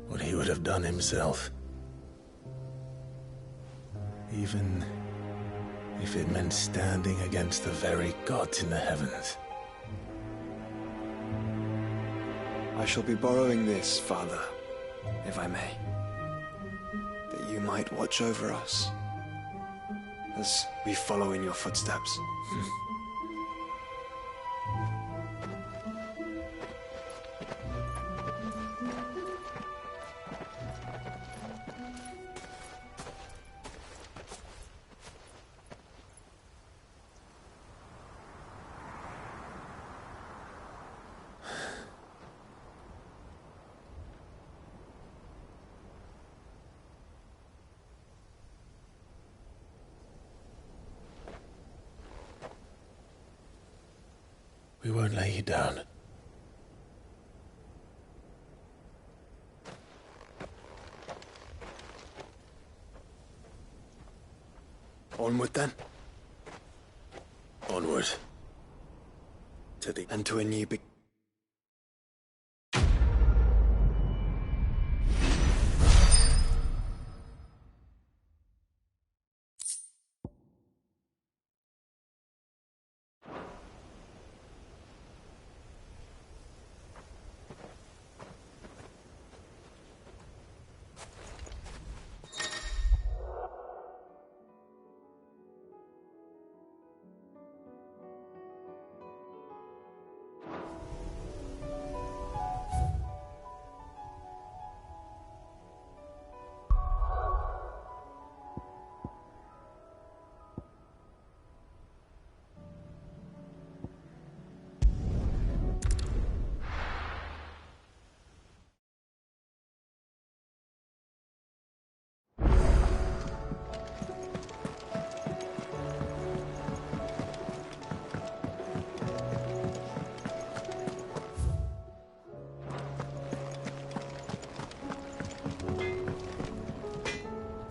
What he would have done himself. Even if it meant standing against the very gods in the heavens. I shall be borrowing this, Father, if I may. That you might watch over us as we follow in your footsteps. We won't lay you down. Onward then. Onward. To the... And to a new big...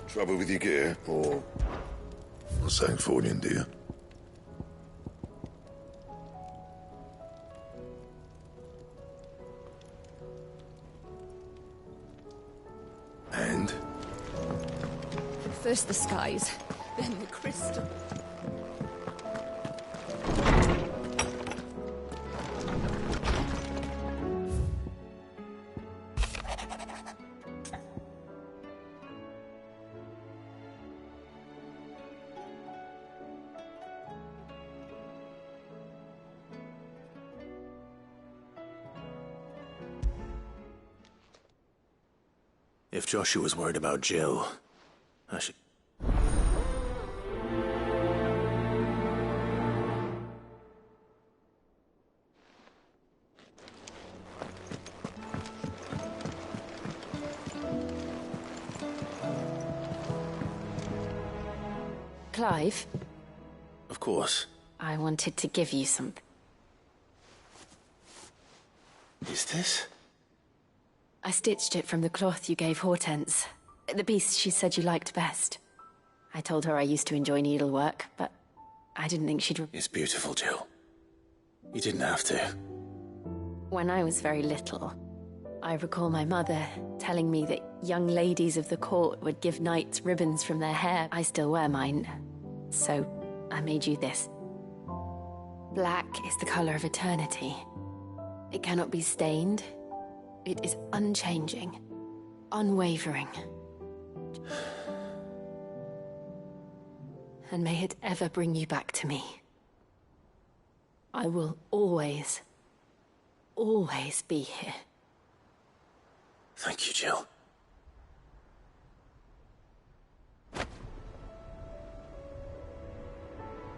Trouble with your gear, or something falling, dear? And? First the skies, then the crystal. If Joshua's worried about Jill, I should... Clive? Of course. I wanted to give you something. Is this? I stitched it from the cloth you gave Hortense. The piece she said you liked best. I told her I used to enjoy needlework, but I didn't think she'd... It's beautiful, Jill. You didn't have to. When I was very little, I recall my mother telling me that young ladies of the court would give knights ribbons from their hair. I still wear mine, so I made you this. Black is the color of eternity. It cannot be stained. It is unchanging, unwavering. And may it ever bring you back to me. I will always, always be here. Thank you, Jill.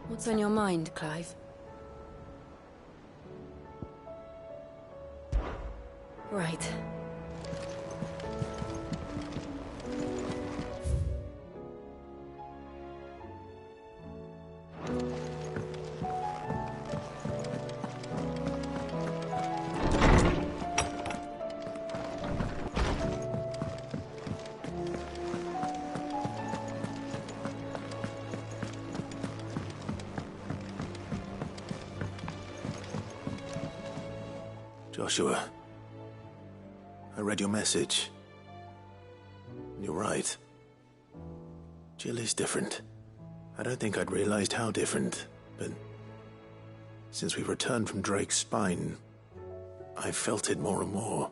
What's on your mind, Clive? Right. Joshua, I read your message. You're right. Jill is different. I don't think I'd realized how different, but since we returned from Drake's spine, I've felt it more and more.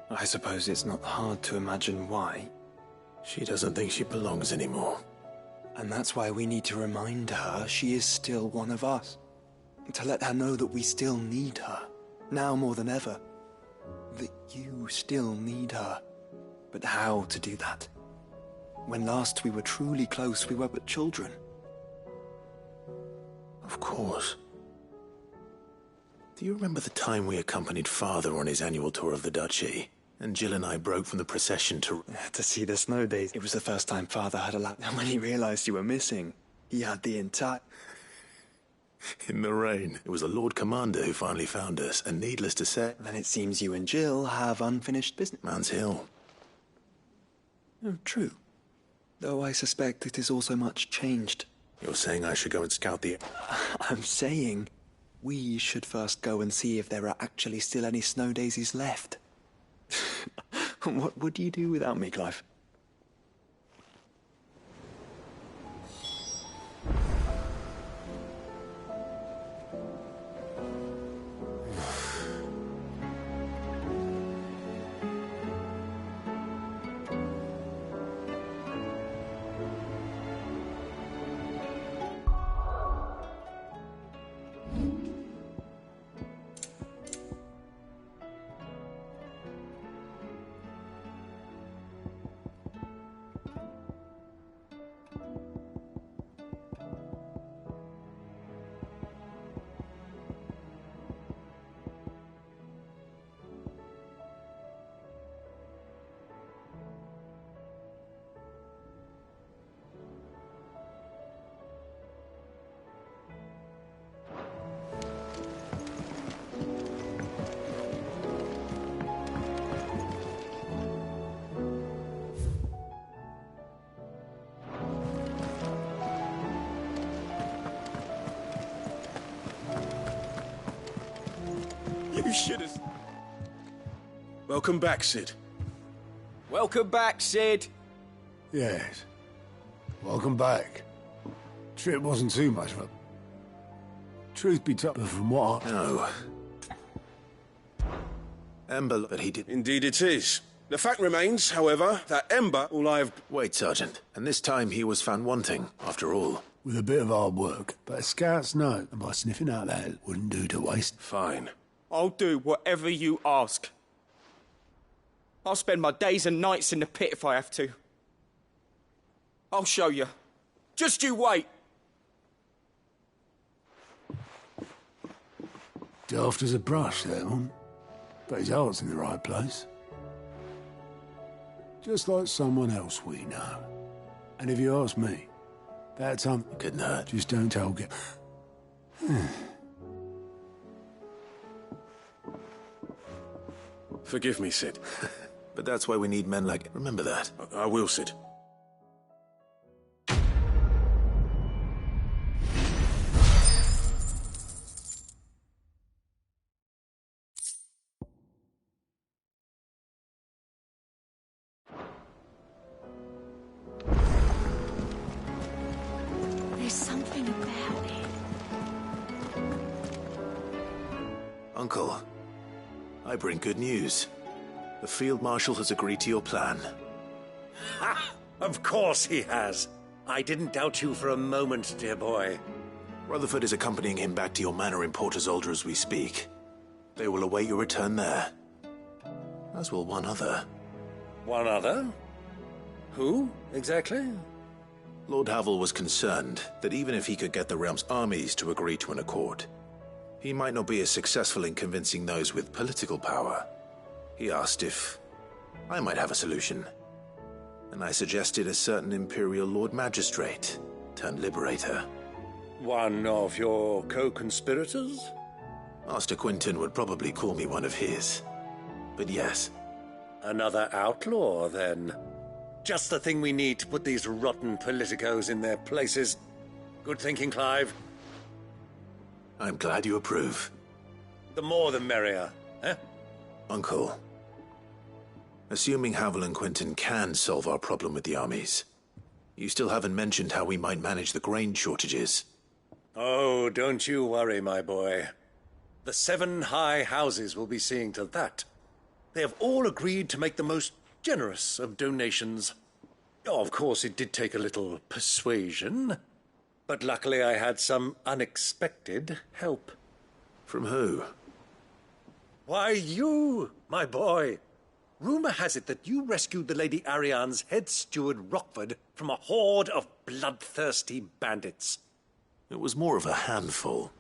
I suppose it's not hard to imagine why. She doesn't think she belongs anymore. And that's why we need to remind her she is still one of us. To let her know that we still need her. Now more than ever. That you still need her. But how to do that? When last we were truly close, we were but children. Of course. Do you remember the time we accompanied Father on his annual tour of the Duchy? And Jill and I broke from the procession to see the snow days. It was the first time Father had allowed. And when he realized you were missing, he had the entire... In the rain. It was the Lord Commander who finally found us, and needless to say... Then it seems you and Jill have unfinished business. Man's Hill. Oh, true. Though I suspect it is also much changed. You're saying I should go and scout the... I'm saying we should first go and see if there are actually still any snow daisies left. What would you do without me, Clive? You should have... Welcome back, Sid. Welcome back, Sid. Yes. Welcome back. Trip wasn't too much of a... Truth be told, but from what... No. Ember, but he did... Indeed it is. The fact remains, however, that Ember, all I've... Wait, Sergeant. And this time he was found wanting, after all. With a bit of hard work. But a scout's note, and by sniffing out that, wouldn't do to waste... Fine. I'll do whatever you ask. I'll spend my days and nights in the pit if I have to. I'll show you. Just you wait. Daft as a brush, that one. But his heart's in the right place. Just like someone else we know. And if you ask me, that time... Couldn't hurt. Just don't tell... Forgive me, Sid. But that's why we need men like... Remember that. I will, Sid. There's something about Uncle, I bring good news. The Field Marshal has agreed to your plan. Ha! Of course he has. I didn't doubt you for a moment, dear boy. Rutherford is accompanying him back to your manor in Port Isolde as we speak. They will await your return there. As will one other. One other? Who, exactly? Lord Havel was concerned that even if he could get the realm's armies to agree to an accord, he might not be as successful in convincing those with political power. He asked if I might have a solution, and I suggested a certain Imperial Lord Magistrate turned Liberator. One of your co-conspirators? Master Quinton would probably call me one of his, but yes. Another outlaw, then. Just the thing we need to put these rotten politicos in their places. Good thinking, Clive. I'm glad you approve. The more the merrier, eh? Uncle, assuming Havel and Quinton can solve our problem with the armies, you still haven't mentioned how we might manage the grain shortages. Oh, don't you worry, my boy. The 7 high houses will be seeing to that. They have all agreed to make the most generous of donations. Oh, of course, it did take a little persuasion, but luckily I had some unexpected help. From who? Why, you, my boy. Rumor has it that you rescued the Lady Ariane's head steward Rockford from a horde of bloodthirsty bandits. It was more of a handful.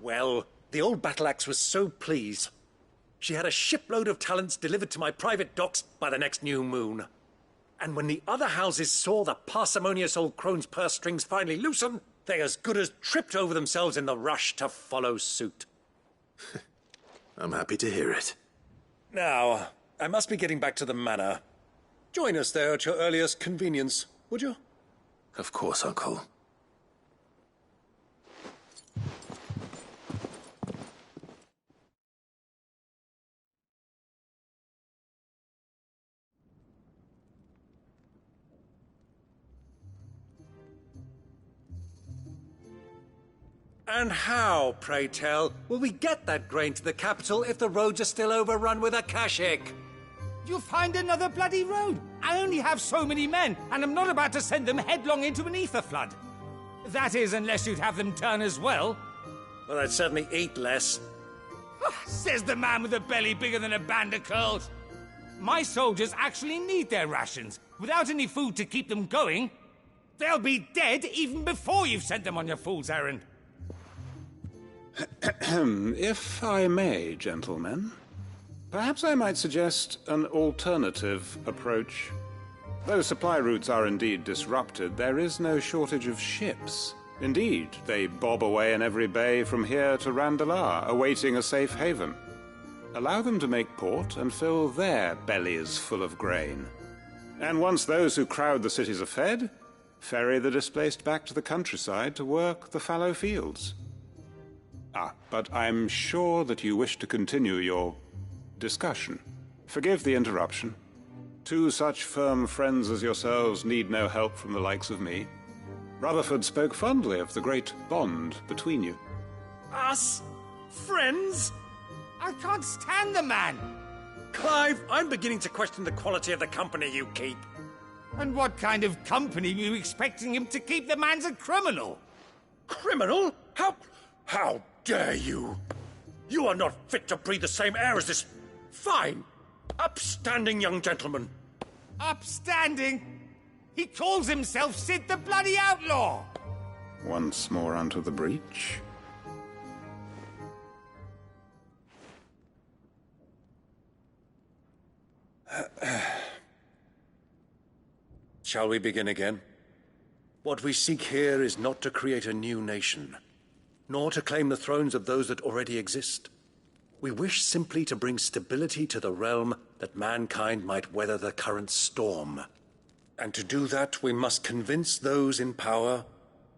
Well, the old battle-axe was so pleased. She had a shipload of talents delivered to my private docks by the next new moon. And when the other houses saw the parsimonious old crone's purse strings finally loosen, they as good as tripped over themselves in the rush to follow suit. I'm happy to hear it. Now, I must be getting back to the manor. Join us there at your earliest convenience, would you? Of course, Uncle. And how, pray tell, will we get that grain to the capital if the roads are still overrun with Akashic? You'll find another bloody road. I only have so many men, and I'm not about to send them headlong into an ether flood. That is, unless you'd have them turn as well. Well, I'd certainly eat less. Says the man with a belly bigger than a band of curls. My soldiers actually need their rations. Without any food to keep them going, they'll be dead even before you've sent them on your fool's errand. If I may, gentlemen, perhaps I might suggest an alternative approach. Though supply routes are indeed disrupted, there is no shortage of ships. Indeed, they bob away in every bay from here to Randalar, awaiting a safe haven. Allow them to make port and fill their bellies full of grain. And once those who crowd the cities are fed, ferry the displaced back to the countryside to work the fallow fields. But I'm sure that you wish to continue your discussion. Forgive the interruption. 2 such firm friends as yourselves need no help from the likes of me. Rutherford spoke fondly of the great bond between you. Us? Friends? I can't stand the man! Clive, I'm beginning to question the quality of the company you keep. And what kind of company were you expecting him to keep? The man's a criminal! Criminal? How dare you? You are not fit to breathe the same air as this fine, upstanding young gentleman. Upstanding? He calls himself Sid the Bloody Outlaw! Once more unto the breach. Shall we begin again? What we seek here is not to create a new nation, nor to claim the thrones of those that already exist. We wish simply to bring stability to the realm that mankind might weather the current storm. And to do that, we must convince those in power,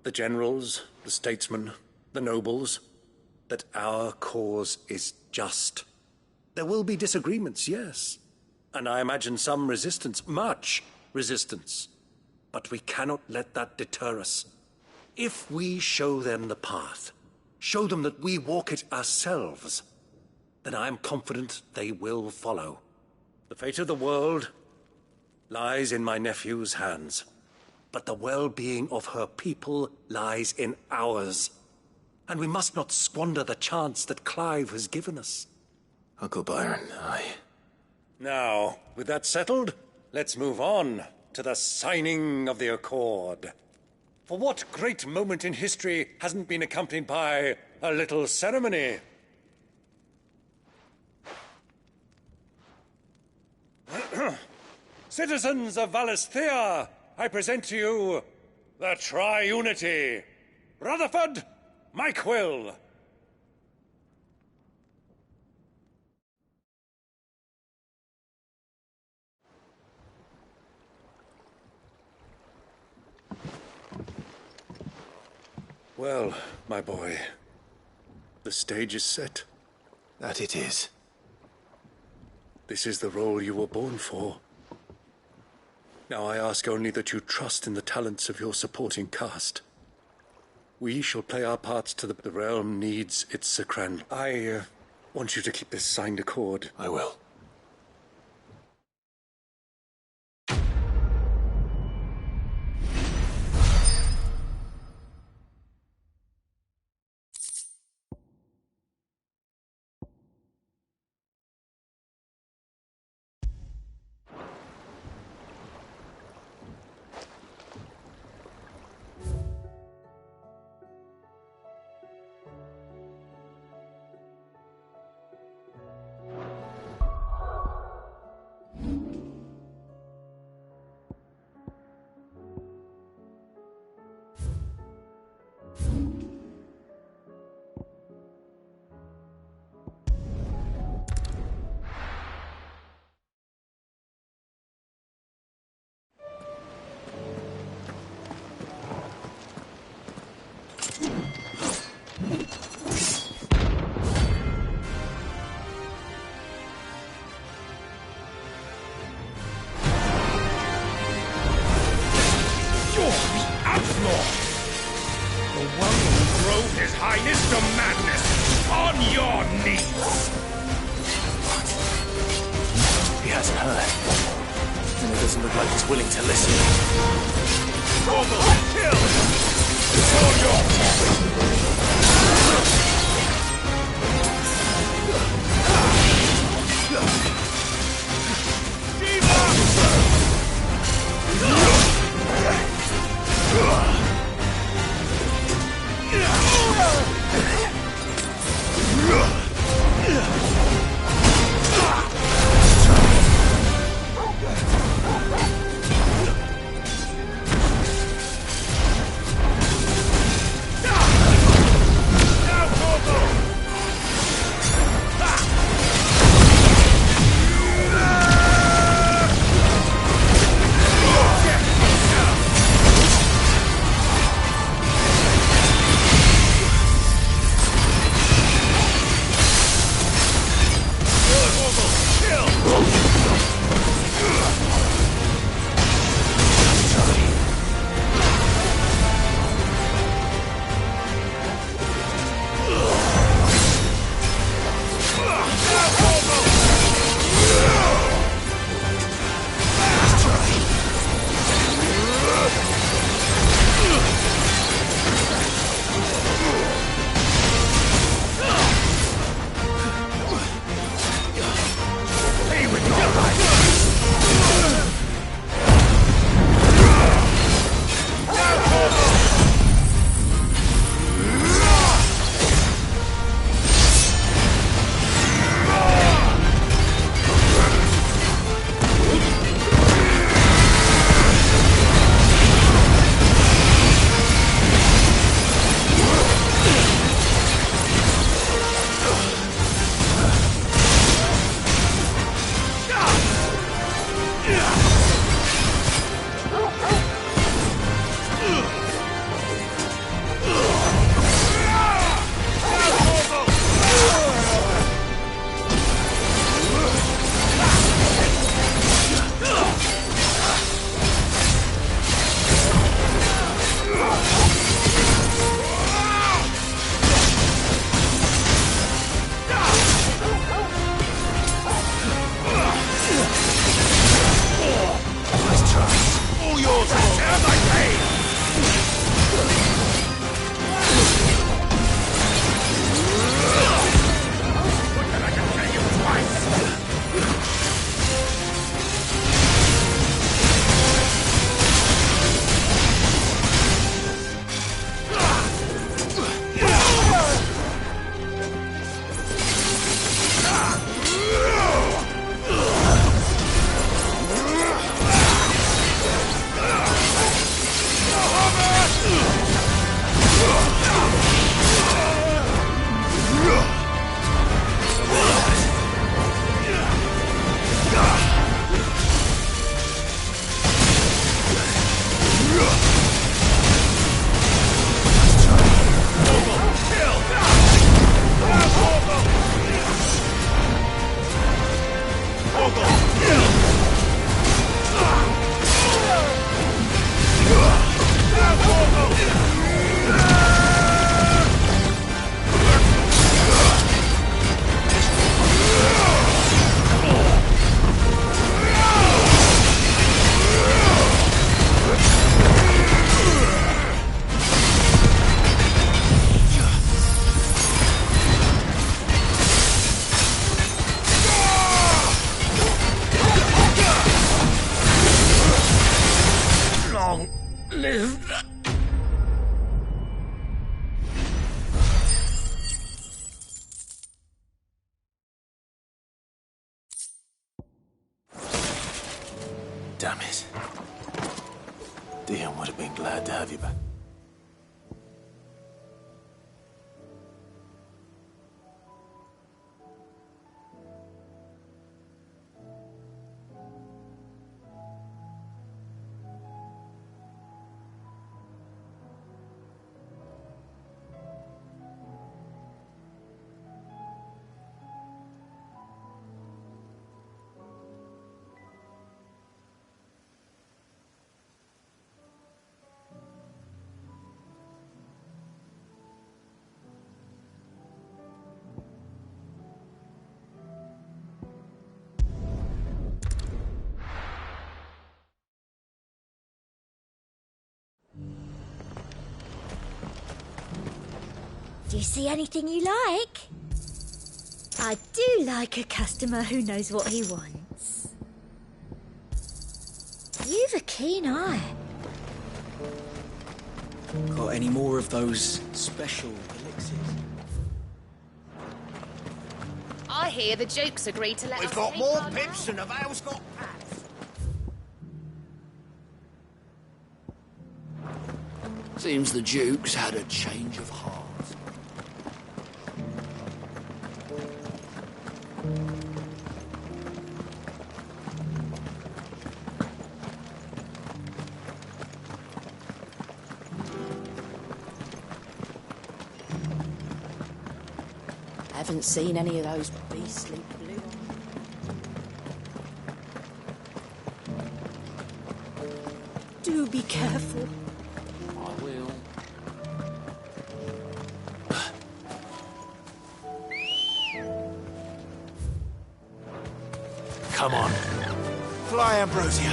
the generals, the statesmen, the nobles, that our cause is just. There will be disagreements, yes, and I imagine some resistance, much resistance. But we cannot let that deter us. If we show them the path, show them that we walk it ourselves, then I am confident they will follow. The fate of the world lies in my nephew's hands, but the well-being of her people lies in ours. And we must not squander the chance that Clive has given us. Uncle Byron, Now, with that settled, let's move on to the signing of the Accord. For what great moment in history hasn't been accompanied by a little ceremony? Citizens of Valisthea, I present to you the Triunity. Rutherford, Mike Will. Well, my boy, the stage is set. That it is. This is the role you were born for. Now I ask only that you trust in the talents of your supporting cast. We shall play our parts to the realm needs its Sacran. I want you to keep this signed accord. I will. Damn it. Dion would have been glad to have you back. Do you see anything you like? I do like a customer who knows what he wants. You've a keen eye. Got any more of those special elixirs? I hear the Jukes agreed to let We've us got take more our pips than the Vale's got pats. Seems the Duke's had a change of heart. Haven't seen any of those beastly blue. Do be careful. I will. Come on. Fly, Ambrosia.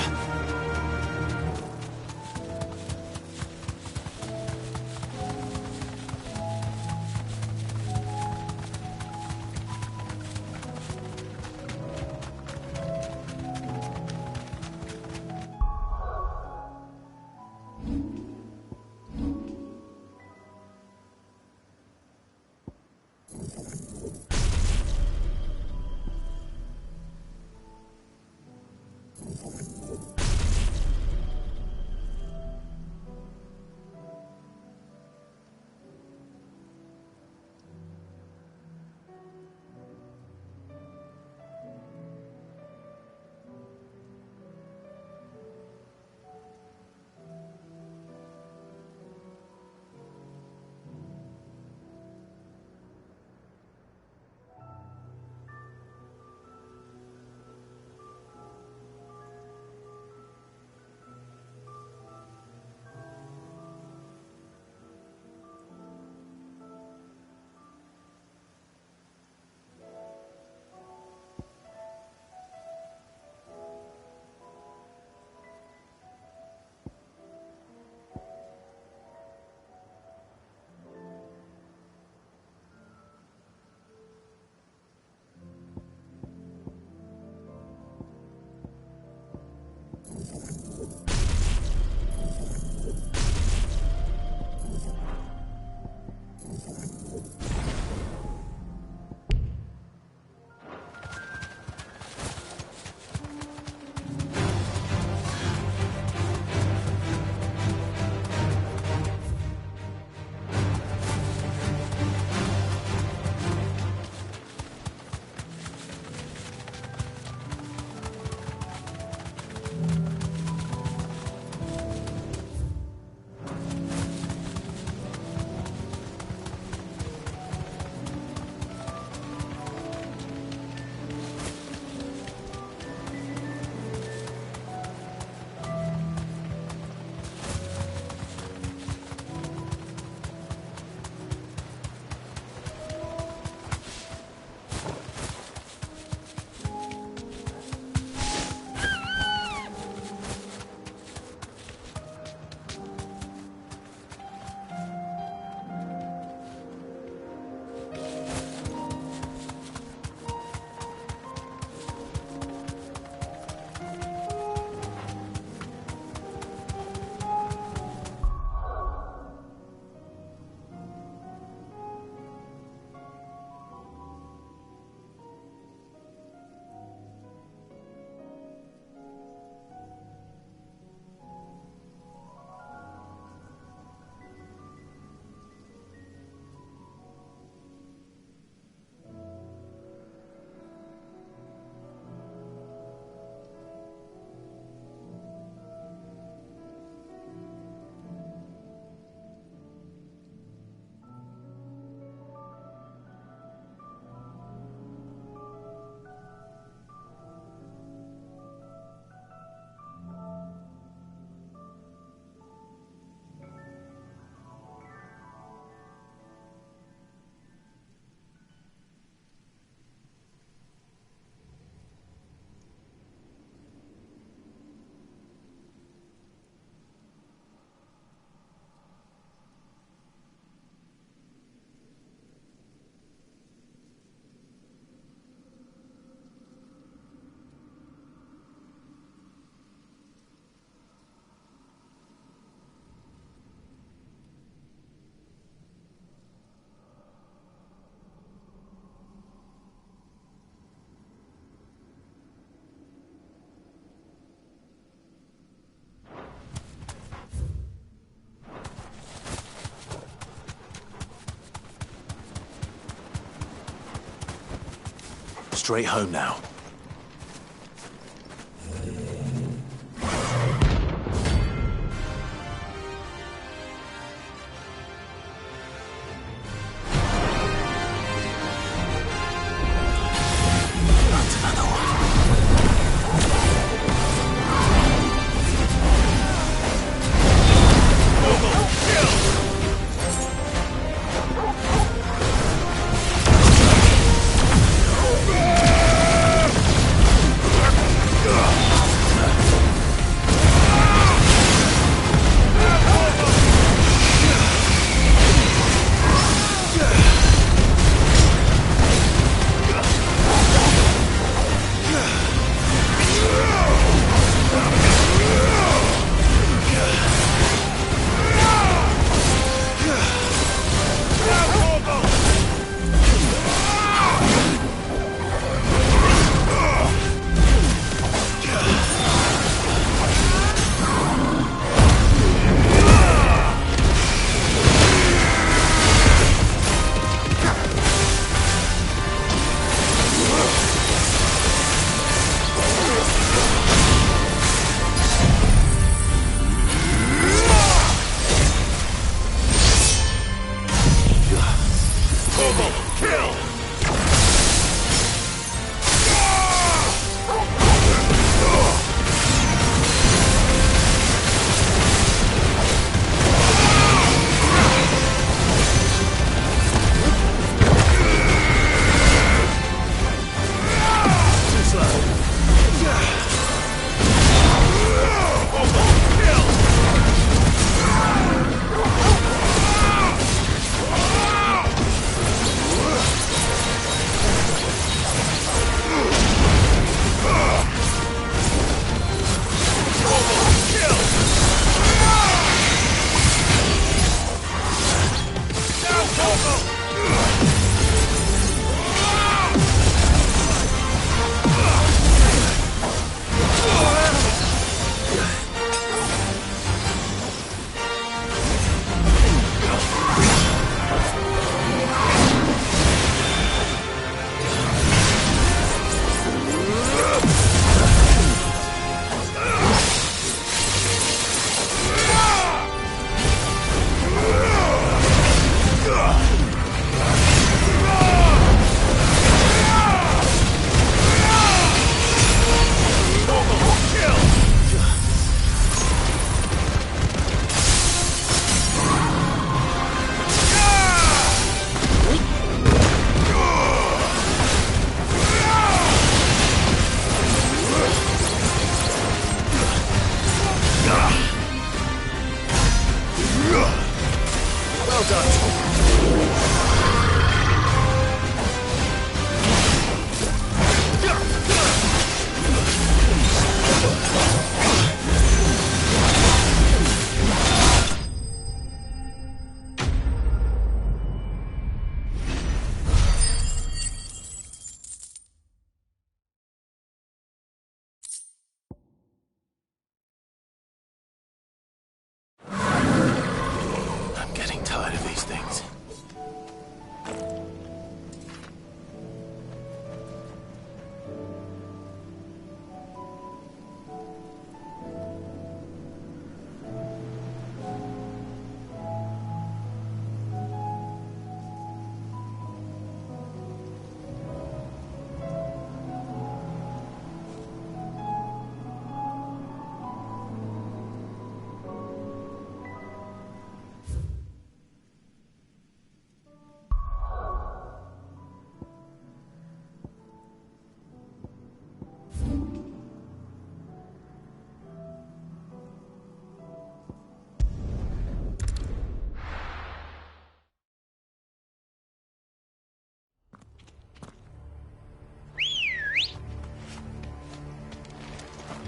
straight home now.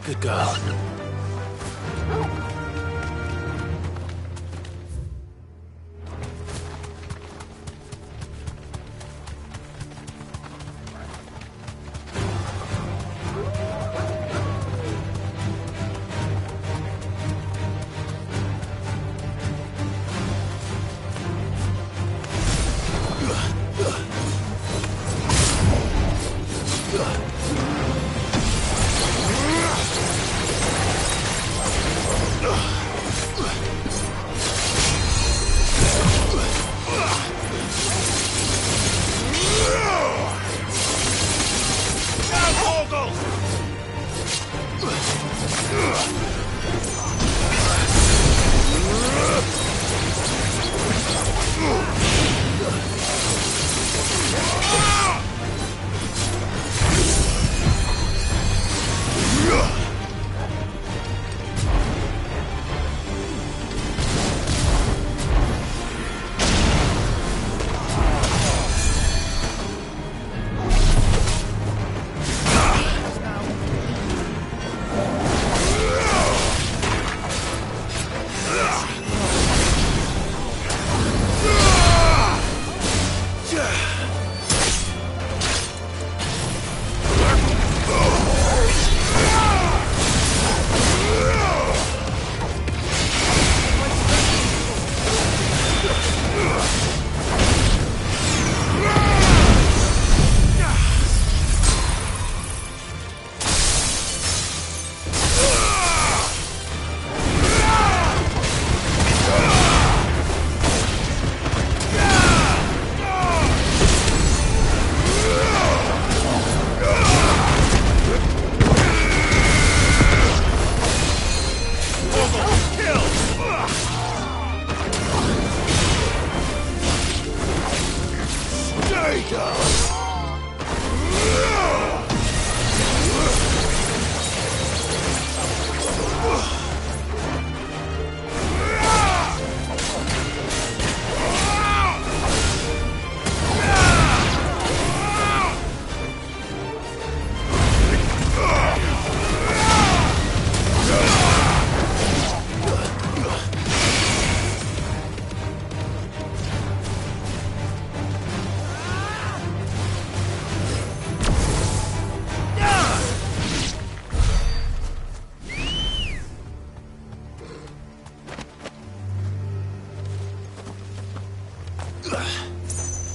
Good girl.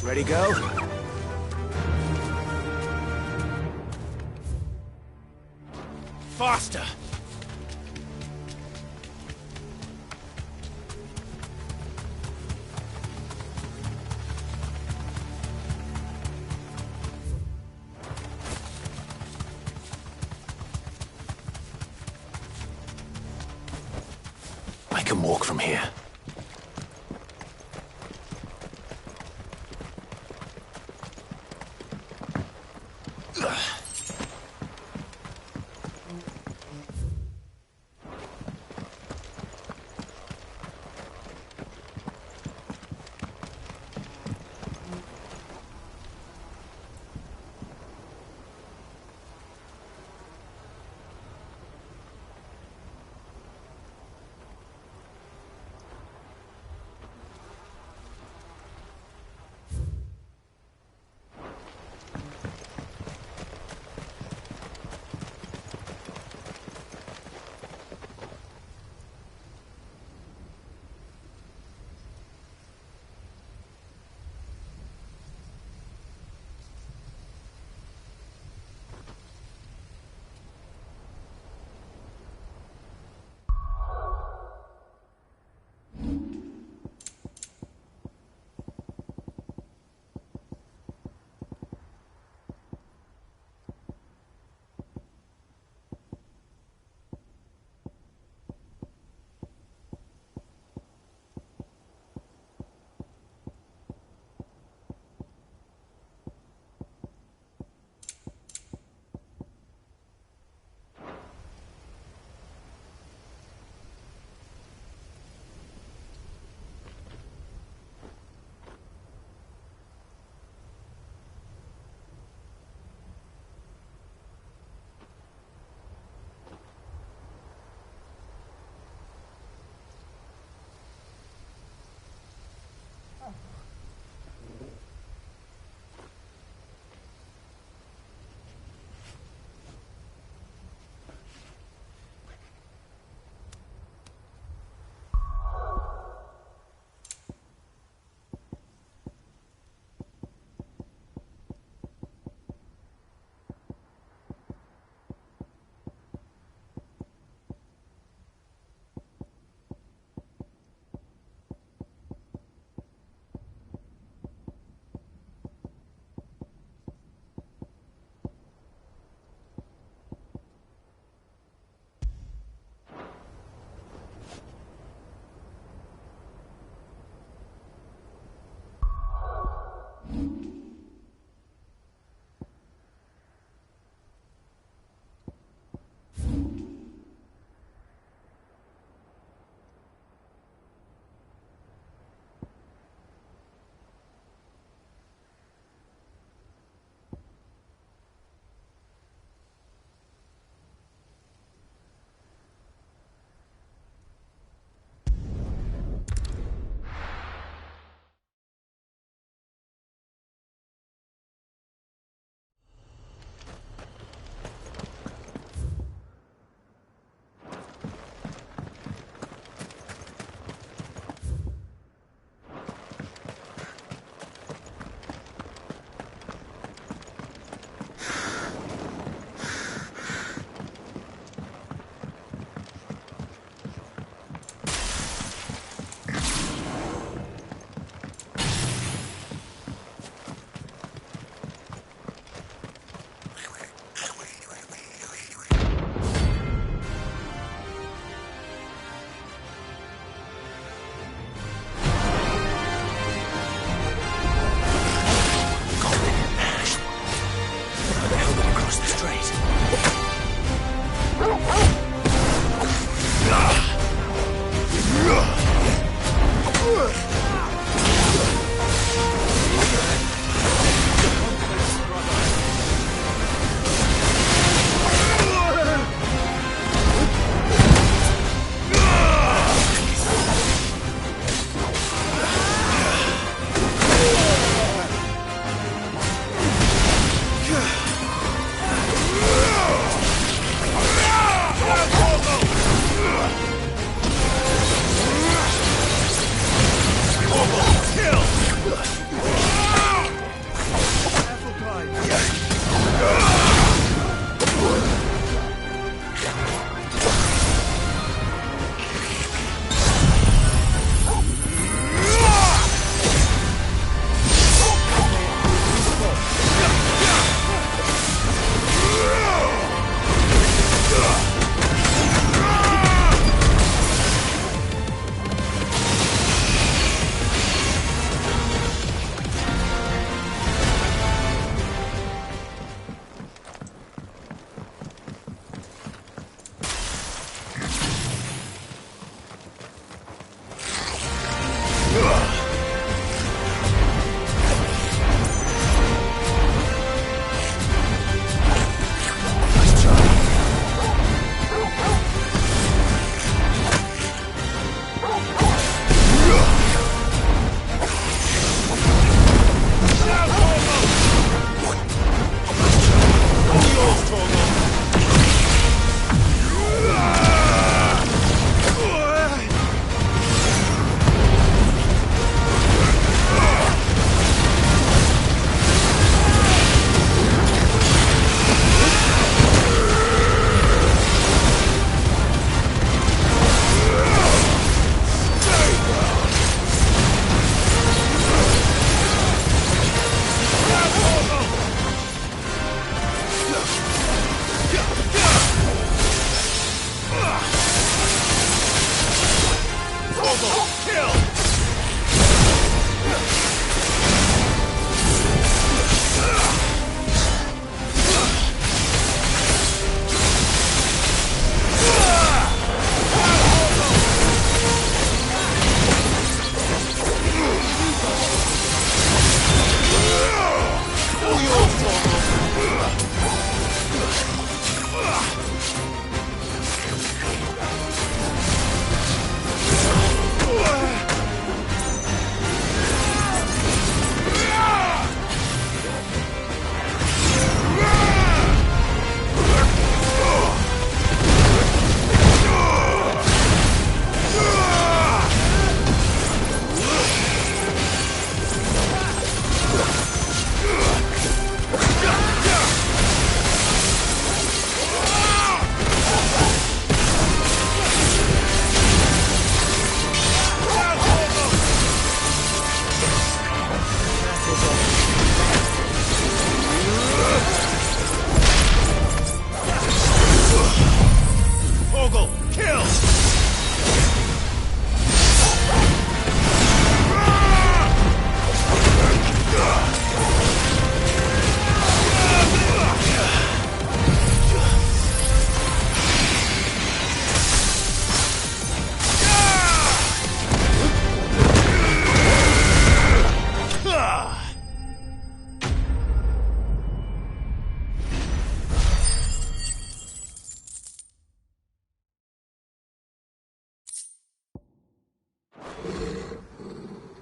Ready, go? Faster! I can walk from here.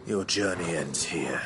Your journey ends here.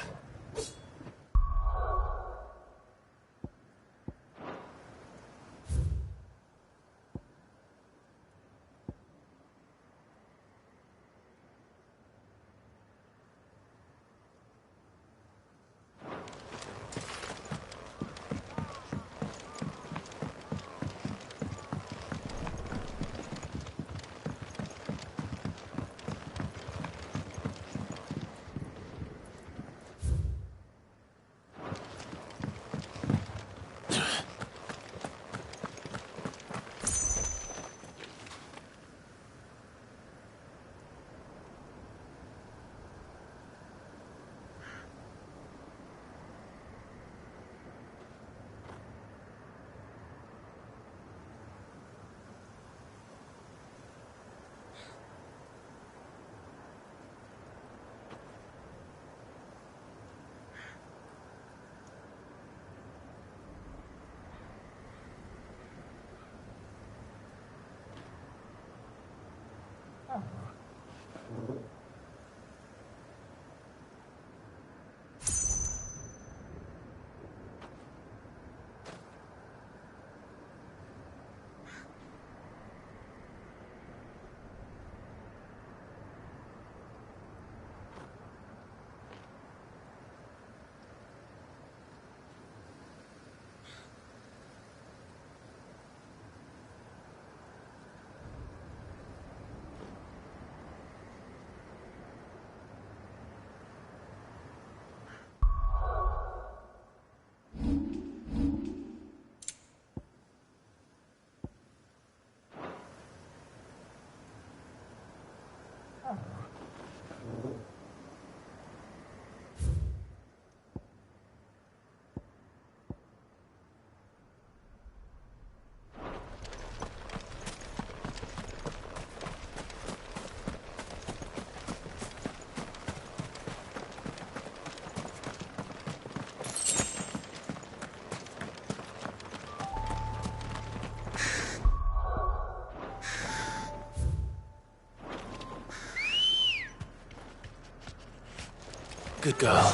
Good girl.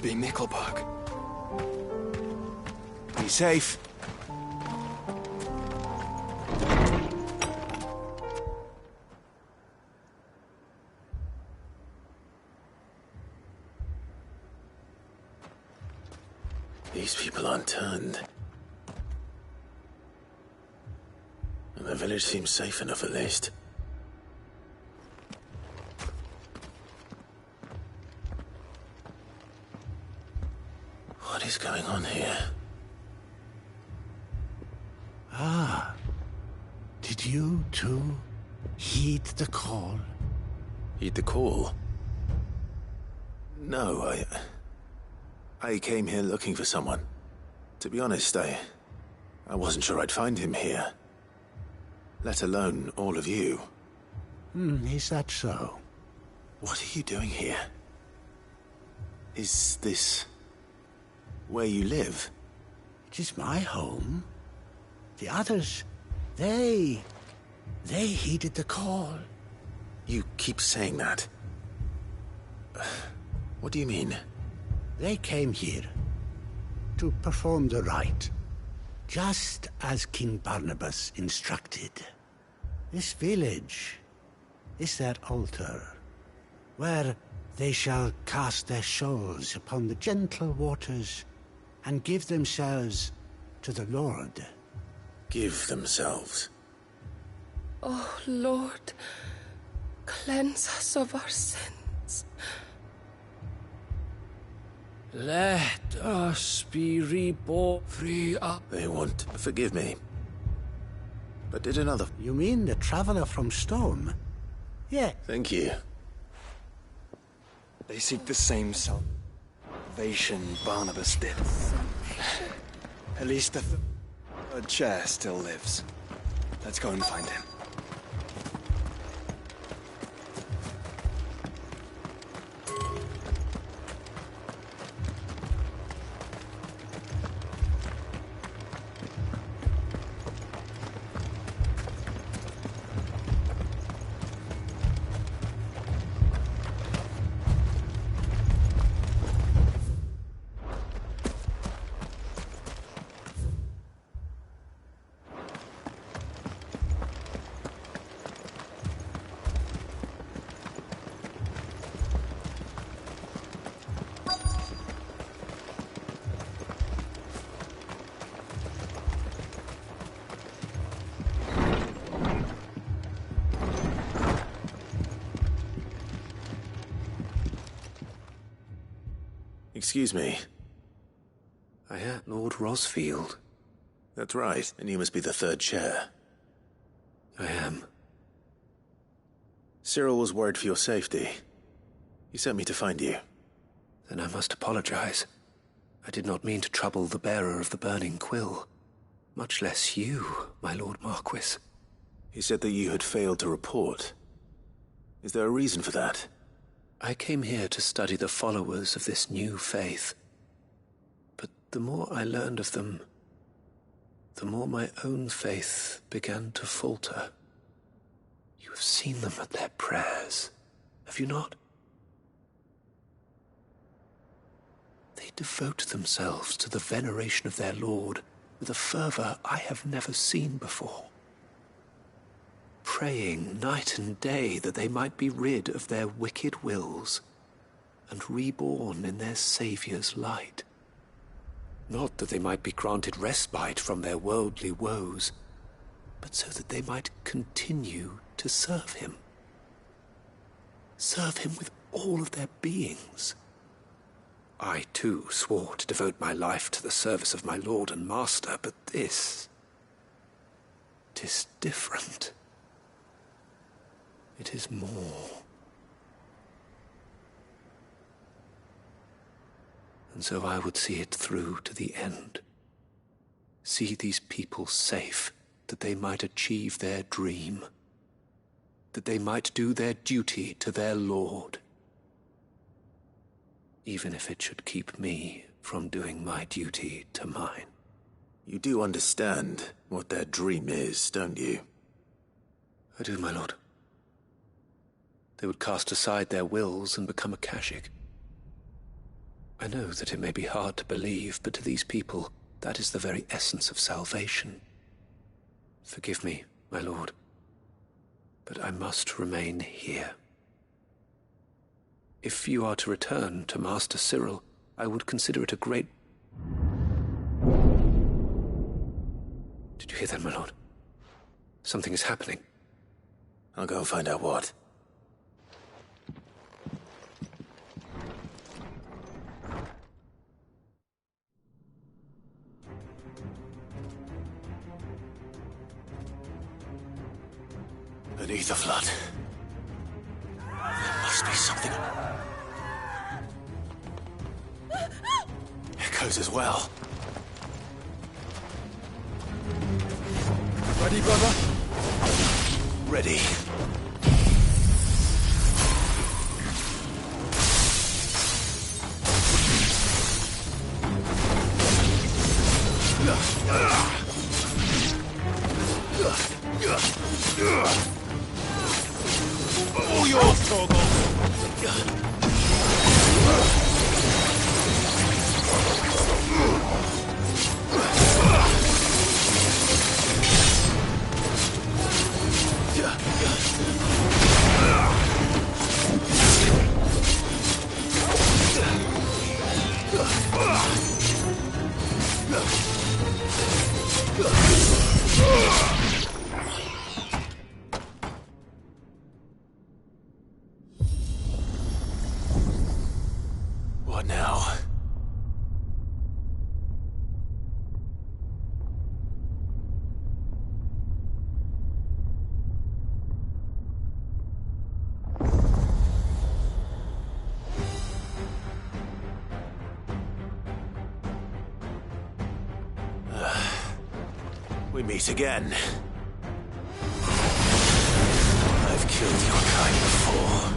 Be Nickelberg. Be safe. These people aren't turned. And the village seems safe enough at least. What is going on here? Ah. Did you, too, heed the call? Heed the call? No, I came here looking for someone. To be honest, I wasn't sure I'd find him here. Let alone all of you. Is that so? What are you doing here? Is this where you live? It is my home. The others, they heeded the call. You keep saying that. What do you mean? They came here to perform the rite, just as King Barnabas instructed. This village is their altar, where they shall cast their souls upon the gentle waters and give themselves to the Lord. Give themselves? Oh, Lord, cleanse us of our sins. Let us be reborn, free up. They want to forgive me. but did another... You mean the traveler from Storm? Yeah. Thank you. They seek the same salvation Barnabas did. At least the third chair still lives. Let's go and find him. Excuse me. Lord Rosfield. That's right, and you must be the third chair. I am. Cyril was worried for your safety. He sent me to find you. Then I must apologize. I did not mean to trouble the bearer of the burning quill. Much less you, my Lord Marquis. He said that you had failed to report. Is there a reason for that? I came here to study the followers of this new faith. But the more I learned of them, the more my own faith began to falter. You have seen them at their prayers, have you not? They devote themselves to the veneration of their Lord with a fervor I have never seen before. Praying night and day that they might be rid of their wicked wills and reborn in their Saviour's light. Not that they might be granted respite from their worldly woes, but so that they might continue to serve him. Serve him with all of their beings. I, too, swore to devote my life to the service of my Lord and Master, but this... 'tis different. It is more. And so I would see it through to the end. See these people safe, that they might achieve their dream. That they might do their duty to their Lord. Even if it should keep me from doing my duty to mine. You do understand what their dream is, don't you? I do, my lord. They would cast aside their wills and become a Kashik. I know that it may be hard to believe, but to these people, that is the very essence of salvation. Forgive me, my lord, but I must remain here. If you are to return to Master Cyril, I would consider it a great... Did you hear that, my lord? Something is happening. I'll go and find out what. Beneath the flood. There must be something. Echoes as well. Ready, brother? Ready. All yours, Torgal. What now? We meet again. I've killed your kind before.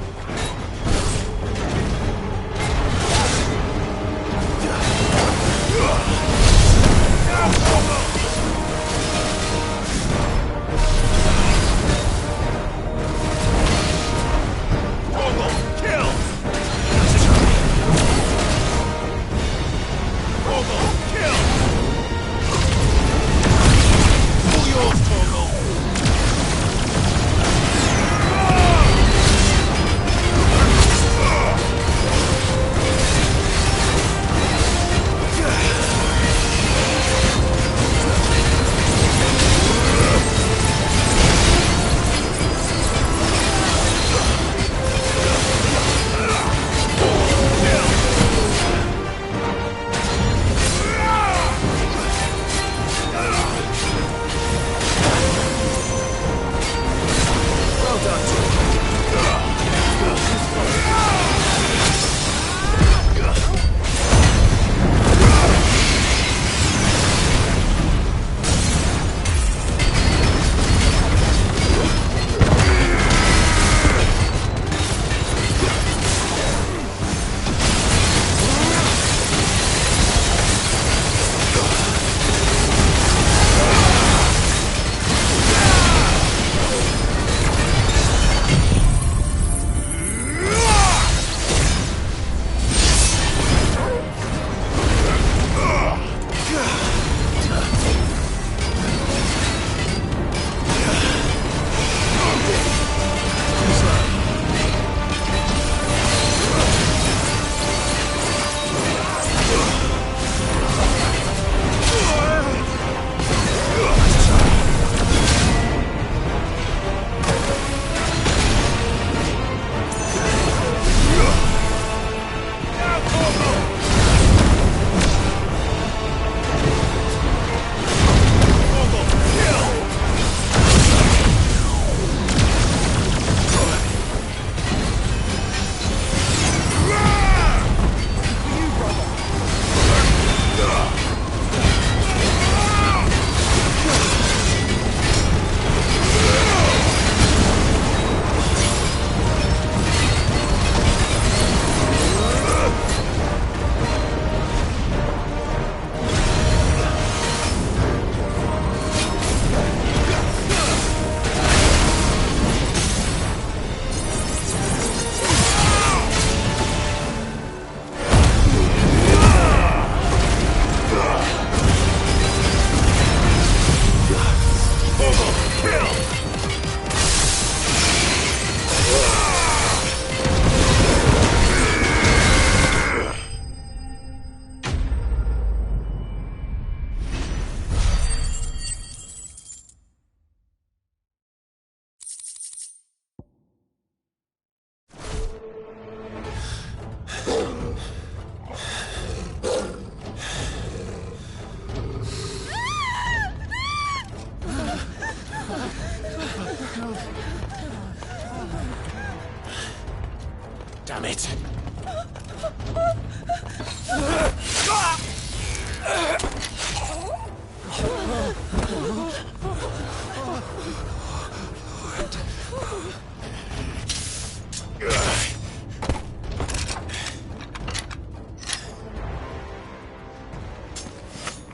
Damn it!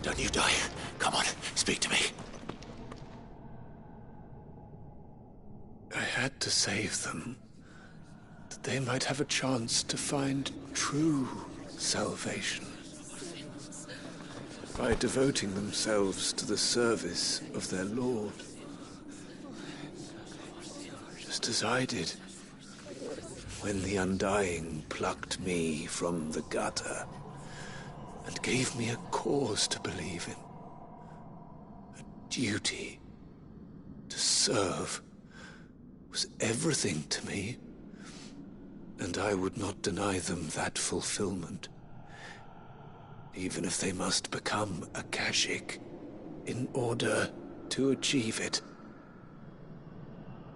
Don't you die. Come on, speak to me. I had to save them, that they might have a chance to find true salvation by devoting themselves to the service of their Lord, just as I did when the Undying plucked me from the gutter and gave me a cause to believe in. A duty to serve was everything to me, and I would not deny them that fulfillment, even if they must become Akashic in order to achieve it.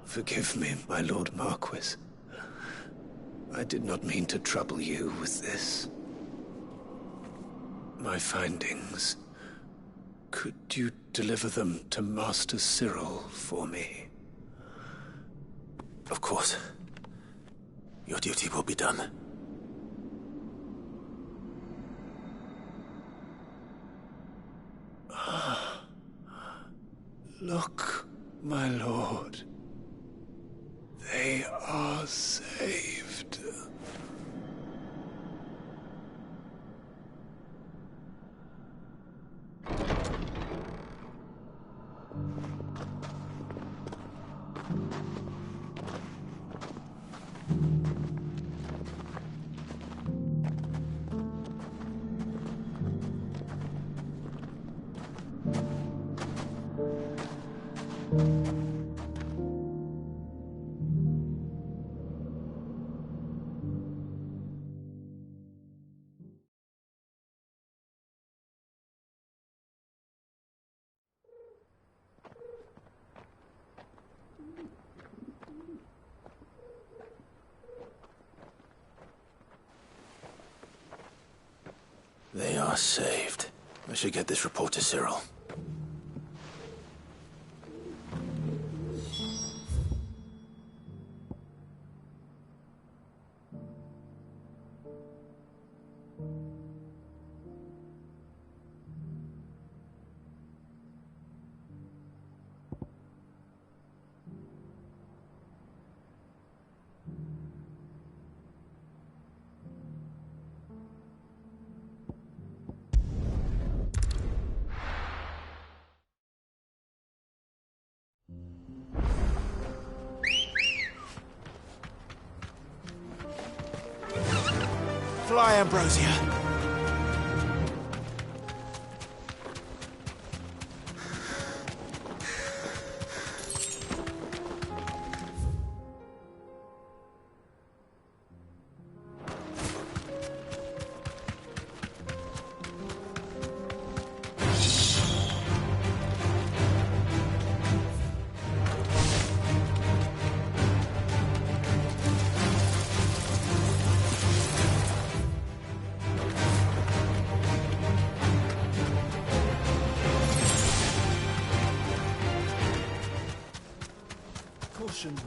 Forgive me, my Lord Marquis. I did not mean to trouble you with this. My findings Could you deliver them to Master Cyril for me? Of course. Your duty will be done. Look, my lord. They are saved. They are saved. I should get this report to Cyril. Fly, Ambrosia.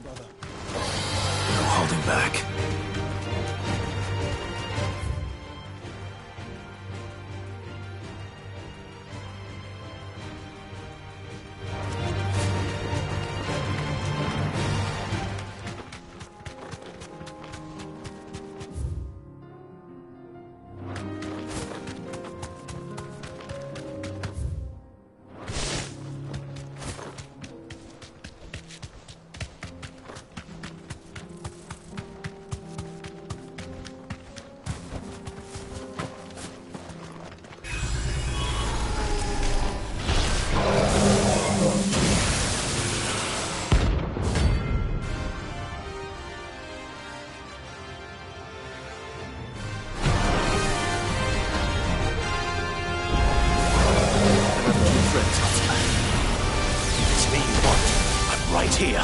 Brother. No holding back. Right here.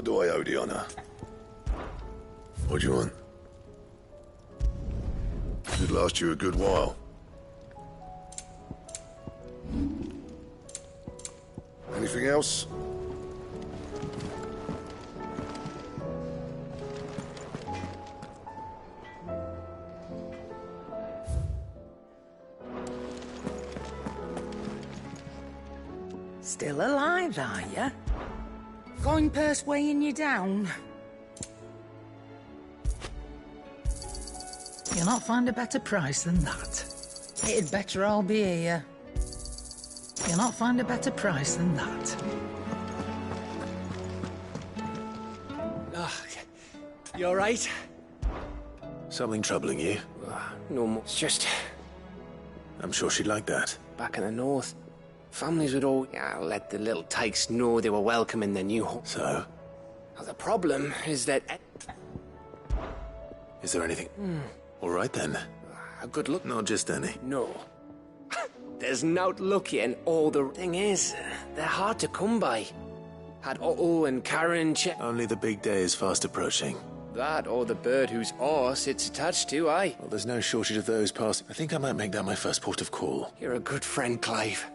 do I owe the honor? What do you want? Should last you a good while. Anything else? Still alive, are you? Coin purse weighing you down? You'll not find a better price than that. It'd better all be here. You'll not find a better price than that. You all right? Something troubling you? No more. It's just... I'm sure she'd like that. Back in the north, families would all let the little tykes know they were welcome in their new home. So? Well, the problem is that... Is there anything? All right, then. A good look? Not just any. No. There's an outlook here, and all the thing is, they're hard to come by. Had Otto and Karen Only the big day is fast approaching. That or the bird whose horse it's attached to, aye. Well, there's no shortage of those passing. I think I might make that my first port of call. You're a good friend, Clive.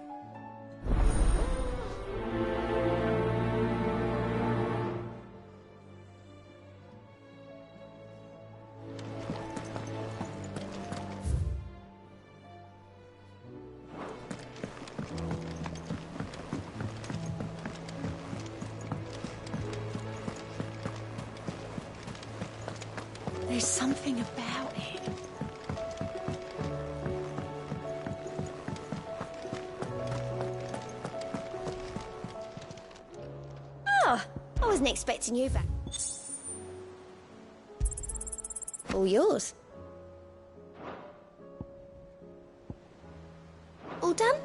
There's something about it. Oh, I wasn't expecting you back. All yours. All done?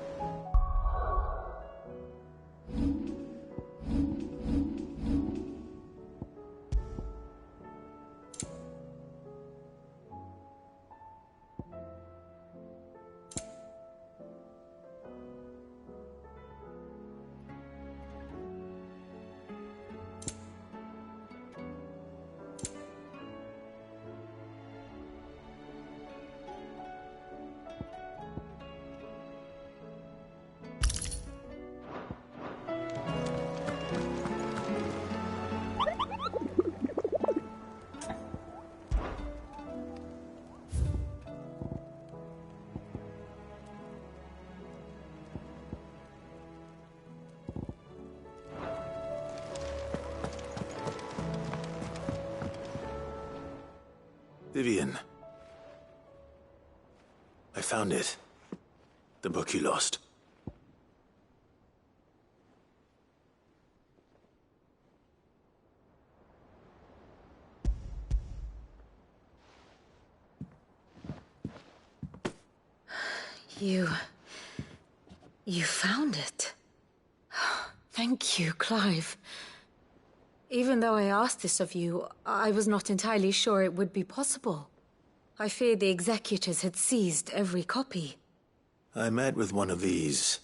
Vivian. I found it. The book you lost. You found it. Thank you, Clive. Even though I asked this of you, I was not entirely sure it would be possible. I feared the executors had seized every copy. I met with one of these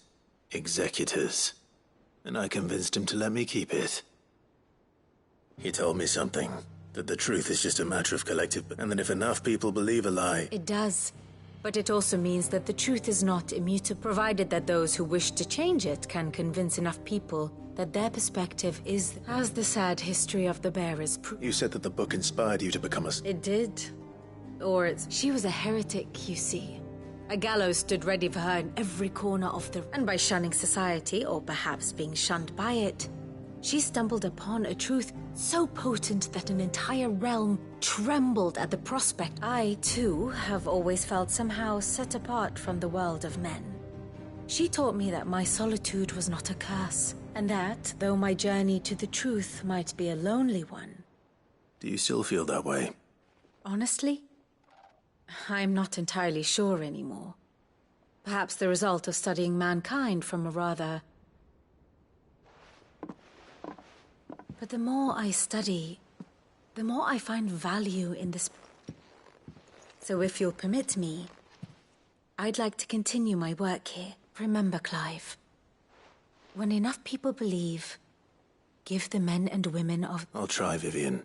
executors, and I convinced him to let me keep it. He told me something, that the truth is just a matter of collective, and that if enough people believe a lie... It does. But it also means that the truth is not immutable, provided that those who wish to change it can convince enough people that their perspective is as the sad history of the bearers proves. You said that the book inspired you to become a... It did. She was a heretic, you see. A gallows stood ready for her in every corner of the... And by shunning society, or perhaps being shunned by it, she stumbled upon a truth so potent that an entire realm trembled at the prospect. I, too, have always felt somehow set apart from the world of men. She taught me that my solitude was not a curse, and that, though my journey to the truth might be a lonely one... Do you still feel that way? Honestly, I'm not entirely sure anymore. Perhaps the result of studying mankind from a rather... But the more I study, the more I find value in this. So if you'll permit me, I'd like to continue my work here. Remember, Clive, when enough people believe, Give the men and women of... I'll try, Vivian.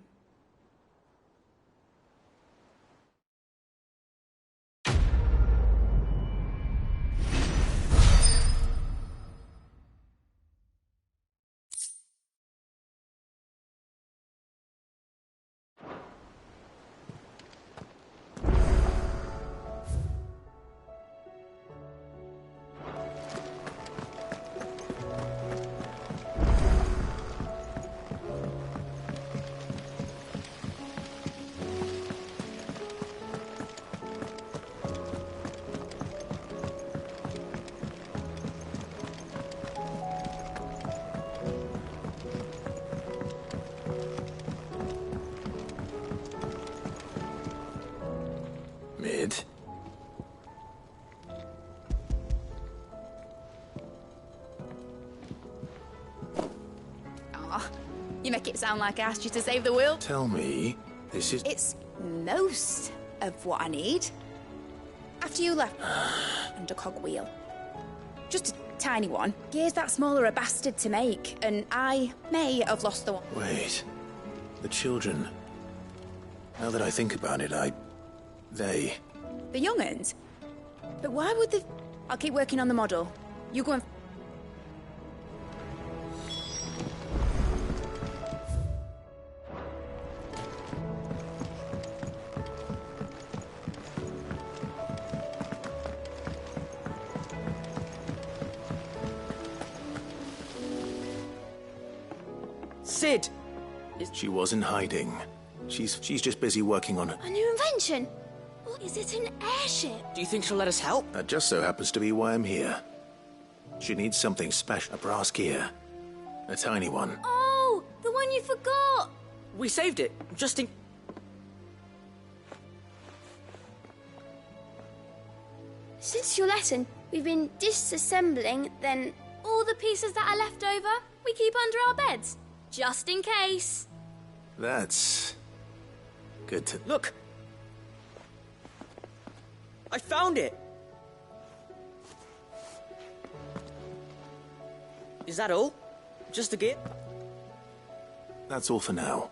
Mid. Aw, you make it sound like I asked you to save the world. Tell me, this is... It's most of what I need. After you left under cogwheel. Just a tiny one. Gear's that smaller a bastard to make, and I may have lost the one. Wait. The children. Now that I think about it, They... The young'uns? But why would the... I'll keep working on the model. You go and... Sid! She wasn't hiding. She's just busy working on it. A new invention? Or is it an airship? Do you think she'll let us help? That just so happens to be why I'm here. She needs something special. A brass gear. A tiny one. Oh, the one you forgot! We saved it, just in... Since your lesson, we've been disassembling, then all the pieces that are left over, we keep under our beds. Just in case. That's... good to... Look! I found it! Is that all? Just a gear? That's all for now.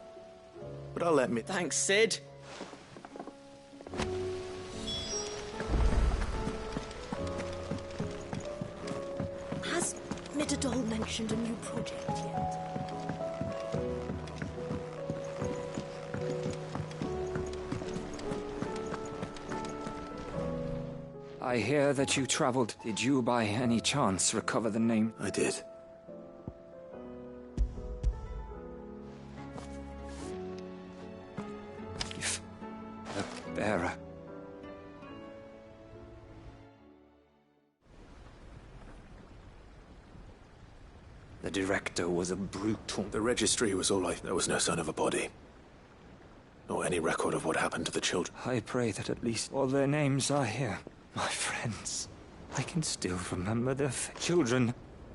But I'll let me... Thanks, Sid. Has Mitterdol mentioned a new project yet? I hear that you traveled. Did you by any chance recover the name? I did. If the bearer. The director was a brutal... The registry was all there was no sign of a body. Nor any record of what happened to the children. I pray that at least all their names are here. My friends, I can still remember their children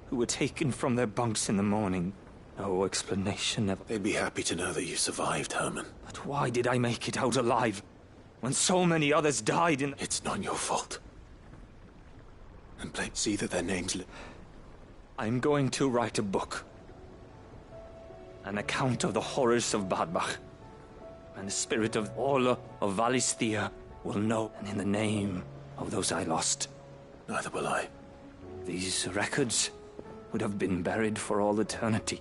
who were taken from their bunks in the morning. No explanation ever. They'd be happy to know that you survived, Herman. But why did I make it out alive when so many others died in... It's not your fault. And see that their names... I'm going to write a book. An account of the horrors of Badbach. And the spirit of Orla of Valisthea will know. And in the name of those I lost. Neither will I. These records would have been buried for all eternity.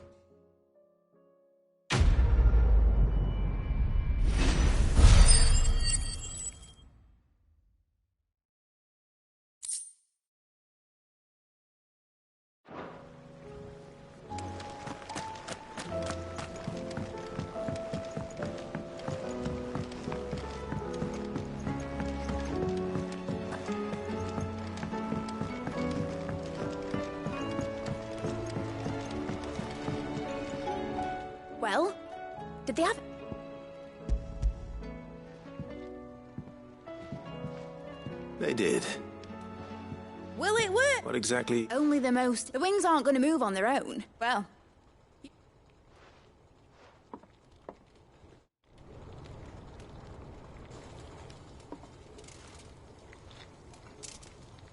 Well, did they have... They did. Will it work? What exactly? Only the most. The wings aren't going to move on their own. Well...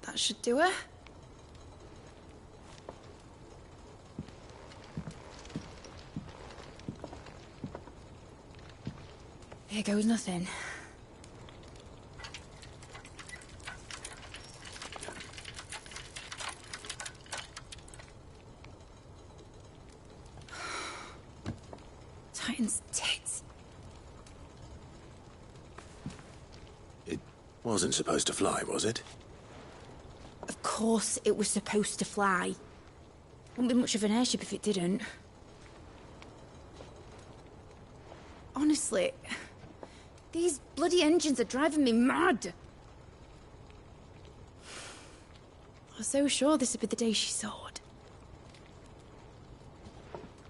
That should do it. Here goes nothing. Titan's tits. It wasn't supposed to fly, was it? Of course it was supposed to fly. Wouldn't be much of an airship if it didn't. Honestly, these bloody engines are driving me mad. I was so sure this would be the day she soared.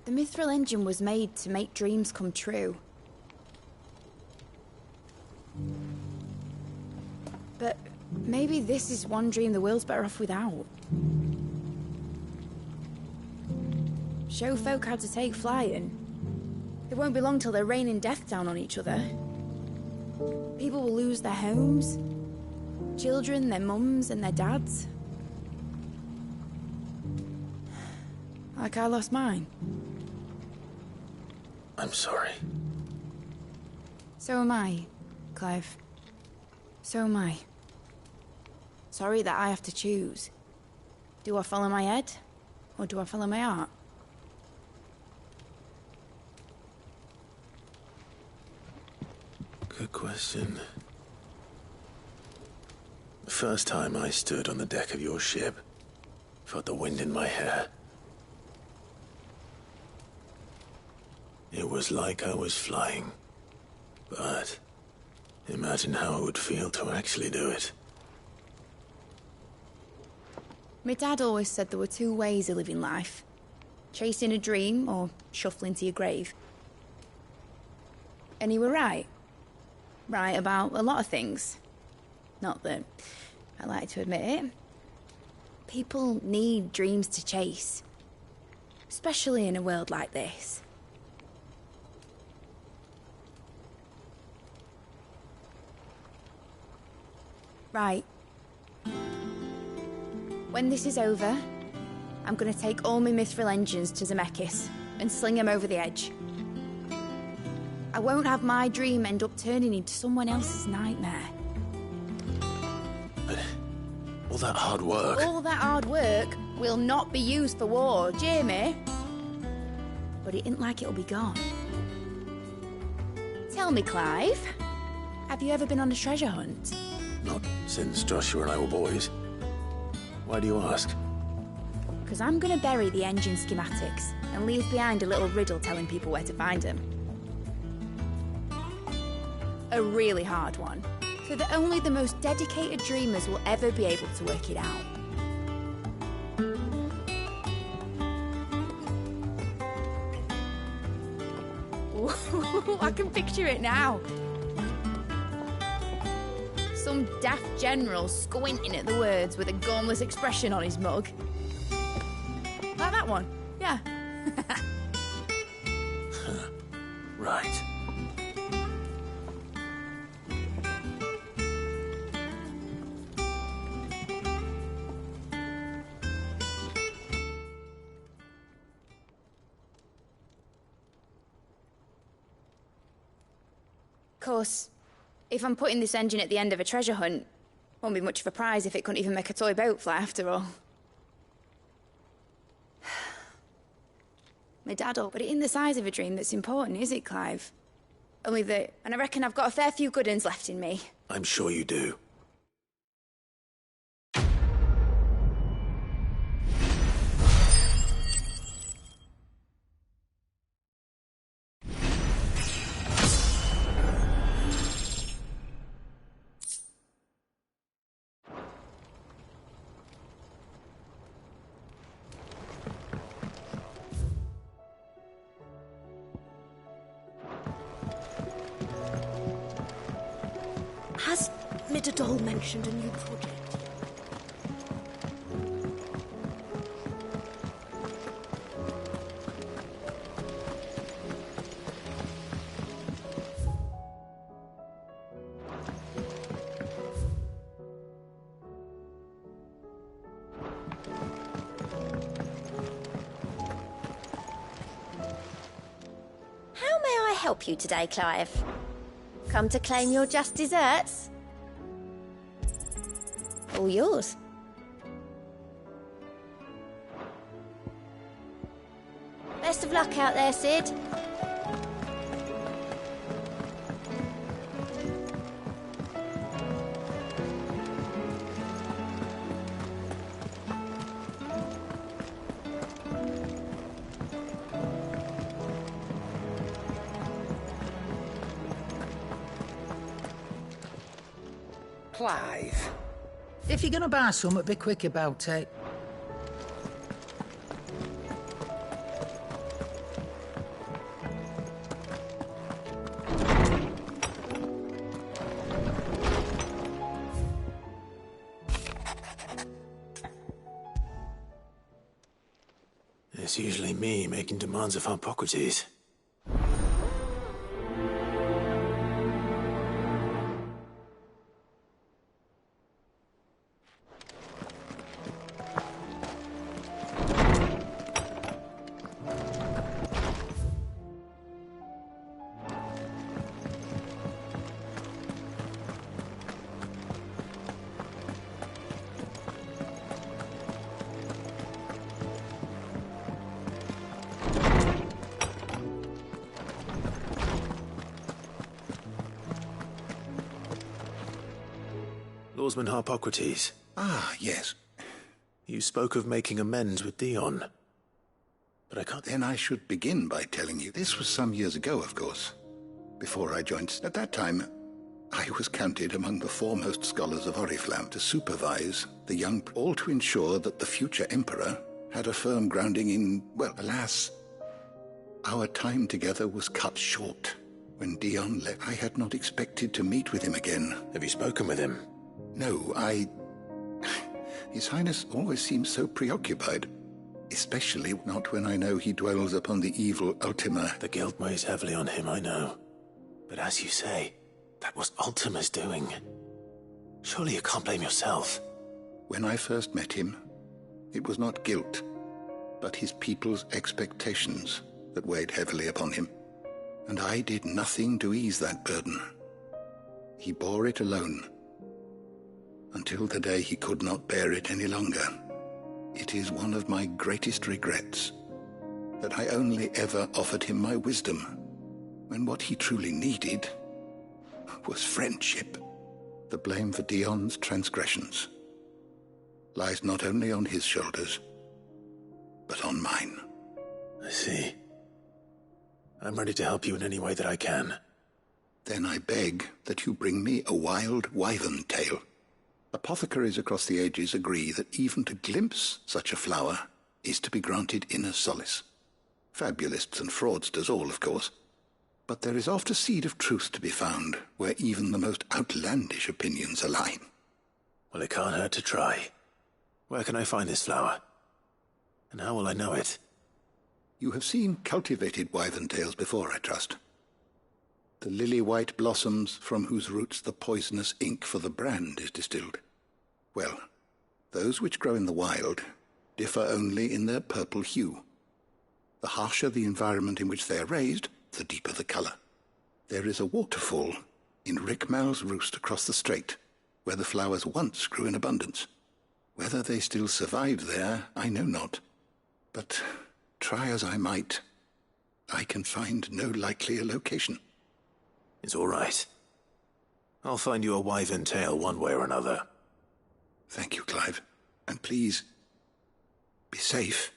The Mithril engine was made to make dreams come true. But maybe this is one dream the world's better off without. Show folk how to take flying. It won't be long till they're raining death down on each other. People will lose their homes. Children, their mums and their dads. Like I lost mine. I'm sorry. So am I, Clive. So am I. Sorry that I have to choose. Do I follow my head, or do I follow my heart? Good question. The first time I stood on the deck of your ship, felt the wind in my hair. It was like I was flying. But imagine how it would feel to actually do it. My dad always said there were two ways of living life. Chasing a dream or shuffling to your grave. And he were right. Right about a lot of things. Not that I like to admit it. People need dreams to chase. Especially in a world like this. Right. When this is over, I'm gonna take all my Mithril engines to Zemeckis and sling them over the edge. I won't have my dream end up turning into someone else's nightmare. But all that hard work... All that hard work will not be used for war, Jamie. But it ain't like it'll be gone. Tell me, Clive, have you ever been on a treasure hunt? Not since Joshua and I were boys. Why do you ask? Because I'm going to bury the engine schematics and leave behind a little riddle telling people where to find them. A really hard one, so that only the most dedicated dreamers will ever be able to work it out. Ooh, I can picture it now. Some daft general squinting at the words with a gormless expression on his mug. Like that one, yeah. Right. Of course, if I'm putting this engine at the end of a treasure hunt, won't be much of a prize if it couldn't even make a toy boat fly after all. My dad'll, but it ain't the size of a dream that's important, is it, Clive? Only that, and I reckon I've got a fair few good uns left in me. I'm sure you do. Has Midadol mentioned a new project? How may I help you today, Clive? Come to claim your just desserts? All yours. Best of luck out there, Sid. Clive. If you're gonna buy something, be quick about it. It's usually me making demands of Hippocrates. Lawsman Hippocrates. Ah, yes. You spoke of making amends with Dion. But I can't... Then I should begin by telling you. This was some years ago, of course. Before I joined... At that time, I was counted among the foremost scholars of Oriflamme to supervise the young... All to ensure that the future emperor had a firm grounding in... Well, alas, our time together was cut short. When Dion left, I had not expected to meet with him again. Have you spoken with him? No, His Highness always seems so preoccupied. Especially not when I know he dwells upon the evil Ultima. The guilt weighs heavily on him, I know. But as you say, that was Ultima's doing. Surely you can't blame yourself. When I first met him, it was not guilt, but his people's expectations that weighed heavily upon him. And I did nothing to ease that burden. He bore it alone. Until the day he could not bear it any longer. It is one of my greatest regrets that I only ever offered him my wisdom, when what he truly needed was friendship. The blame for Dion's transgressions lies not only on his shoulders, but on mine. I see. I'm ready to help you in any way that I can. Then I beg that you bring me a wild wyvern tail. Apothecaries across the ages agree that even to glimpse such a flower is to be granted inner solace. Fabulists and fraudsters all, of course. But there is oft a seed of truth to be found where even the most outlandish opinions align. Well, it can't hurt to try. Where can I find this flower? And how will I know it? You have seen cultivated wyvern tails before, I trust. The lily-white blossoms from whose roots the poisonous ink for the brand is distilled. Well, those which grow in the wild differ only in their purple hue. The harsher the environment in which they are raised, the deeper the colour. There is a waterfall in Rickmal's roost across the strait, where the flowers once grew in abundance. Whether they still survive there, I know not. But try as I might, I can find no likelier location. It's all right. I'll find you a wyvern tail one way or another. Thank you, Clive. And please, be safe.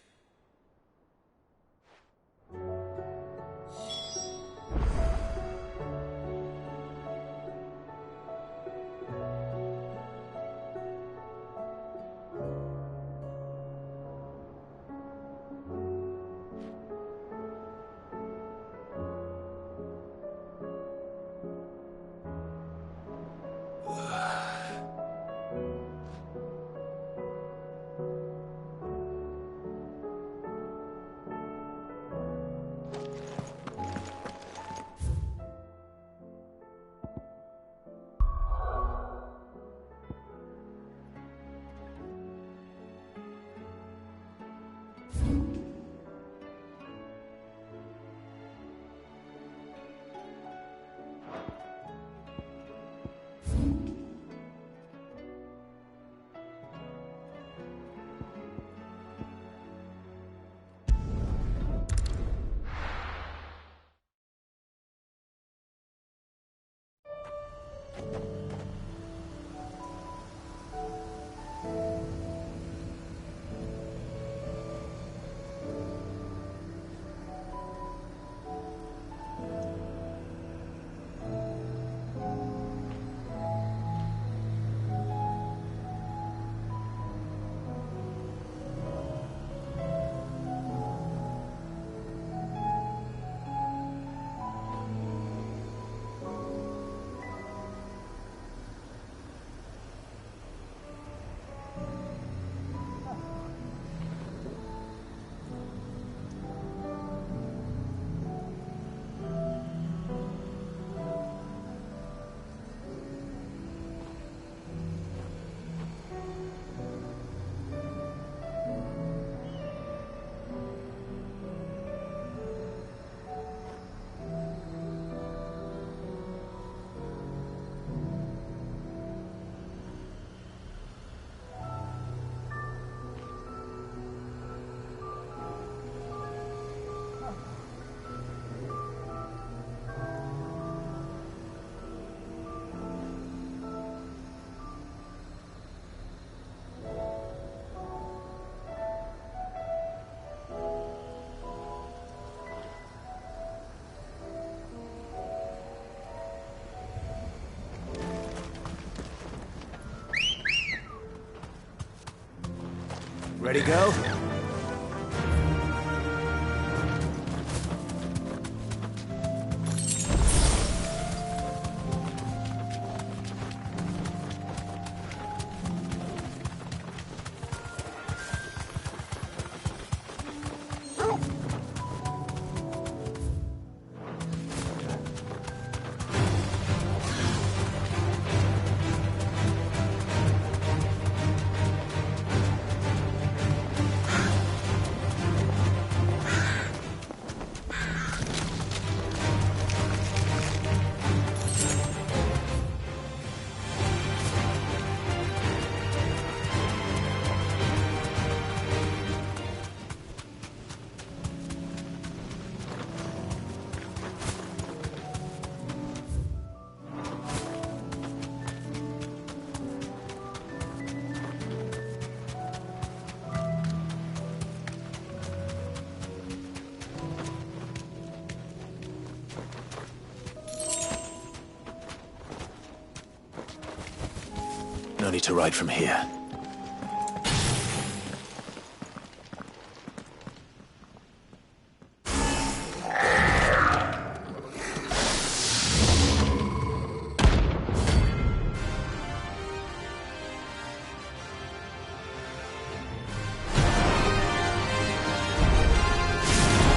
Ready, go? No need to ride from here.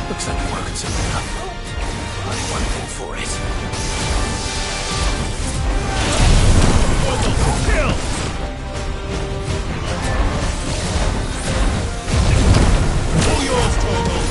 Looks like we've woken something up. Only one thing for it. Kill! All yours, Torgal!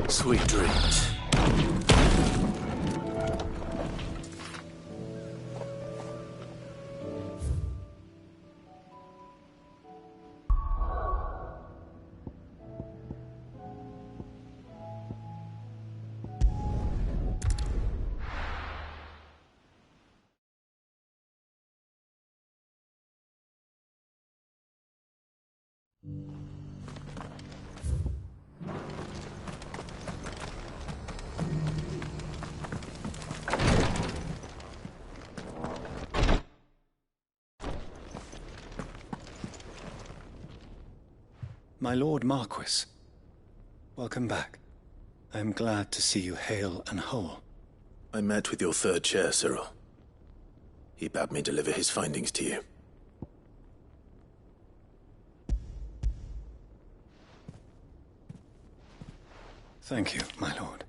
Sweet dreams. My Lord Marquis, welcome back. I am glad to see you hale and whole. I met with your third chair, Cyril. He bade me deliver his findings to you. Thank you, my lord.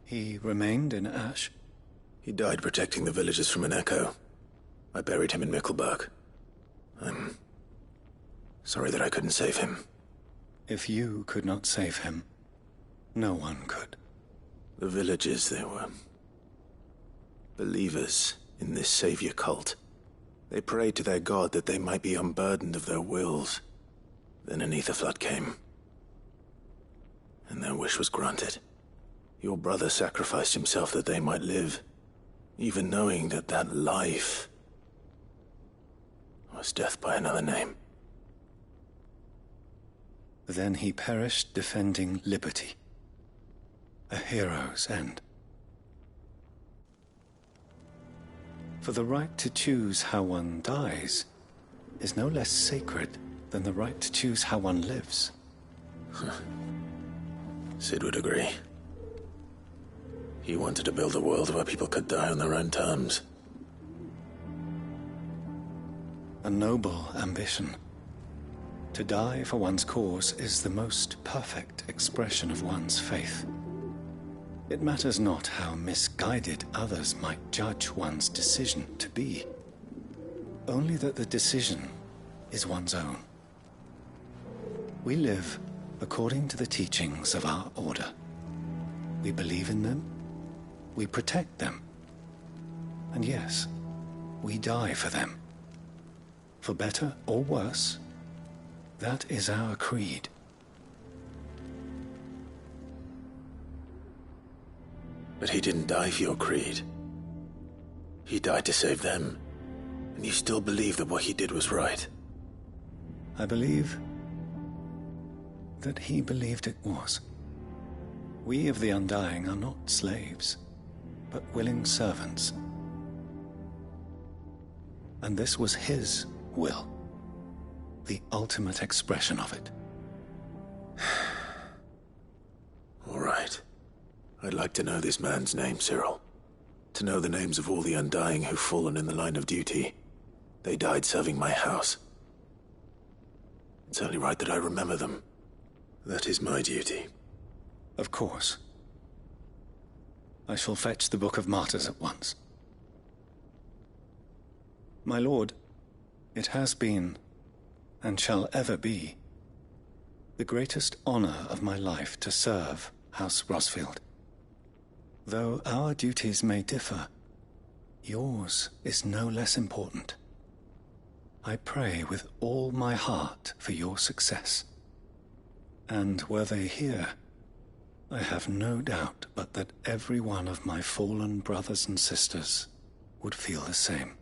He remained in Ash? He died protecting the villagers from an echo. I buried him in Mickelberg. I'm sorry that I couldn't save him. If you could not save him, no one could. The villagers, they were believers in this savior cult. They prayed to their god that they might be unburdened of their wills. Then an ether flood came, and their wish was granted. Your brother sacrificed himself that they might live, even knowing that that life was death by another name. Then he perished defending liberty. A hero's end. For the right to choose how one dies is no less sacred than the right to choose how one lives. Sid would agree. He wanted to build a world where people could die on their own terms. A noble ambition. To die for one's cause is the most perfect expression of one's faith. It matters not how misguided others might judge one's decision to be, only that the decision is one's own. We live according to the teachings of our order. We believe in them, we protect them, and yes, we die for them. For better or worse, that is our creed. But he didn't die for your creed. He died to save them. And you still believe that what he did was right. I believe that he believed it was. We of the Undying are not slaves, but willing servants. And this was his will, the ultimate expression of it. All right. I'd like to know this man's name, Cyril. To know the names of all the Undying who've fallen in the line of duty. They died serving my house. It's only right that I remember them. That is my duty. Of course. I shall fetch the Book of Martyrs at once. My lord, it has been, and shall ever be, the greatest honor of my life to serve House Rosfield. Though our duties may differ, yours is no less important. I pray with all my heart for your success. And were they here, I have no doubt but that every one of my fallen brothers and sisters would feel the same.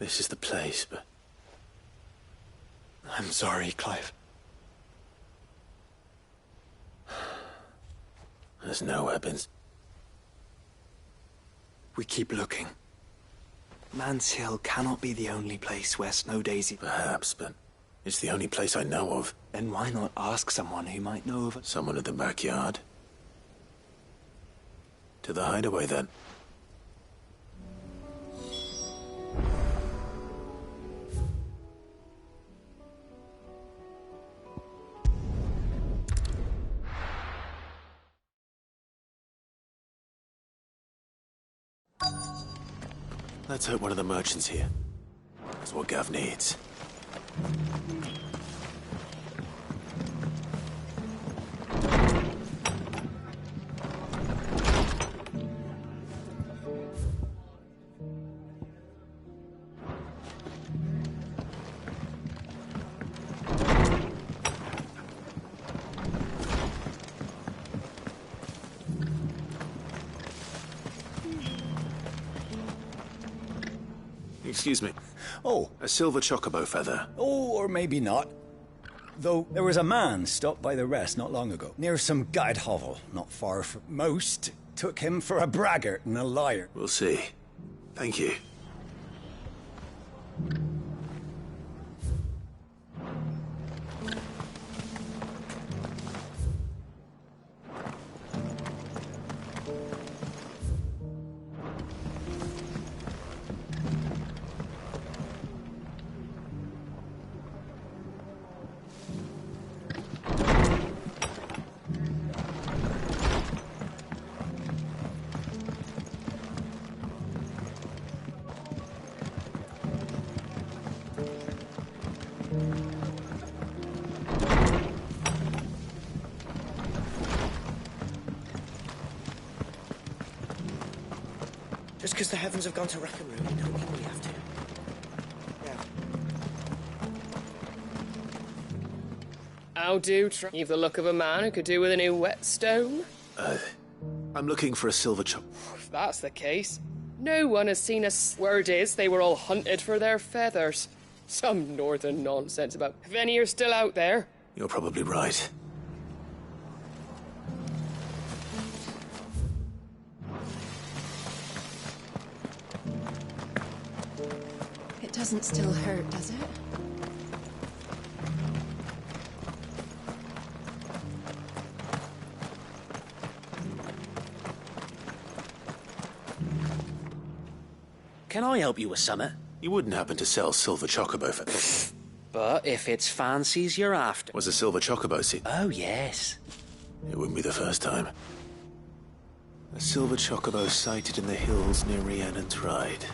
this is the place, but... I'm sorry, Clive. There's no weapons. We keep looking. Man's Hill cannot be the only place where Snow Daisy... Perhaps, but it's the only place I know of. Then why not ask someone who might know of it? Someone at the backyard? To the hideaway, then. Let's hope one of the merchants here. That's what Gav needs. Excuse me. Oh. A silver chocobo feather. Oh, or maybe not. Though there was a man stopped by the rest not long ago, near some guyed hovel, not far from... Most took him for a braggart and a liar. We'll see. Thank you. Just because the heavens have gone to rack and ruin, you don't mean we have to. Yeah. How do? You've the look of a man who could do with a new whetstone. I'm looking for a silver chop. If that's the case, no one has seen us. Word is they were all hunted for their feathers. Some northern nonsense about if any are still out there. You're probably right. It doesn't still hurt, does it? Can I help you with something? You wouldn't happen to sell silver chocobo for... But if it's fancies you're after... Was a silver chocobo seen? Oh, yes. It wouldn't be the first time. A silver chocobo sighted in the hills near Rhiannon's Ride.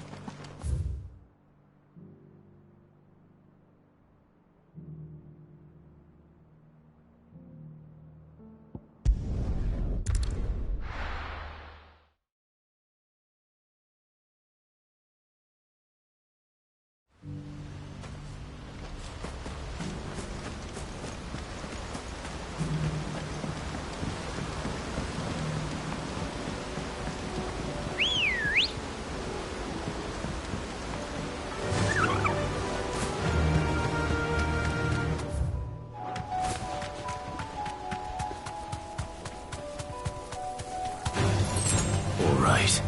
Right.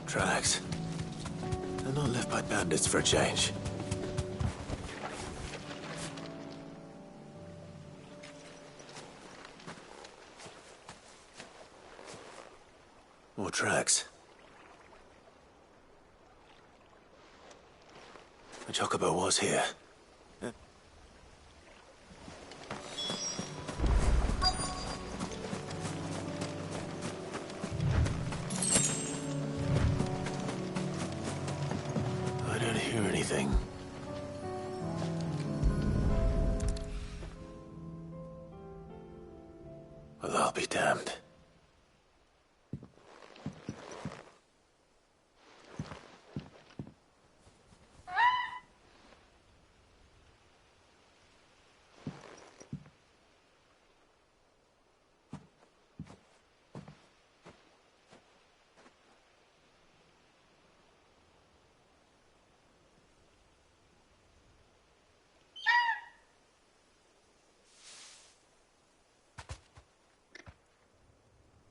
Tracks. They're not left by bandits for a change. More tracks. The chocobo was here. I don't hear anything. Well, I'll be damned.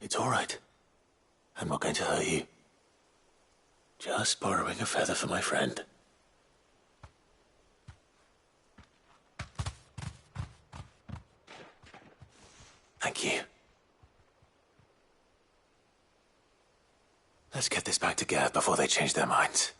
It's all right. I'm not going to hurt you. Just borrowing a feather for my friend. Thank you. Let's get this back to Gareth before they change their minds.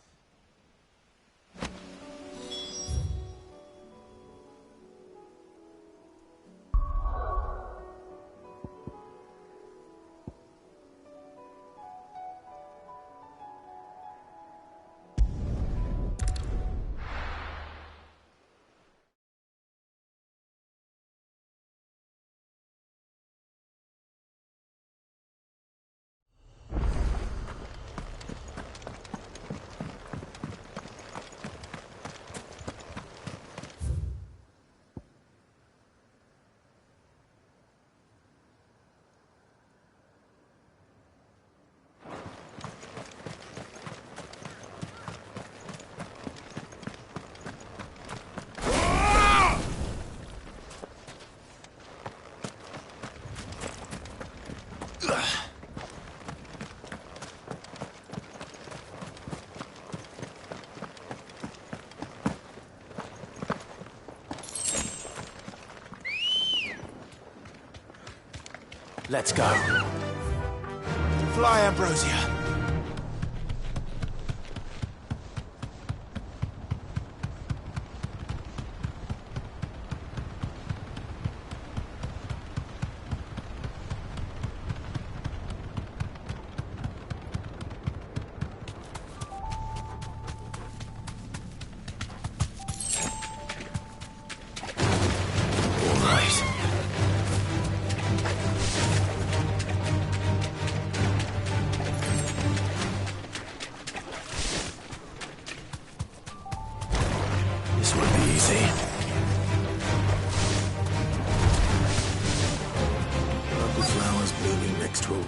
Let's go. Fly, Ambrosia.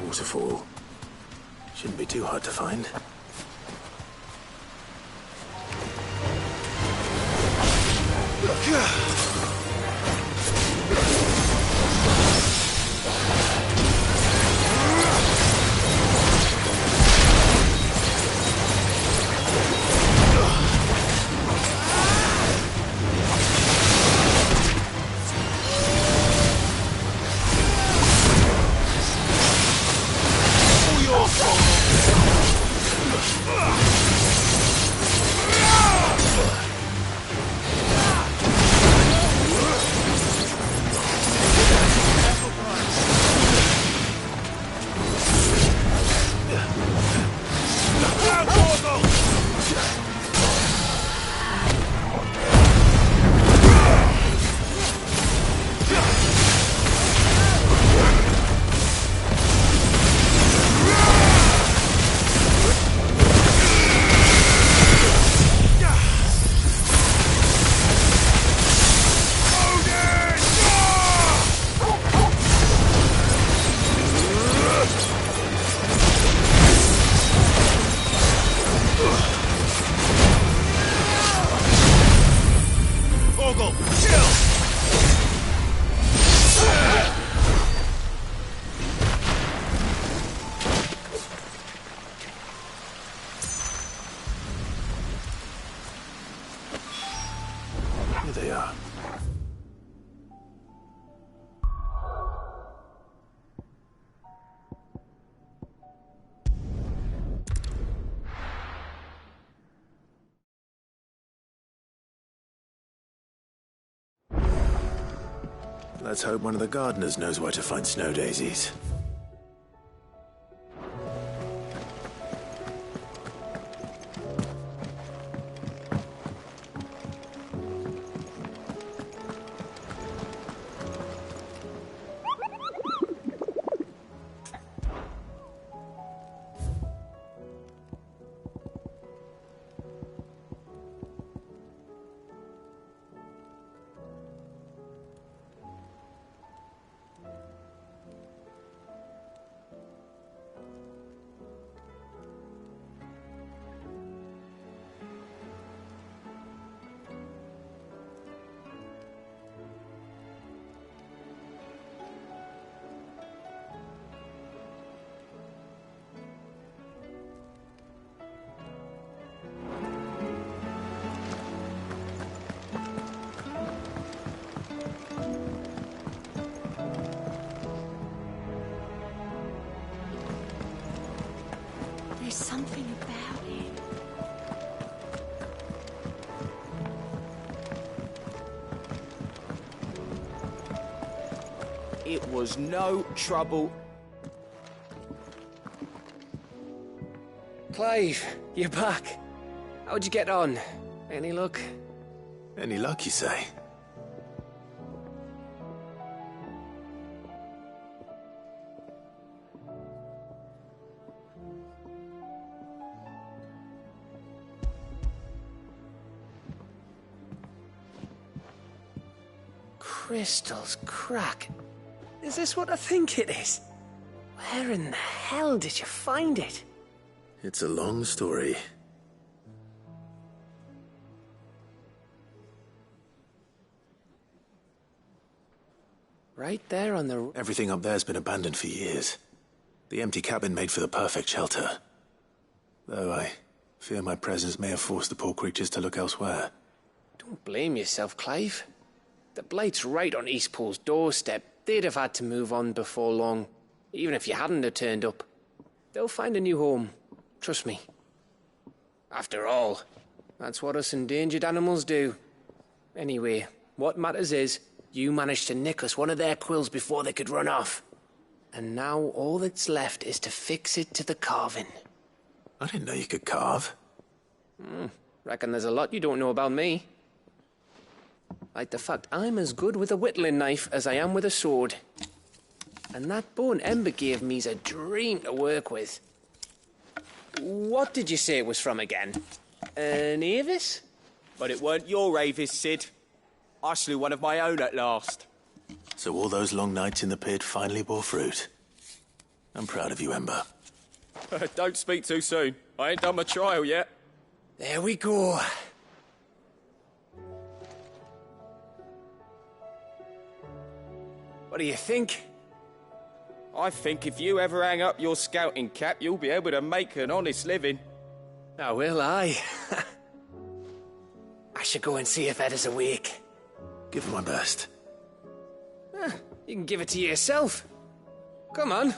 Waterfall. Shouldn't be too hard to find. Here they are. Let's hope one of the gardeners knows where to find snow daisies. There's something about him. It was no trouble. Clive, you're back. How'd you get on? Any luck? Any luck, you say? Crystal's crack. Is this what I think it is? Where in the hell did you find it? It's a long story. Right there on the... Everything up there's been abandoned for years. The empty cabin made for the perfect shelter. Though I fear my presence may have forced the poor creatures to look elsewhere. Don't blame yourself, Clive. The Blight's right on Eastpool's doorstep. They'd have had to move on before long, even if you hadn't have turned up. They'll find a new home. Trust me. After all, that's what us endangered animals do. Anyway, what matters is, you managed to nick us one of their quills before they could run off. And now all that's left is to fix it to the carving. I didn't know you could carve. Reckon there's a lot you don't know about me. Like the fact I'm as good with a whittling knife as I am with a sword. And that bone Ember gave me's a dream to work with. What did you say it was from again? An Avis? But it weren't your Avis, Sid. I slew one of my own at last. So all those long nights in the pit finally bore fruit. I'm proud of you, Ember. Don't speak too soon. I ain't done my trial yet. There we go. What do you think? I think if you ever hang up your scouting cap, you'll be able to make an honest living. Oh, will I? I should go and see if Ed is awake. Give it my best. You can give it to yourself. Come on.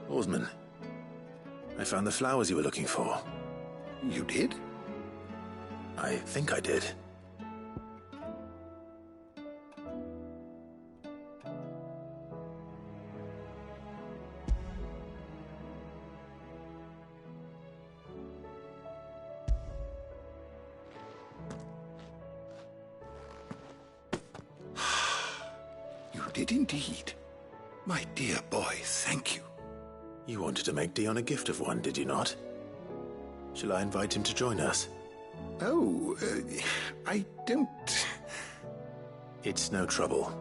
Oarsman, I found the flowers you were looking for. You did? I think I did. You did indeed. My dear boy, thank you. You wanted to make Dion a gift of one, did you not? Shall I invite him to join us? Oh, I don't... It's no trouble.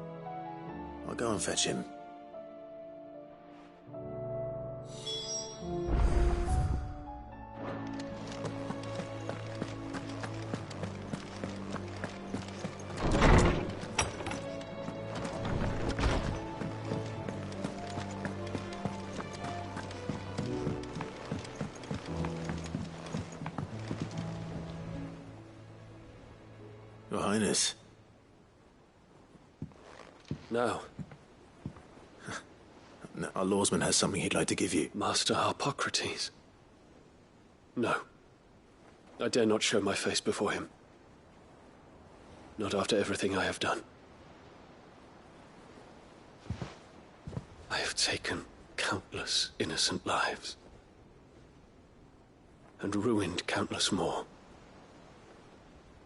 I'll go and fetch him. Your Highness. No. Our lawsman has something he'd like to give you. Master Harpocrates. No. I dare not show my face before him. Not after everything I have done. I have taken countless innocent lives. And ruined countless more.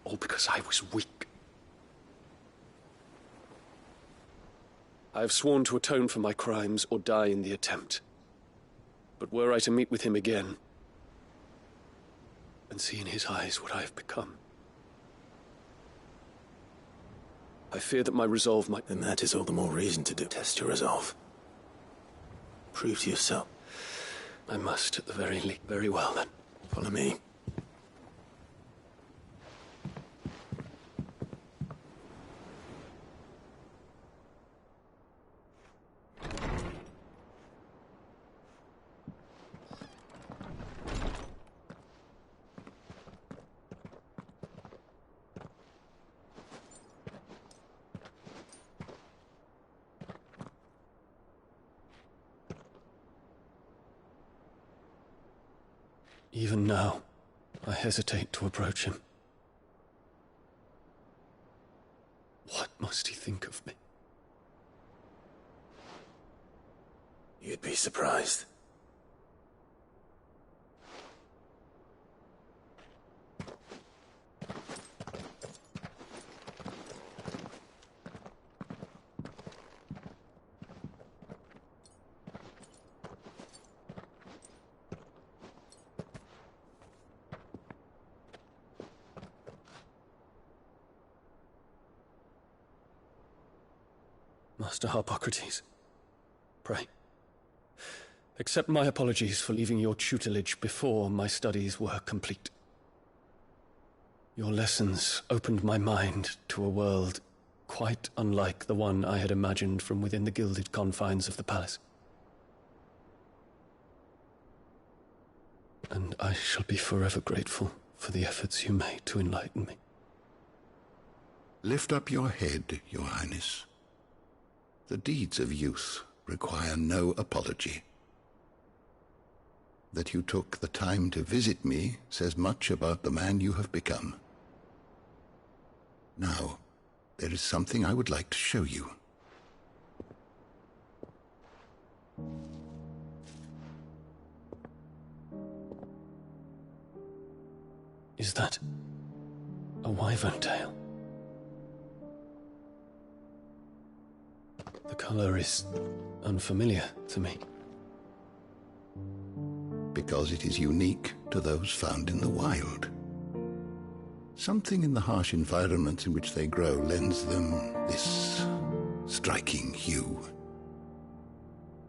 All because I was weak. I have sworn to atone for my crimes or die in the attempt. But were I to meet with him again, and see in his eyes what I have become, I fear that my resolve might... Then that is all the more reason to test your resolve. Prove to yourself. I must, at the very least. Very well, then. Follow me. Even now, I hesitate to approach him. What must he think of me? You'd be surprised. Master Harpocrates, pray, accept my apologies for leaving your tutelage before my studies were complete. Your lessons opened my mind to a world quite unlike the one I had imagined from within the gilded confines of the palace. And I shall be forever grateful for the efforts you made to enlighten me. Lift up your head, Your Highness. The deeds of youth require no apology. That you took the time to visit me says much about the man you have become. Now, there is something I would like to show you. Is that a wyvern tail? The color is unfamiliar to me. Because it is unique to those found in the wild. Something in the harsh environments in which they grow lends them this striking hue.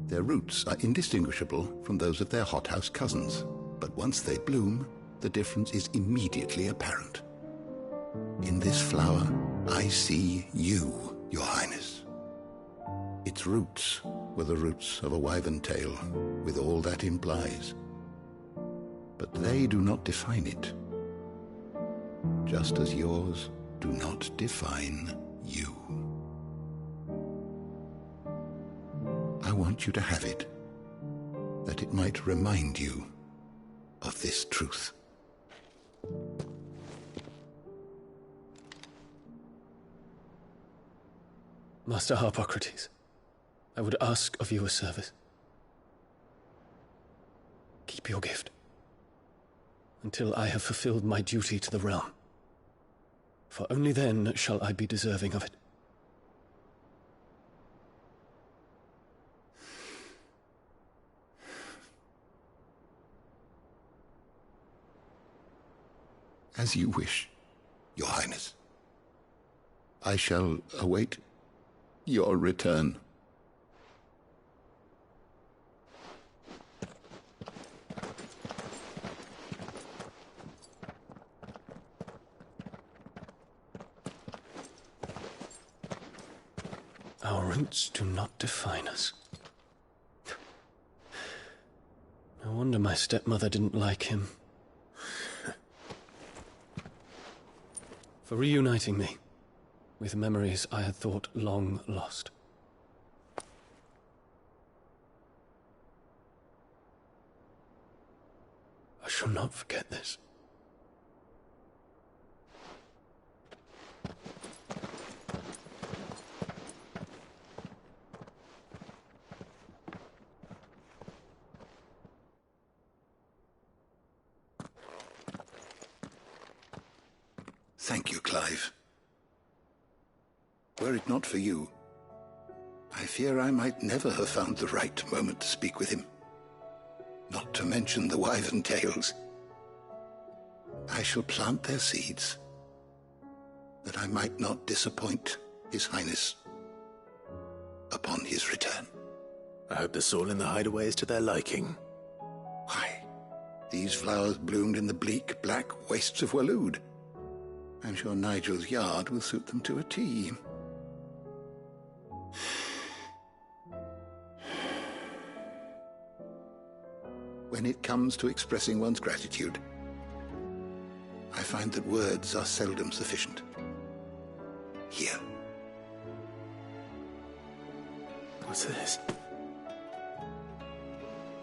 Their roots are indistinguishable from those of their hothouse cousins, but once they bloom, the difference is immediately apparent. In this flower, I see you, Your Highness. Its roots were the roots of a wyvern tail, with all that implies. But they do not define it, just as yours do not define you. I want you to have it, that it might remind you of this truth. Master Harpocrates, I would ask of you a service. Keep your gift until I have fulfilled my duty to the realm, for only then shall I be deserving of it. As you wish, Your Highness. I shall await your return. Our roots do not define us. No wonder my stepmother didn't like him. For reuniting me with memories I had thought long lost. I shall not forget this. Thank you, Clive. Were it not for you, I fear I might never have found the right moment to speak with him. Not to mention the wyvern tales. I shall plant their seeds, that I might not disappoint His Highness upon his return. I hope the soil in the hideaway is to their liking. Why, these flowers bloomed in the bleak, black wastes of Waloed. I'm sure Nigel's yard will suit them to a T. When it comes to expressing one's gratitude, I find that words are seldom sufficient. Here. What's this?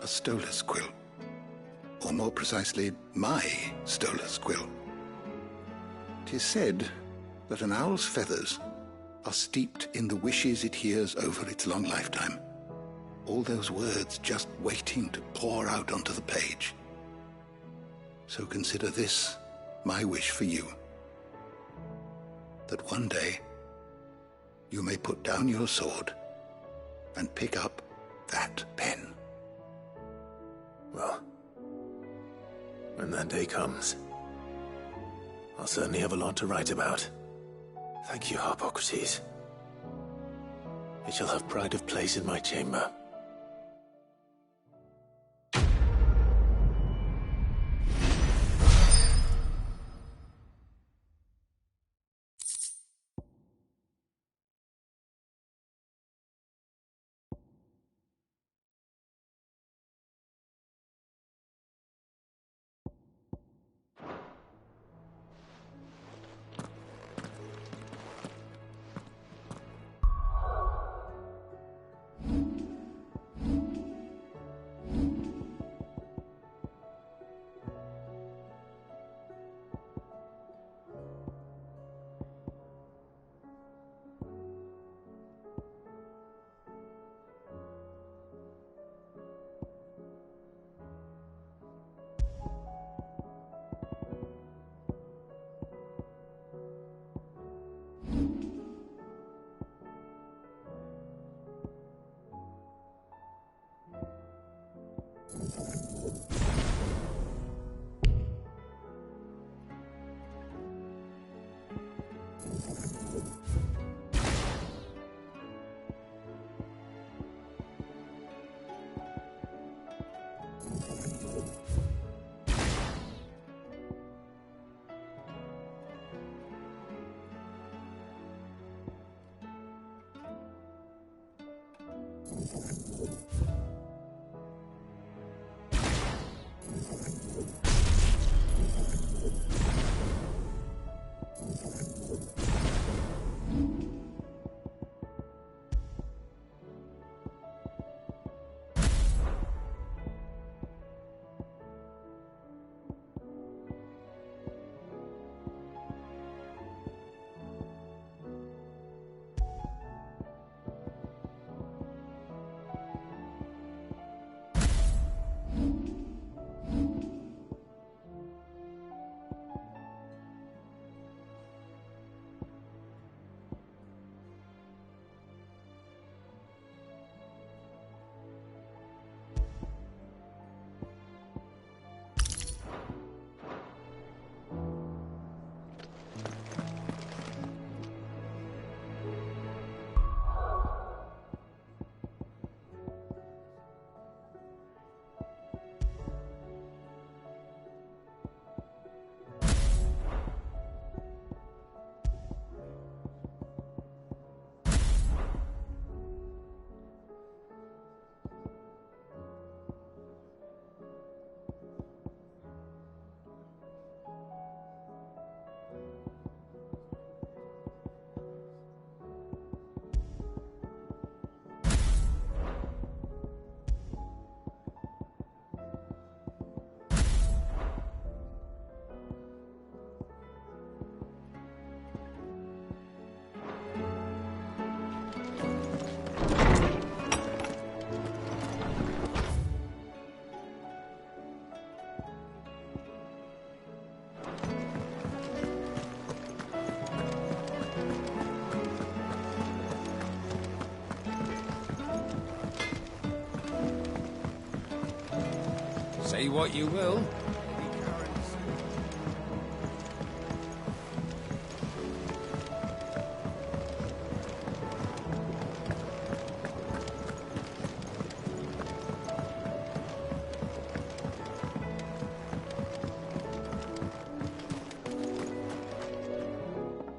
A stolus quill. or more precisely, my Stolas quill. 'Tis said that an owl's feathers are steeped in the wishes it hears over its long lifetime. All those words just waiting to pour out onto the page. So consider this my wish for you. That one day you may put down your sword and pick up that pen. Well, when that day comes, I'll certainly have a lot to write about. Thank you, Harpocrates. It shall have pride of place in my chamber. Say what you will.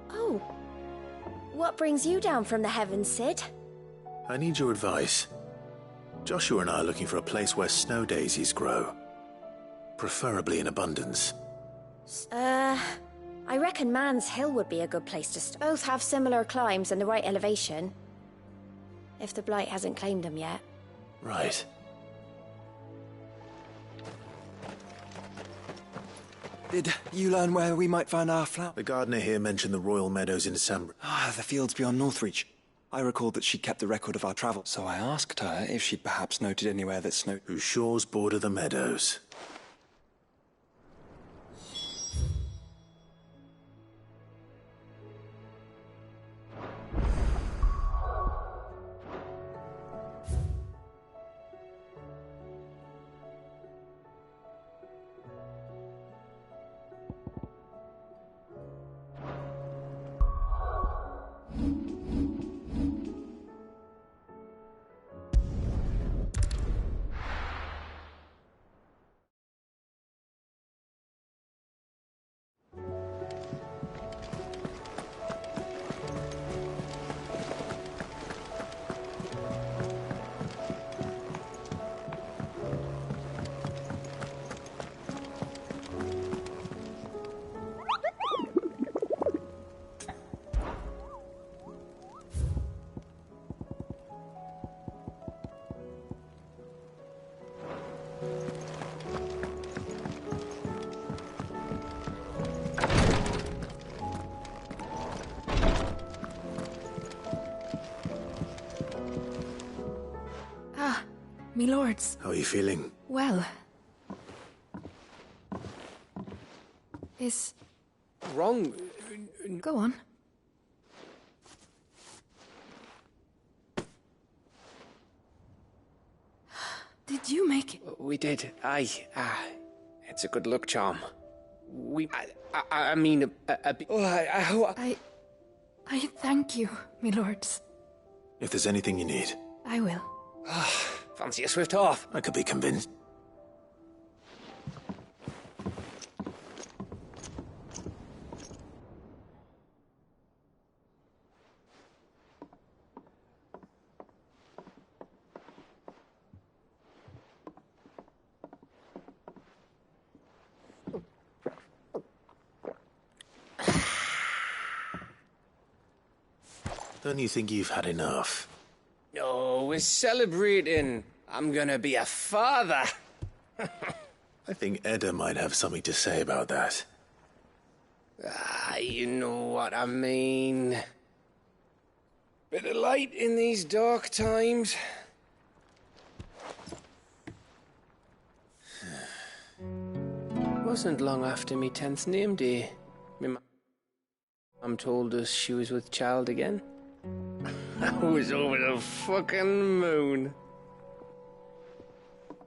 Oh. What brings you down from the heavens, Sid? I need your advice. Joshua and I are looking for a place where snow daisies grow. Preferably in abundance. I reckon Man's Hill would be a good place to start. Both have similar climbs and the right elevation. If the Blight hasn't claimed them yet. Right. Did you learn where we might find our flower? The gardener here mentioned the royal meadows in Sambra. The fields beyond Northreach. I recalled that she kept the record of our travel, so I asked her if she'd perhaps noted anywhere that snowed. Whose shores border the meadows. Me lords. How are you feeling? Well. Is... Wrong? Go on. Did you make it? We did. Aye. It's a good luck charm. I mean, I thank you, me lords. If there's anything you need. I will. Fancy a swift off. I could be convinced. Don't you think you've had enough? Oh, we're celebrating. I'm gonna be a father. I think Edda might have something to say about that. You know what I mean. Bit of light in these dark times. Wasn't long after me 10th name day. Me mum told us she was with child again. I was over the fucking moon.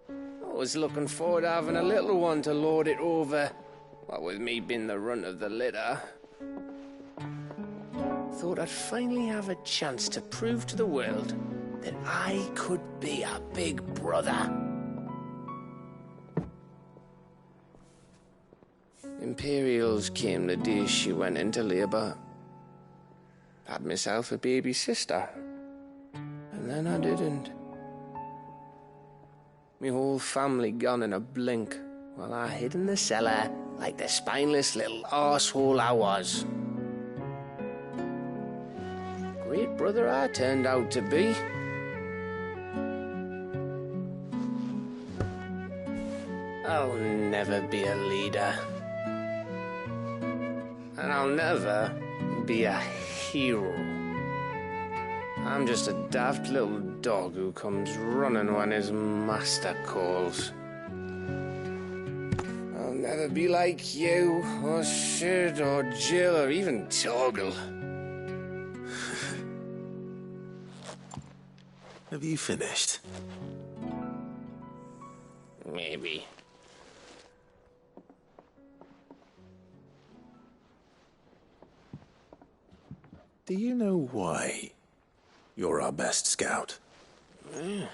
I was looking forward to having a little one to lord it over, what with me being the runt of the litter. Thought I'd finally have a chance to prove to the world that I could be a big brother. Imperials came the day she went into labour. Had myself a baby sister. And then I didn't. Me whole family gone in a blink, while I hid in the cellar like the spineless little arsehole I was. Great brother I turned out to be. I'll never be a leader. And I'll never be a hero. I'm just a daft little dog who comes running when his master calls. I'll never be like you, or Sid, or Jill, or even Torgal. Have you finished? Maybe. Do you know why you're our best scout? Yeah.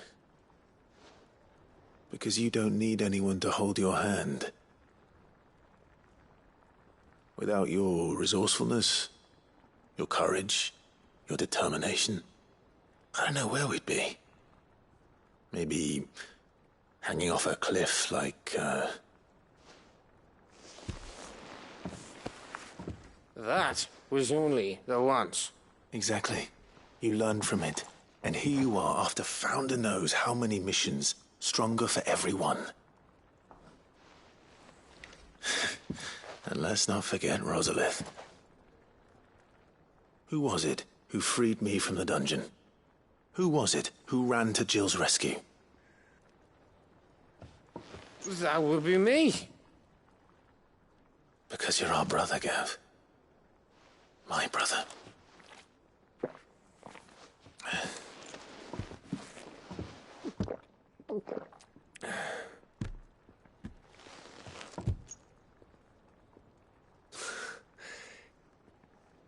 Because you don't need anyone to hold your hand. Without your resourcefulness, your courage, your determination, I don't know where we'd be. Maybe hanging off a cliff like, That was only the once. Exactly. You learned from it. And here you are, after Founder knows how many missions, stronger for everyone. And let's not forget Rosalith. Who was it who freed me from the dungeon? Who was it who ran to Jill's rescue? That would be me. Because you're our brother, Gav. My brother.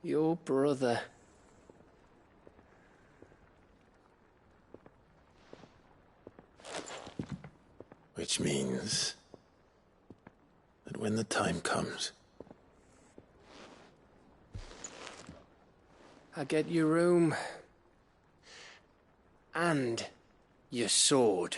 Your brother. Which means that when the time comes, I get your room. And your sword.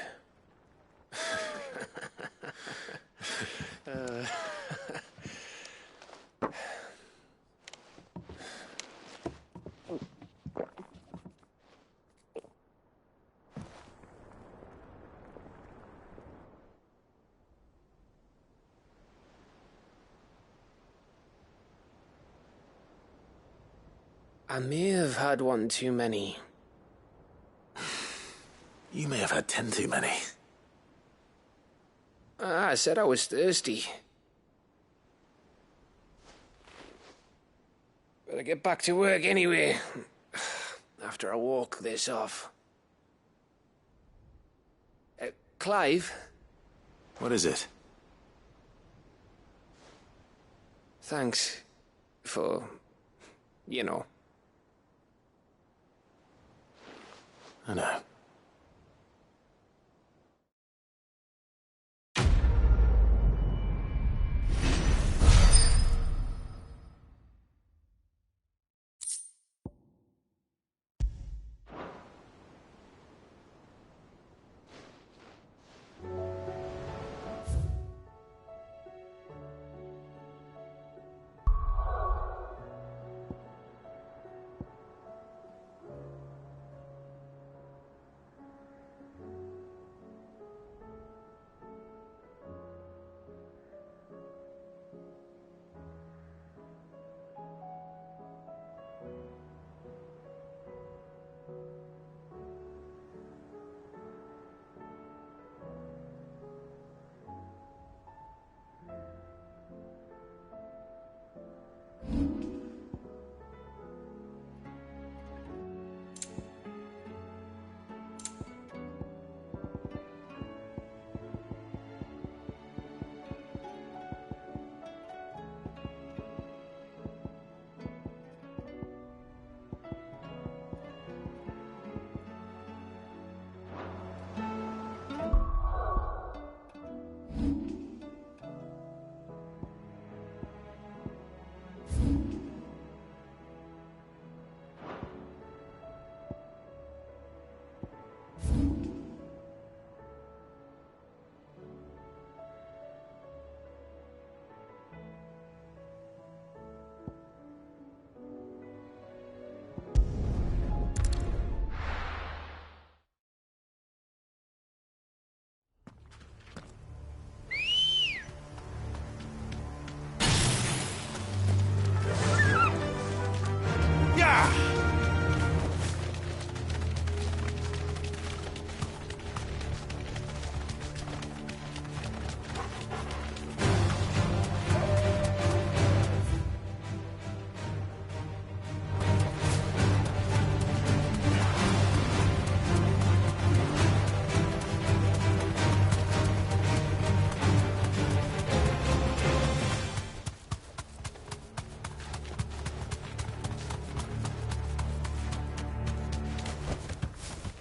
I may have had one too many. You may have had 10 too many. I said I was thirsty. Better get back to work anyway, after I walk this off. Clive? What is it? Thanks for, you know. I know.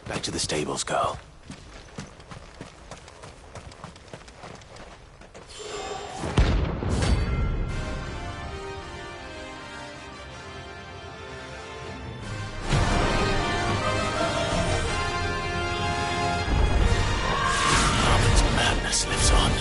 Back to the stables, girl. Harmon's madness lives on.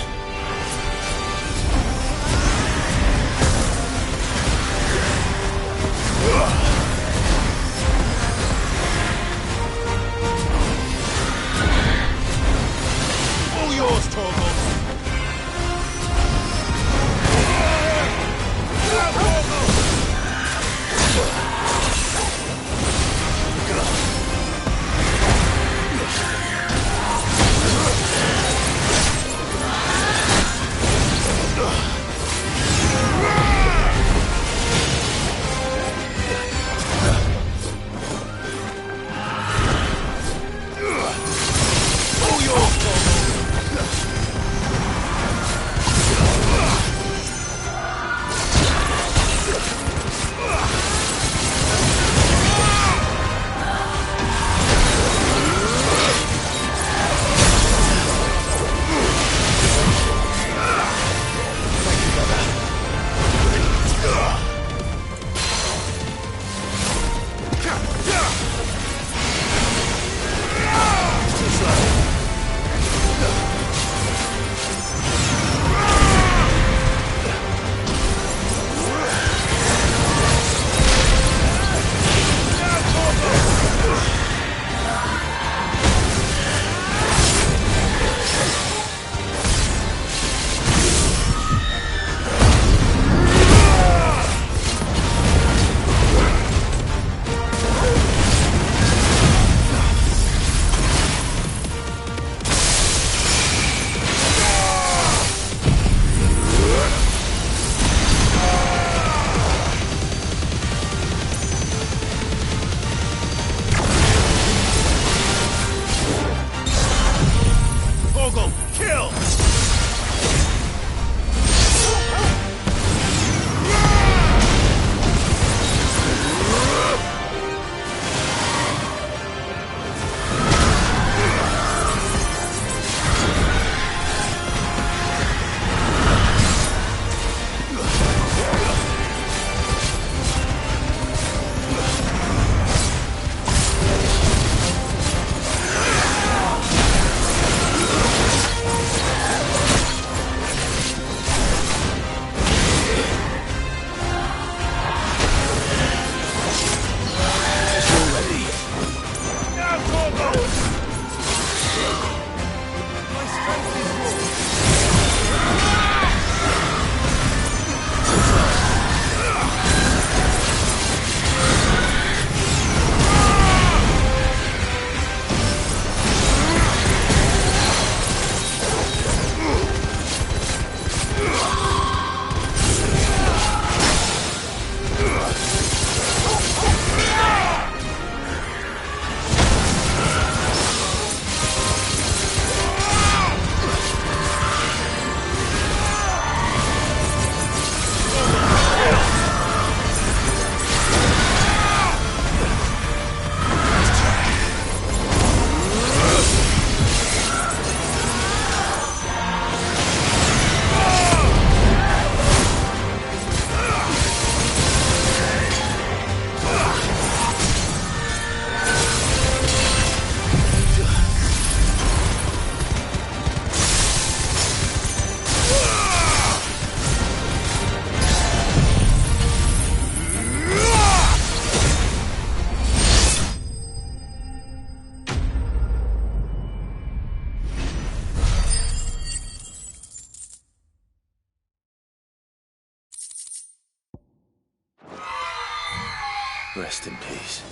Rest in peace.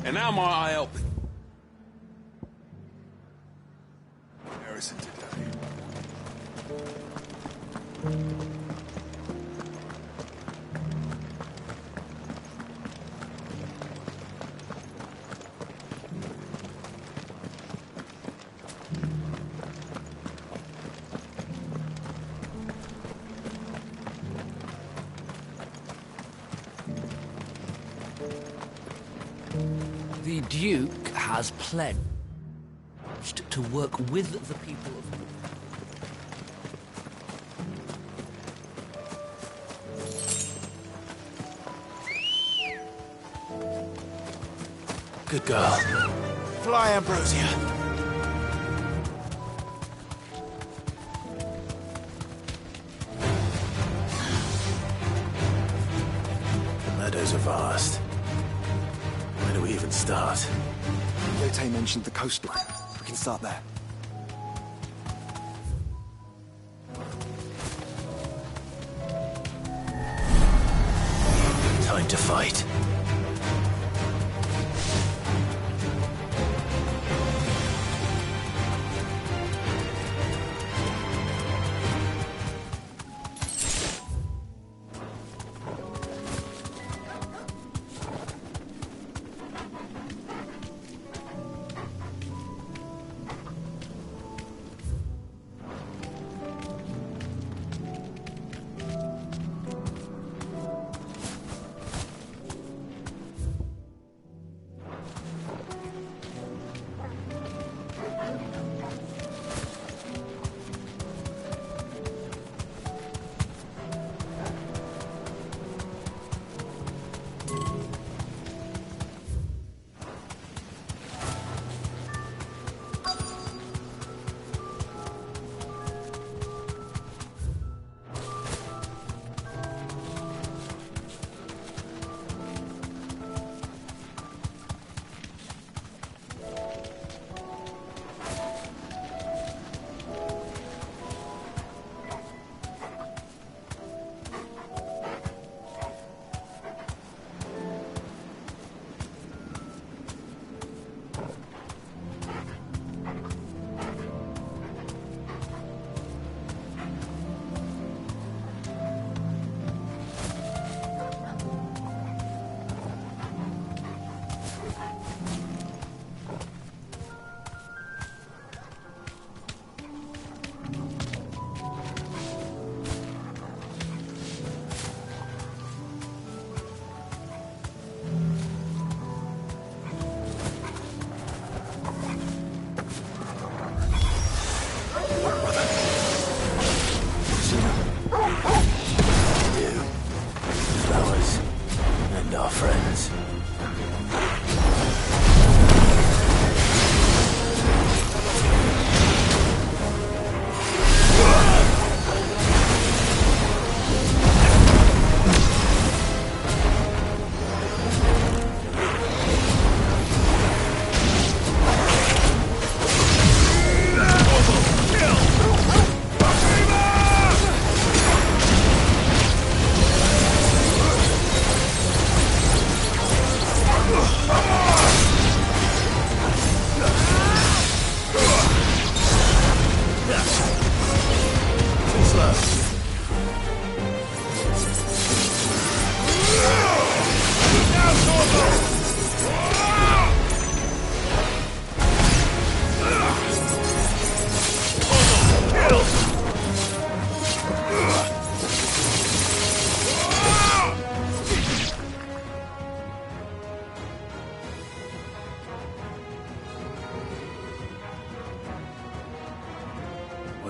And how might I help? Harrison today. The Duke has pledged to work with the people of... Good girl. Fly, Ambrosia. The meadows are vast. Where do we even start? Yote mentioned the coastline. We can start there. Time to fight.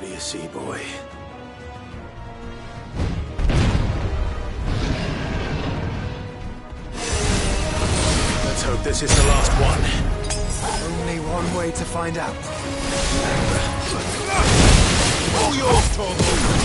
do you see, boy? Let's hope this is the last one. Only one way to find out. All yours, Torvald!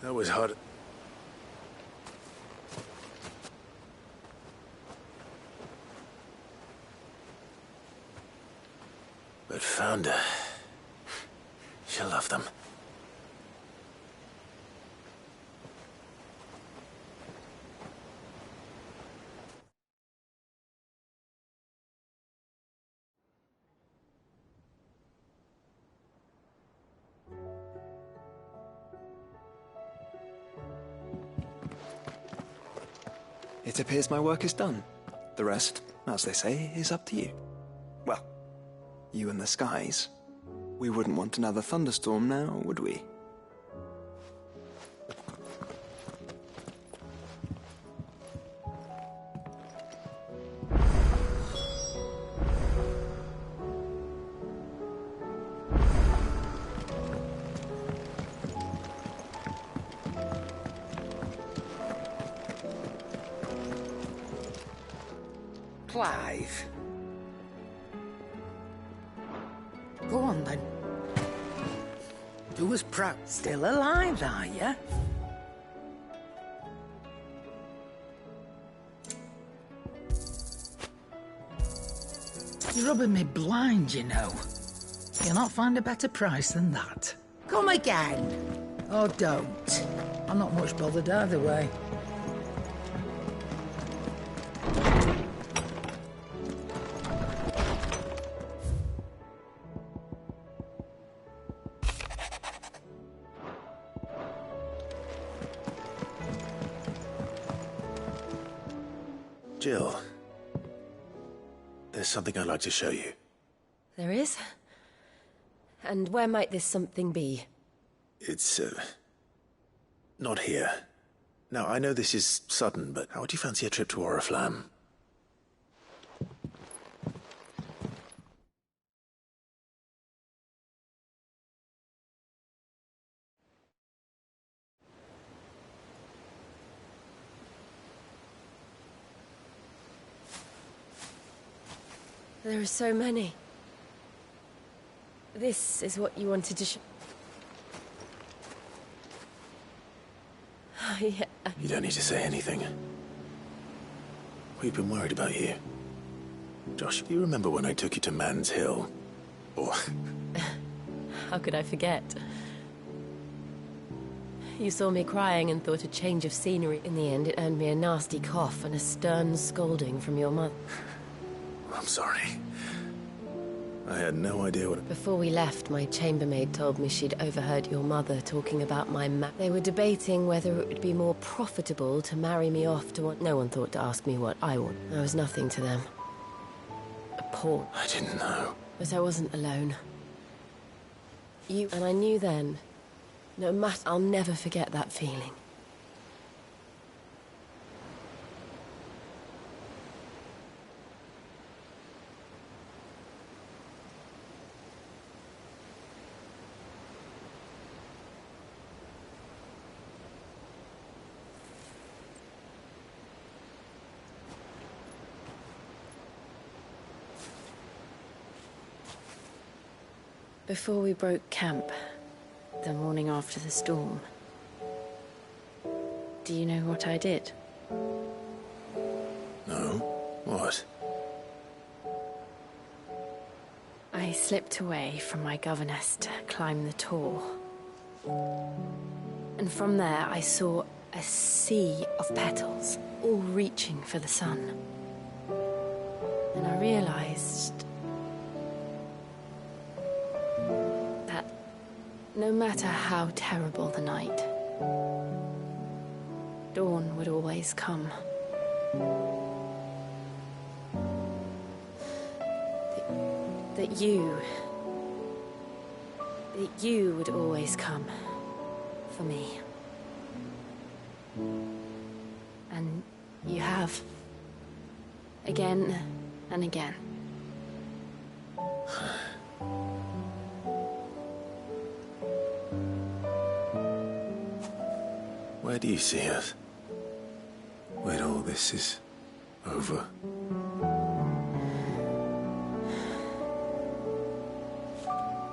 That was hard. But found her. She'll love them. It appears my work is done. The rest, as they say, is up to you. Well, you and the skies. We wouldn't want another thunderstorm now, would we? Clive. Go on, then. Do us proud. Still alive, are you? You're rubbing me blind, you know. You'll not find a better price than that. Come again. Or don't. I'm not much bothered either way. Jill, there's something I'd like to show you. There is? And where might this something be? It's, not here. Now, I know this is sudden, but how would you fancy a trip to Oriflamme? There are so many. This is what you wanted to show. Yeah. You don't need to say anything. We've been worried about you. Josh, do you remember when I took you to Man's Hill? Or... How could I forget? You saw me crying and thought a change of scenery. In the end, it earned me a nasty cough and a stern scolding from your mother. I'm sorry. I had no idea what... Before we left, my chambermaid told me she'd overheard your mother talking about my They were debating whether it would be more profitable to marry me off to what... No one thought to ask me what I want. I was nothing to them. A pawn. I didn't know. But I wasn't alone. You... And I knew then, no matter... I'll never forget that feeling. Before we broke camp, the morning after the storm, do you know what I did? No? What? I slipped away from my governess to climb the tor. And from there I saw a sea of petals, all reaching for the sun. And I realized that no matter how terrible the night, dawn would always come. That you would always come for me. And you have. Again and again. Where do you see us? When all this is over?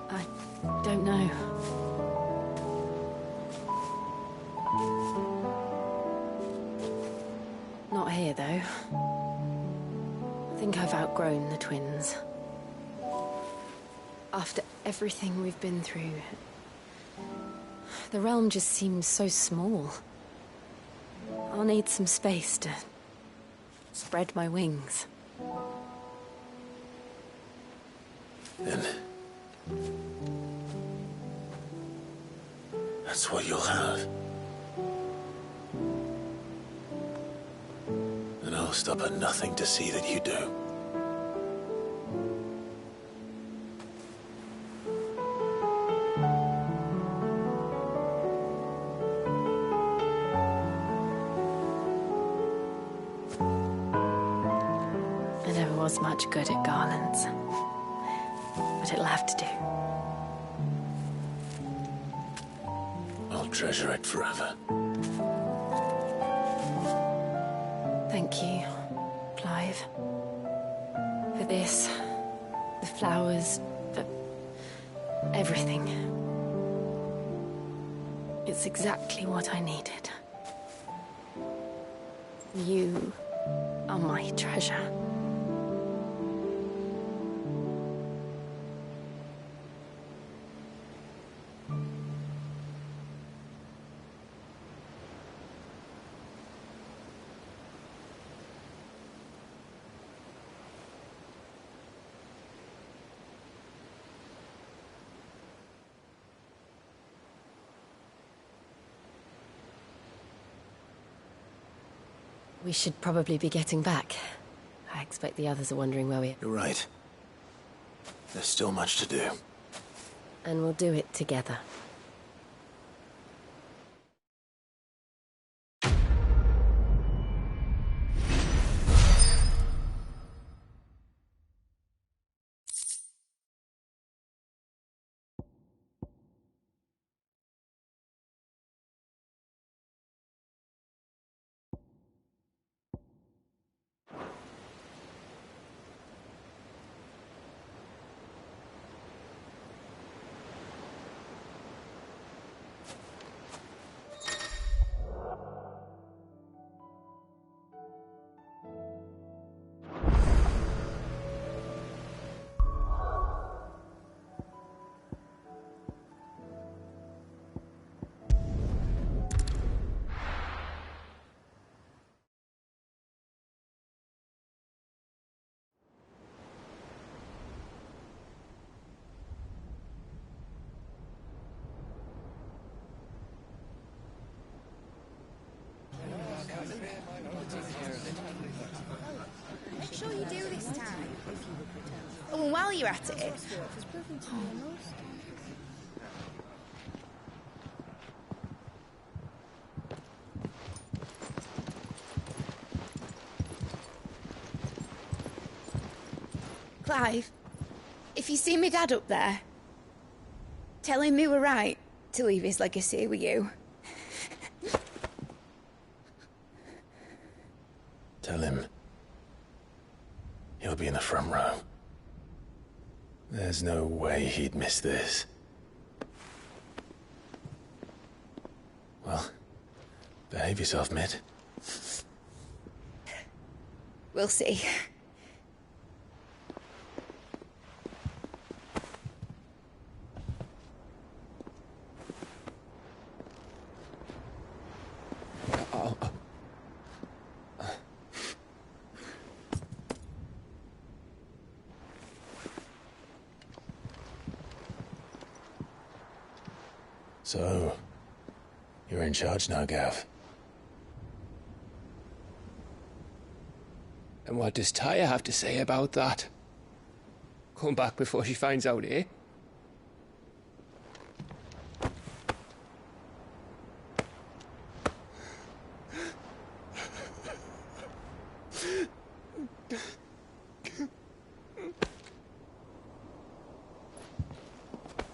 I don't know. Not here, though. I think I've outgrown the twins. After everything we've been through, the realm just seems so small. I'll need some space to spread my wings. Then... that's what you'll have. And I'll stop at nothing to see that you do. I never was much good at garlands, but it'll have to do. I'll treasure it forever. Thank you, Clive. For this, the flowers, for everything. It's exactly what I needed. You are my treasure. We should probably be getting back. I expect the others are wondering where we are. You're right. There's still much to do. And we'll do it together. And while you're at it... Clive, if you see me dad up there, tell him we were right to leave his legacy with you. Tell him he'll be in the front row. There's no way he'd miss this. Well, behave yourself, Mitt. We'll see. So, you're in charge now, Gav. And what does Tyre have to say about that? Come back before she finds out, eh?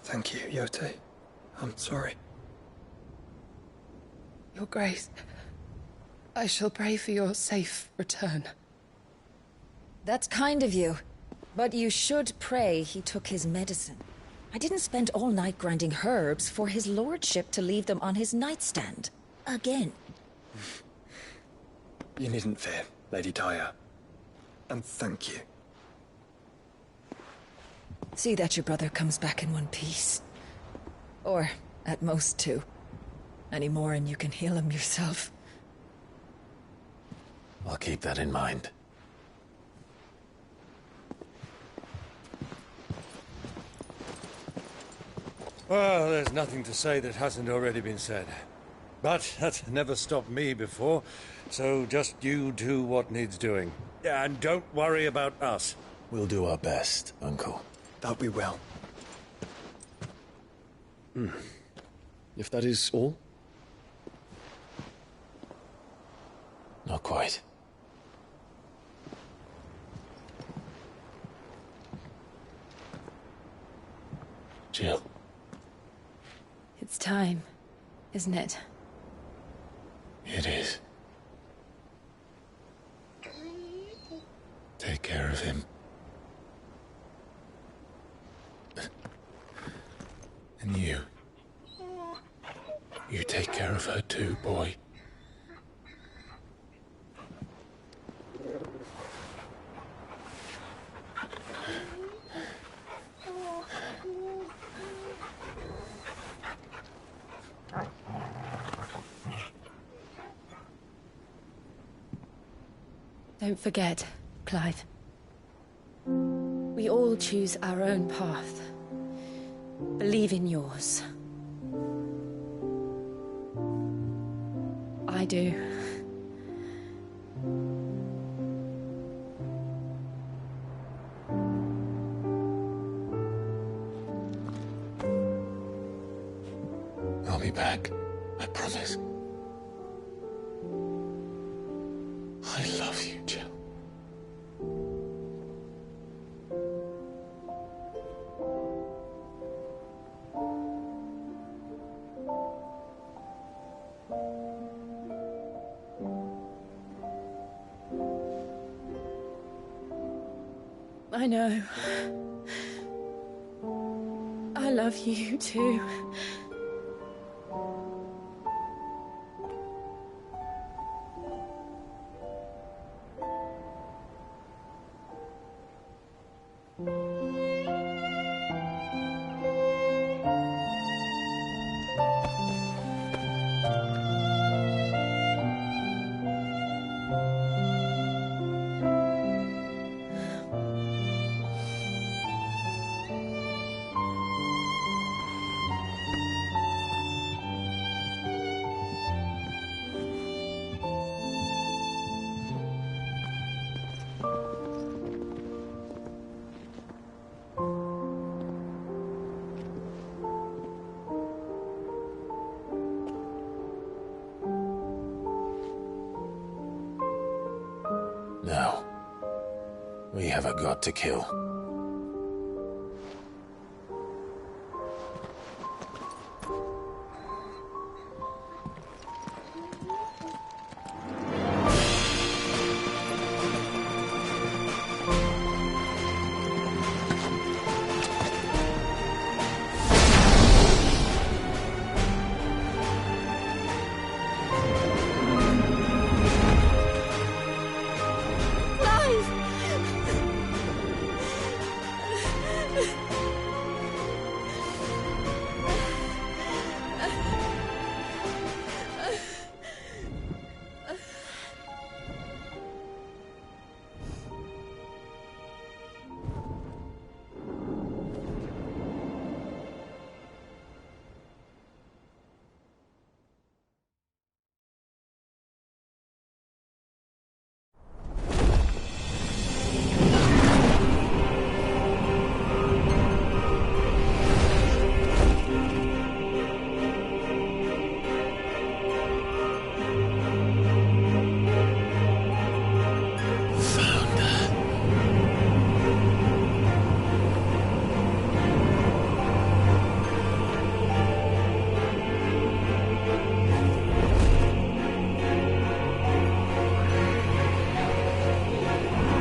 Thank you, Yote. I'm sorry. Your Grace, I shall pray for your safe return. That's kind of you. But you should pray he took his medicine. I didn't spend all night grinding herbs for his lordship to leave them on his nightstand. Again. You needn't fear, Lady Tyre. And thank you. See that your brother comes back in one piece. Or, at most, two. Any more and you can heal him yourself. I'll keep that in mind. Well, there's nothing to say that hasn't already been said. But that's never stopped me before, so just you do what needs doing. And don't worry about us. We'll do our best, Uncle. That we will. If that is all? Not quite. Jill. It's time, isn't it? It is. Take care of him. And you. You take care of her too, boy. Don't forget, Clive. We all choose our own path. Believe in yours. I do. I'll be back. I promise. I love you, Jill. I know. I love you too. have a god to kill.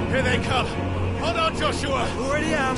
Here they come. Hold on, Joshua. Already am.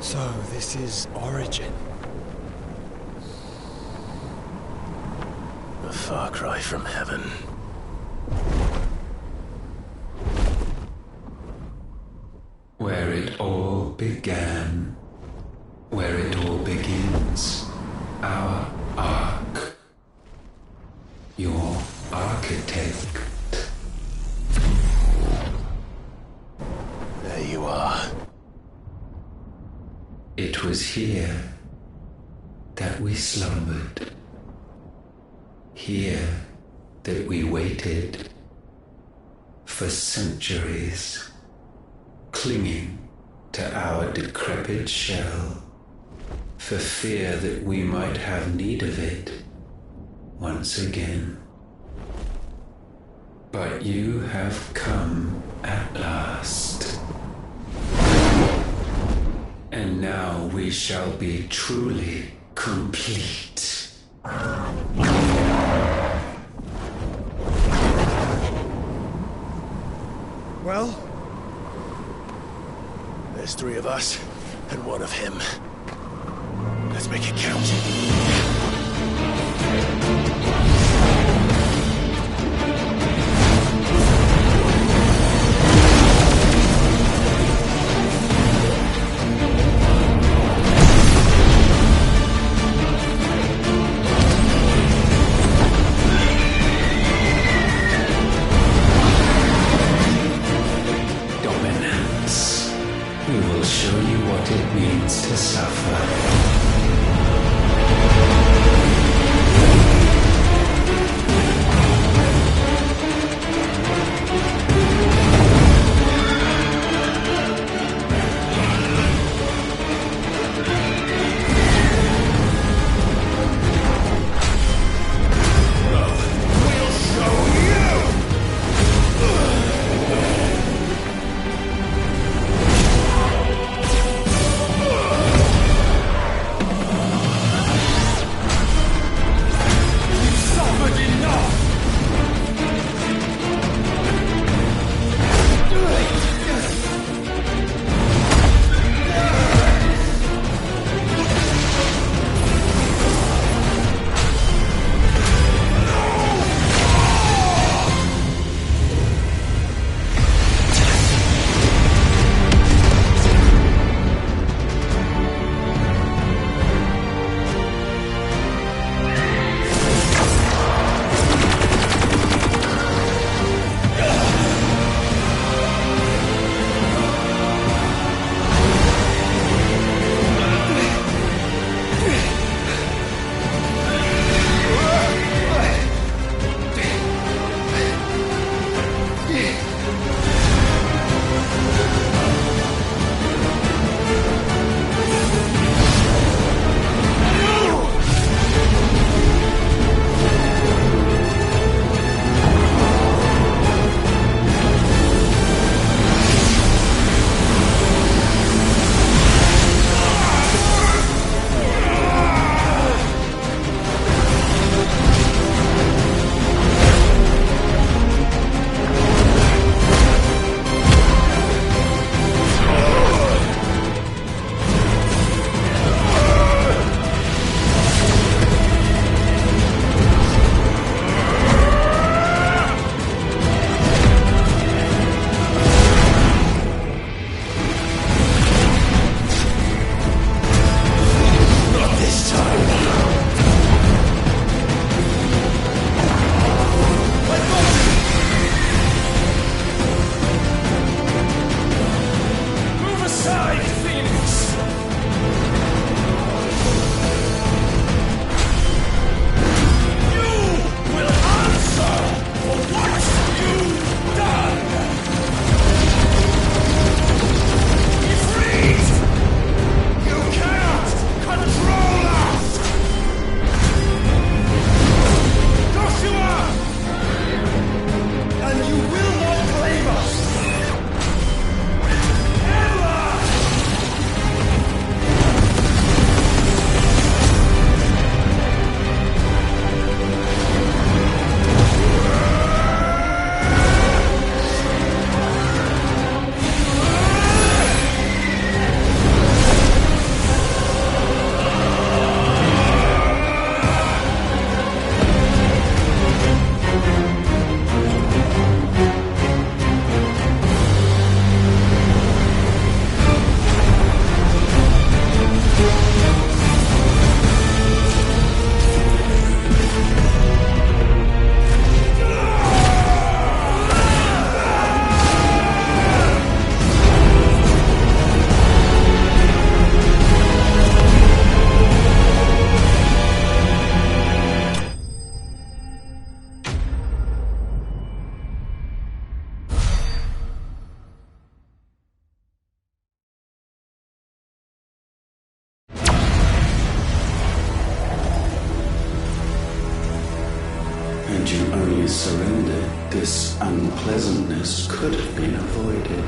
So, this is Origin. A far cry from heaven. Where it all began, where it all begins, our ark, your architect. There you are. It was here that we slumbered, here that we waited for centuries, clinging to our decrepit shell, for fear that we might have need of it once again. But you have come at last. And now we shall be truly complete. Well? There's 3 of us, and 1 of him. Let's make it count. We will show you what it means to suffer. Had you only surrendered, this unpleasantness could have been avoided.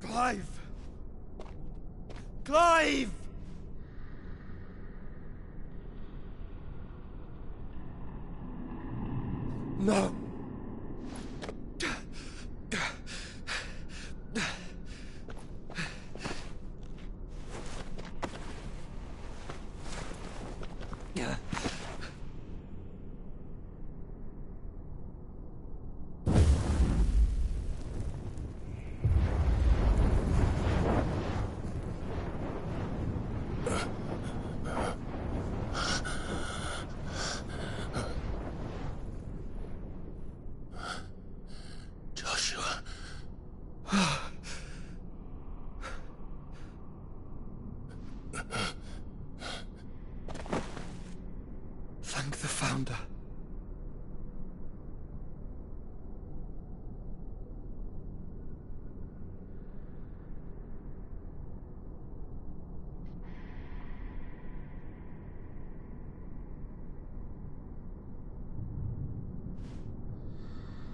Clive! Clive! No. Thank the Founder.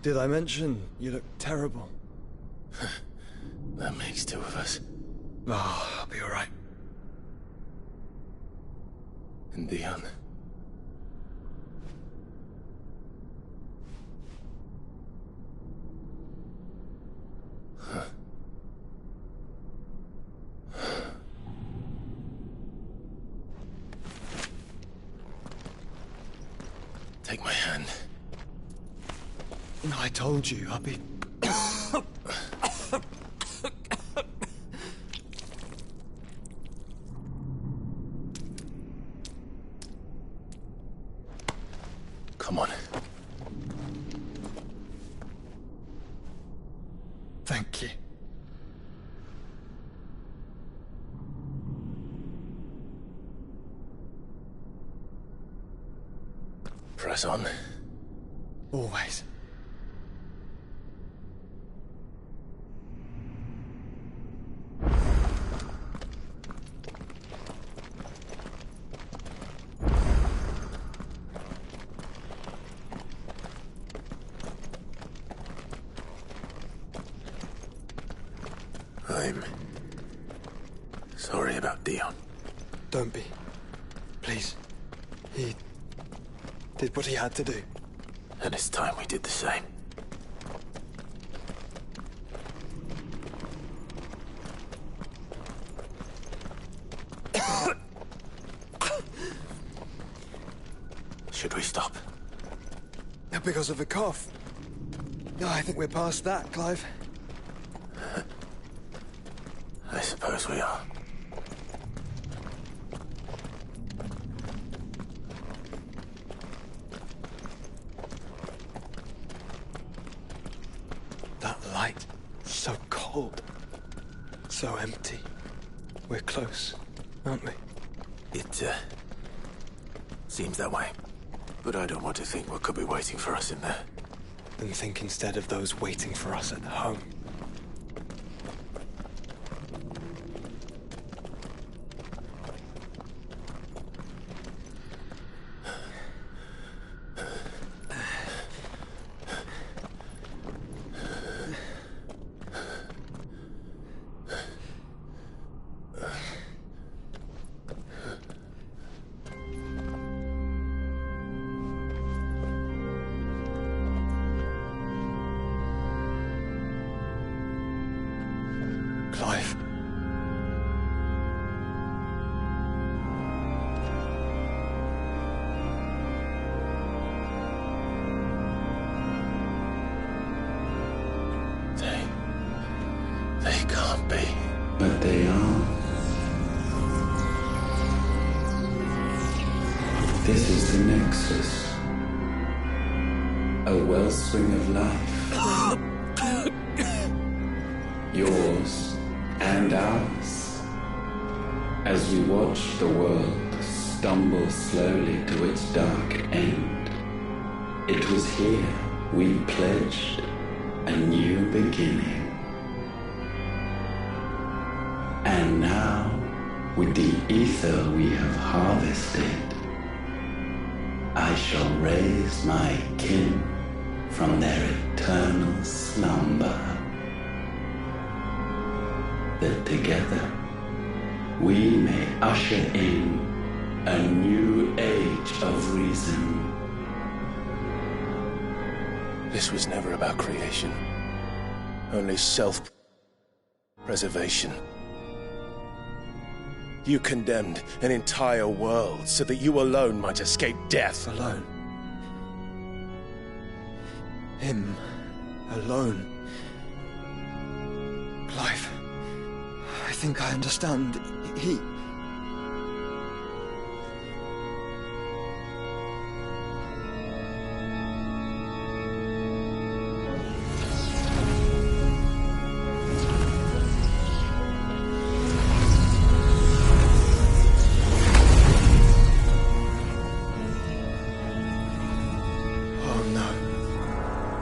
Did I mention you look terrible? That makes two of us. Oh, I'll be all right. And Dion. Take my hand. I told you, I'll be... Come on. Thank you. Press on. Always. I'm sorry about Dion. Don't be. Please. He did what he had to do. And it's time we did the same. Should we stop? Because of the cough. No, I think we're past that, Clive. I suppose we are. That light, so cold, so empty. We're close, aren't we? It, seems that way. But I don't want to think what could be waiting for us in there. Then think instead of those waiting for us at home. Clive. They can't be. But they are. This is the Nexus. A wellspring of life. Yours and ours. As we watch the world stumble slowly to its dark end, it was here we pledged a new beginning. And now, with the ether we have harvested, I shall raise my kin from their eternal slumber, that together we may usher in a new age of reason. This was never about creation, only self-preservation. You condemned an entire world so that you alone might escape death. Alone. Him. Alone. Clive. I think I understand. He...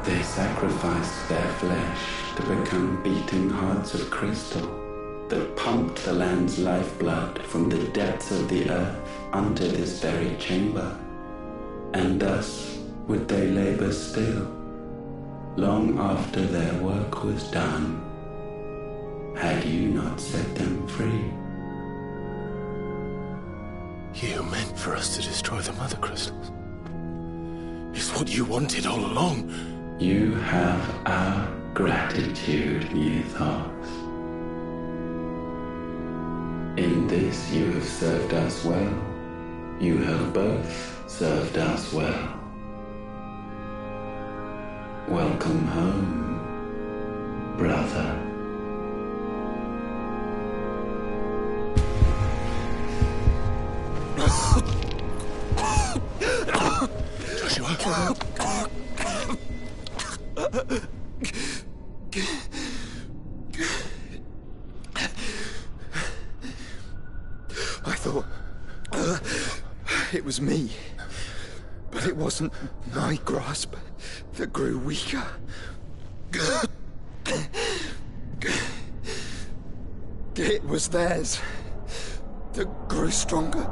They sacrificed their flesh to become beating hearts of crystal that pumped the land's lifeblood from the depths of the earth unto this very chamber. And thus would they labor still, long after their work was done, had you not set them free. You meant for us to destroy the mother crystals. It's what you wanted all along. You have our gratitude, Mythos. In this you have served us well. You have both served us well. Welcome home, brother. Joshua. I thought it was me, but But it wasn't my grasp that grew weaker. It was theirs that grew stronger.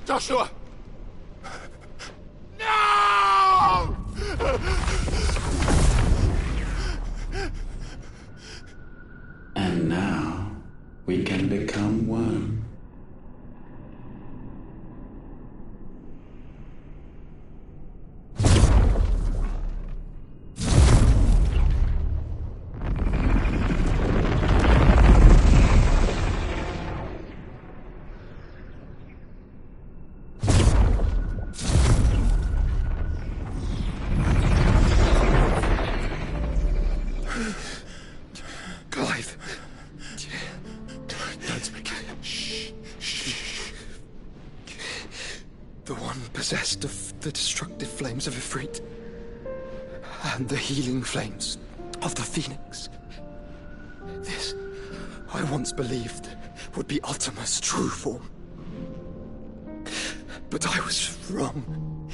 Joshua! No! And now we can become one. Clive. Don't speak. Shh. Shh. The one possessed of the destructive flames of Ifrit and the healing flames of the Phoenix. This, I once believed, would be Ultima's true form. But I was wrong.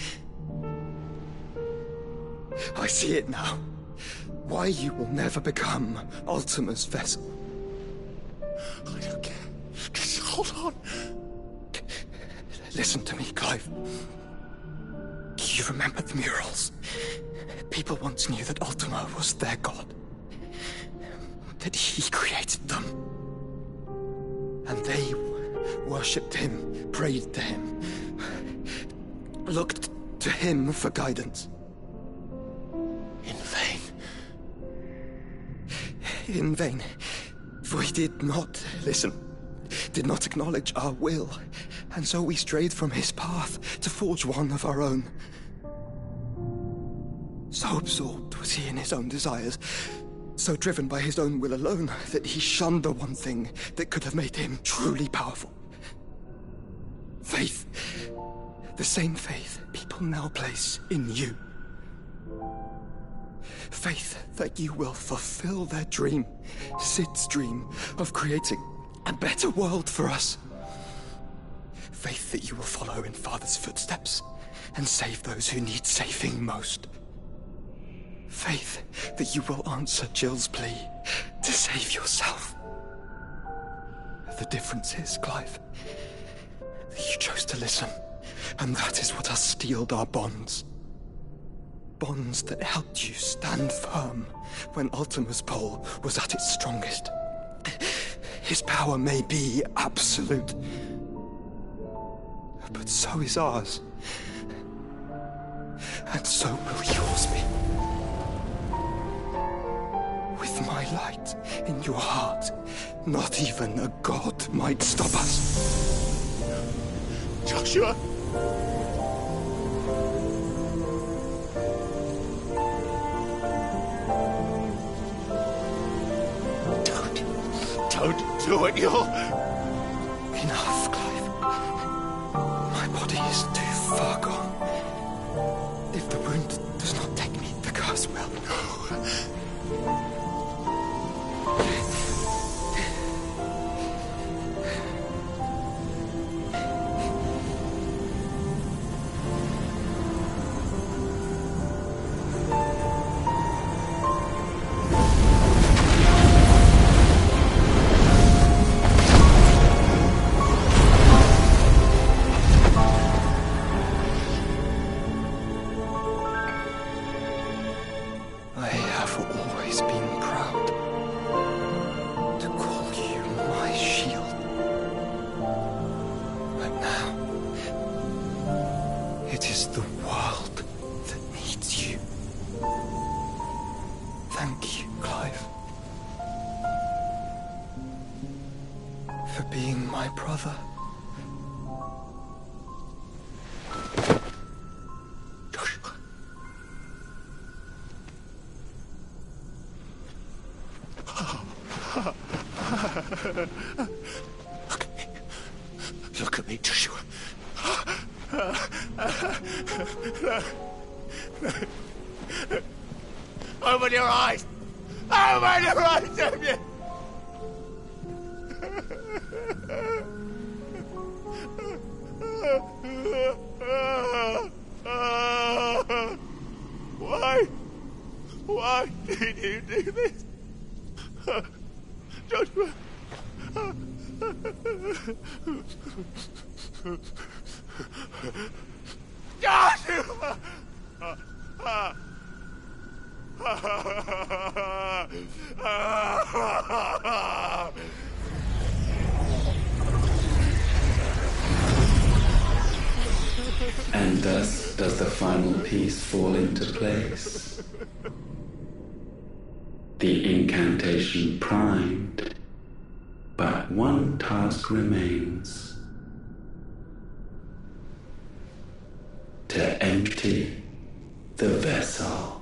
I see it now. Why you will never become Ultima's vessel. I don't care. Just hold on. Listen to me, Clive. You remember the murals? People once knew that Ultima was their god. That he created them. And they worshipped him, prayed to him, looked to him for guidance. In vain. In vain. For he did not listen, did not acknowledge our will, and so we strayed from his path to forge one of our own. So absorbed was he in his own desires, so driven by his own will alone, that he shunned the one thing that could have made him truly powerful. Faith. The same faith people now place in you. Faith that you will fulfill their dream, Sid's dream, of creating a better world for us. Faith that you will follow in Father's footsteps and save those who need saving most. Faith that you will answer Jill's plea to save yourself. The difference is, Clive, that you chose to listen, and that is what has steeled our bonds. Bonds that helped you stand firm when Ultima's pull was at its strongest. His power may be absolute, but so is ours. And so will yours be. With my light in your heart, not even a god might stop us. Joshua! Don't do it, you'll... Enough, Clive. My body is too far gone. If the wound does not take me, the curse will. Look at me, Joshua. Open your eyes! Open your eyes, Damien! Why did you do this? Joshua! Joshua! And thus does the final piece fall into place. The incantation primed, but one task remains: to empty the vessel.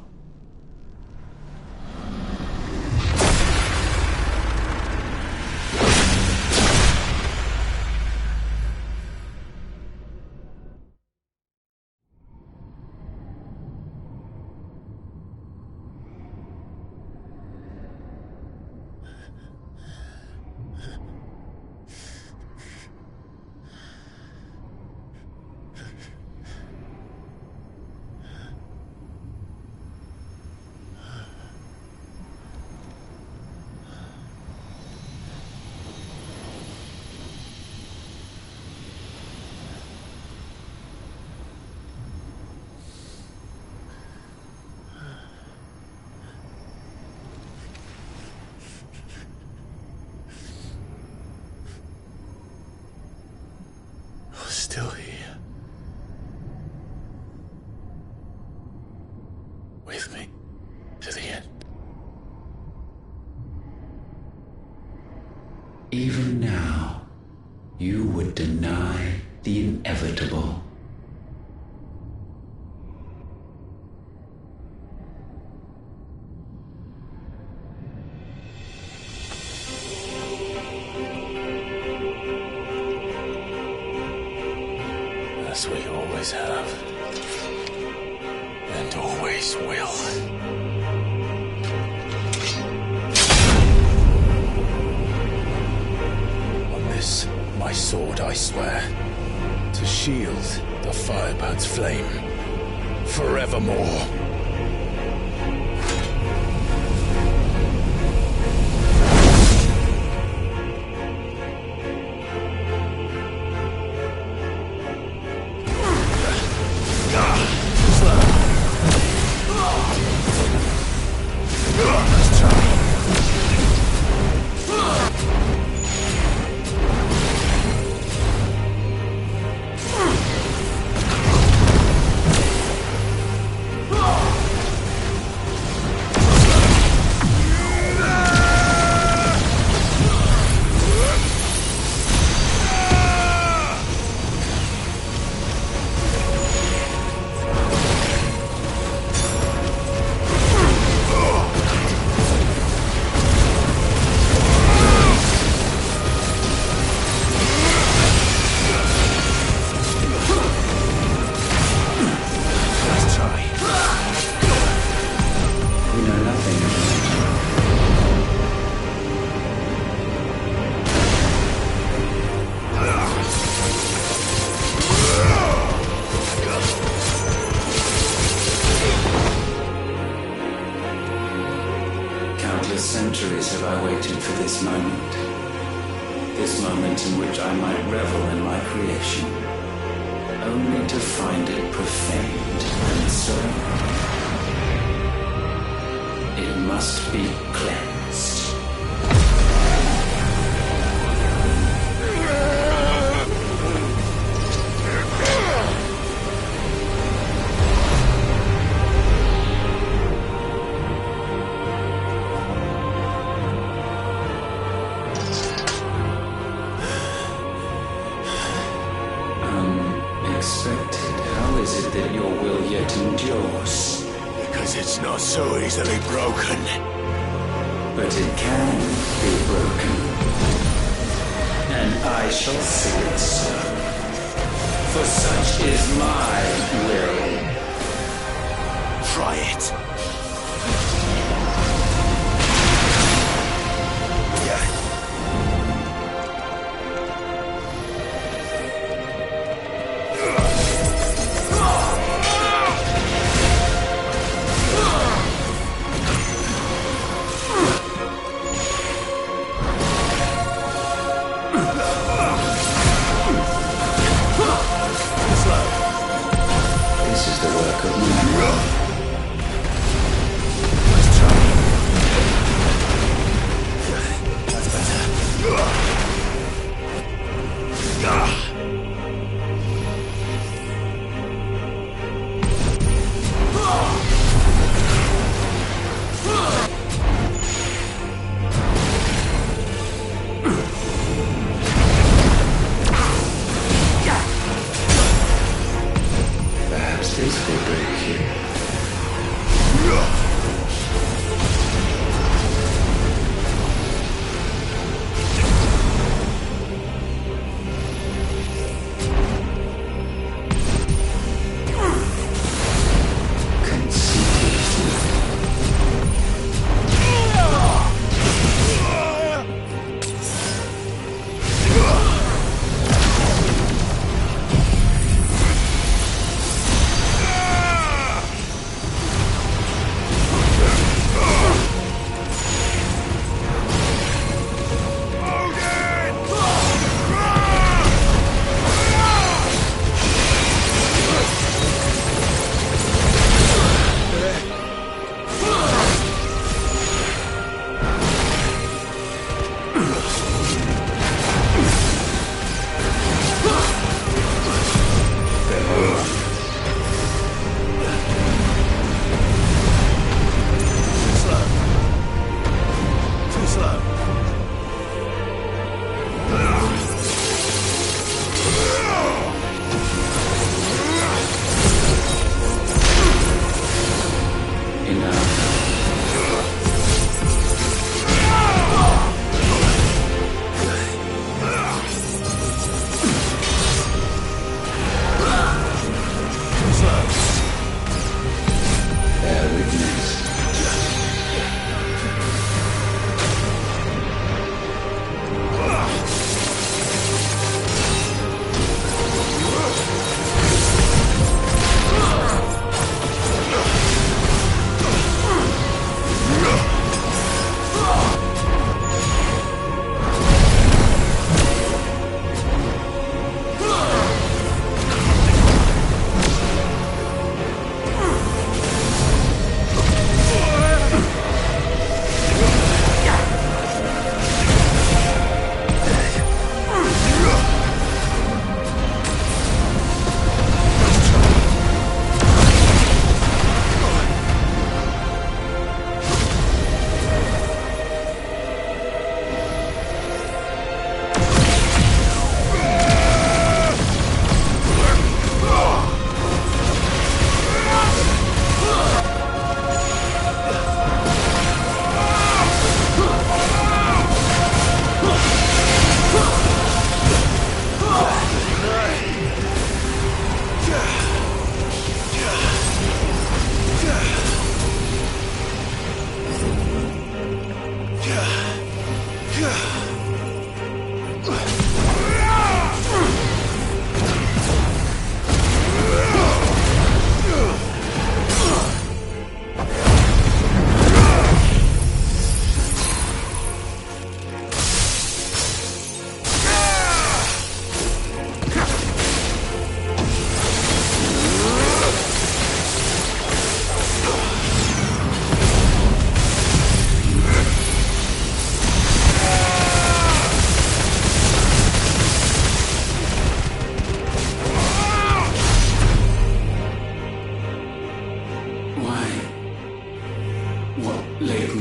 Still here. With me to the end. Even now, you would deny the inevitable. As we always have, and always will. On this, my sword, I swear, to shield the Firebird's flame forevermore. Centuries have I waited for this moment in which I might revel in my creation, only to find it profaned and so it must be cleansed. How is it that your will yet endures? Because it's not so easily broken. But it can be broken. And I I shall see it so. For such is my will. Try it. This is the work of man. Perhaps this will break you.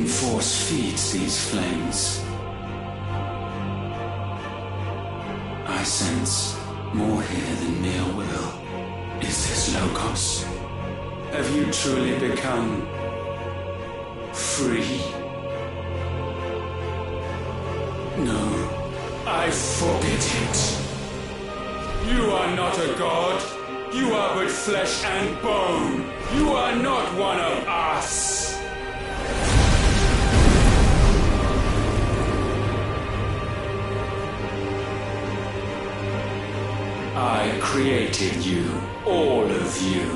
force feeds these flames. I sense more here than mere will. Is this Logos? Have you truly become free? No, I forbid it. You are not a god. You are but flesh and bone. You are not one of us. I created you, all of you.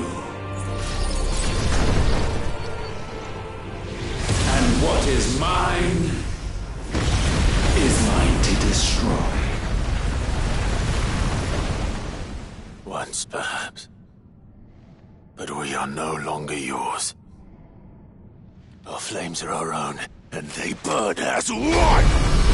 And what is mine is mine to destroy. Once, perhaps. But we are no longer yours. Our flames are our own, and they burn as one!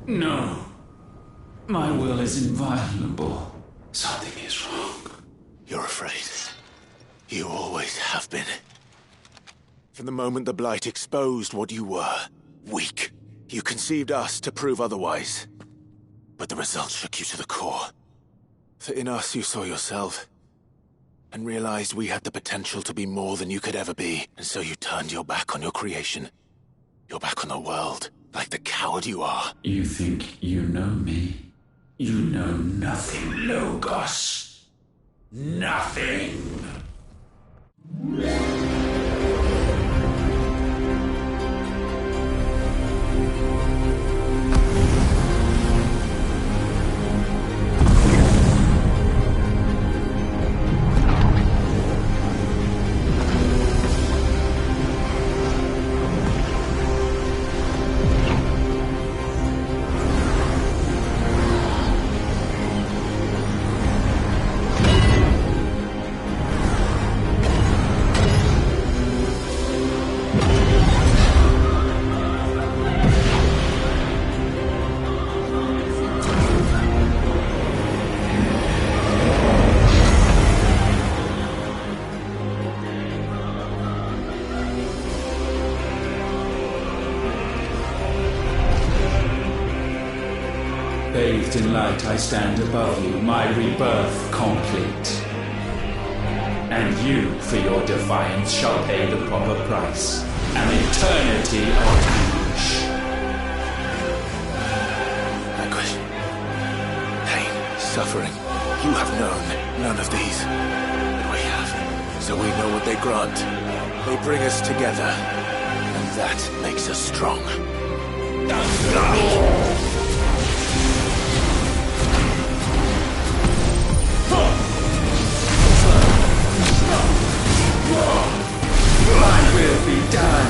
No. My will is inviolable. Something is wrong. You're afraid. You always have been. From the moment the Blight exposed what you were, weak, you conceived us to prove otherwise. But the results shook you to the core. For in us you saw yourself, and realized we had the potential to be more than you could ever be, and so you turned your back on your creation. Your back on the world, like the coward you are. You think you know me? You know nothing, Logos. Nothing. Bathed in light, I stand above you, my rebirth complete. And you, for your defiance, shall pay the proper price. An eternity of anguish. Anguish. Pain. Suffering. You have known none of these. But we have. So we know what they grant. They bring us together. And that makes us strong. My will be done.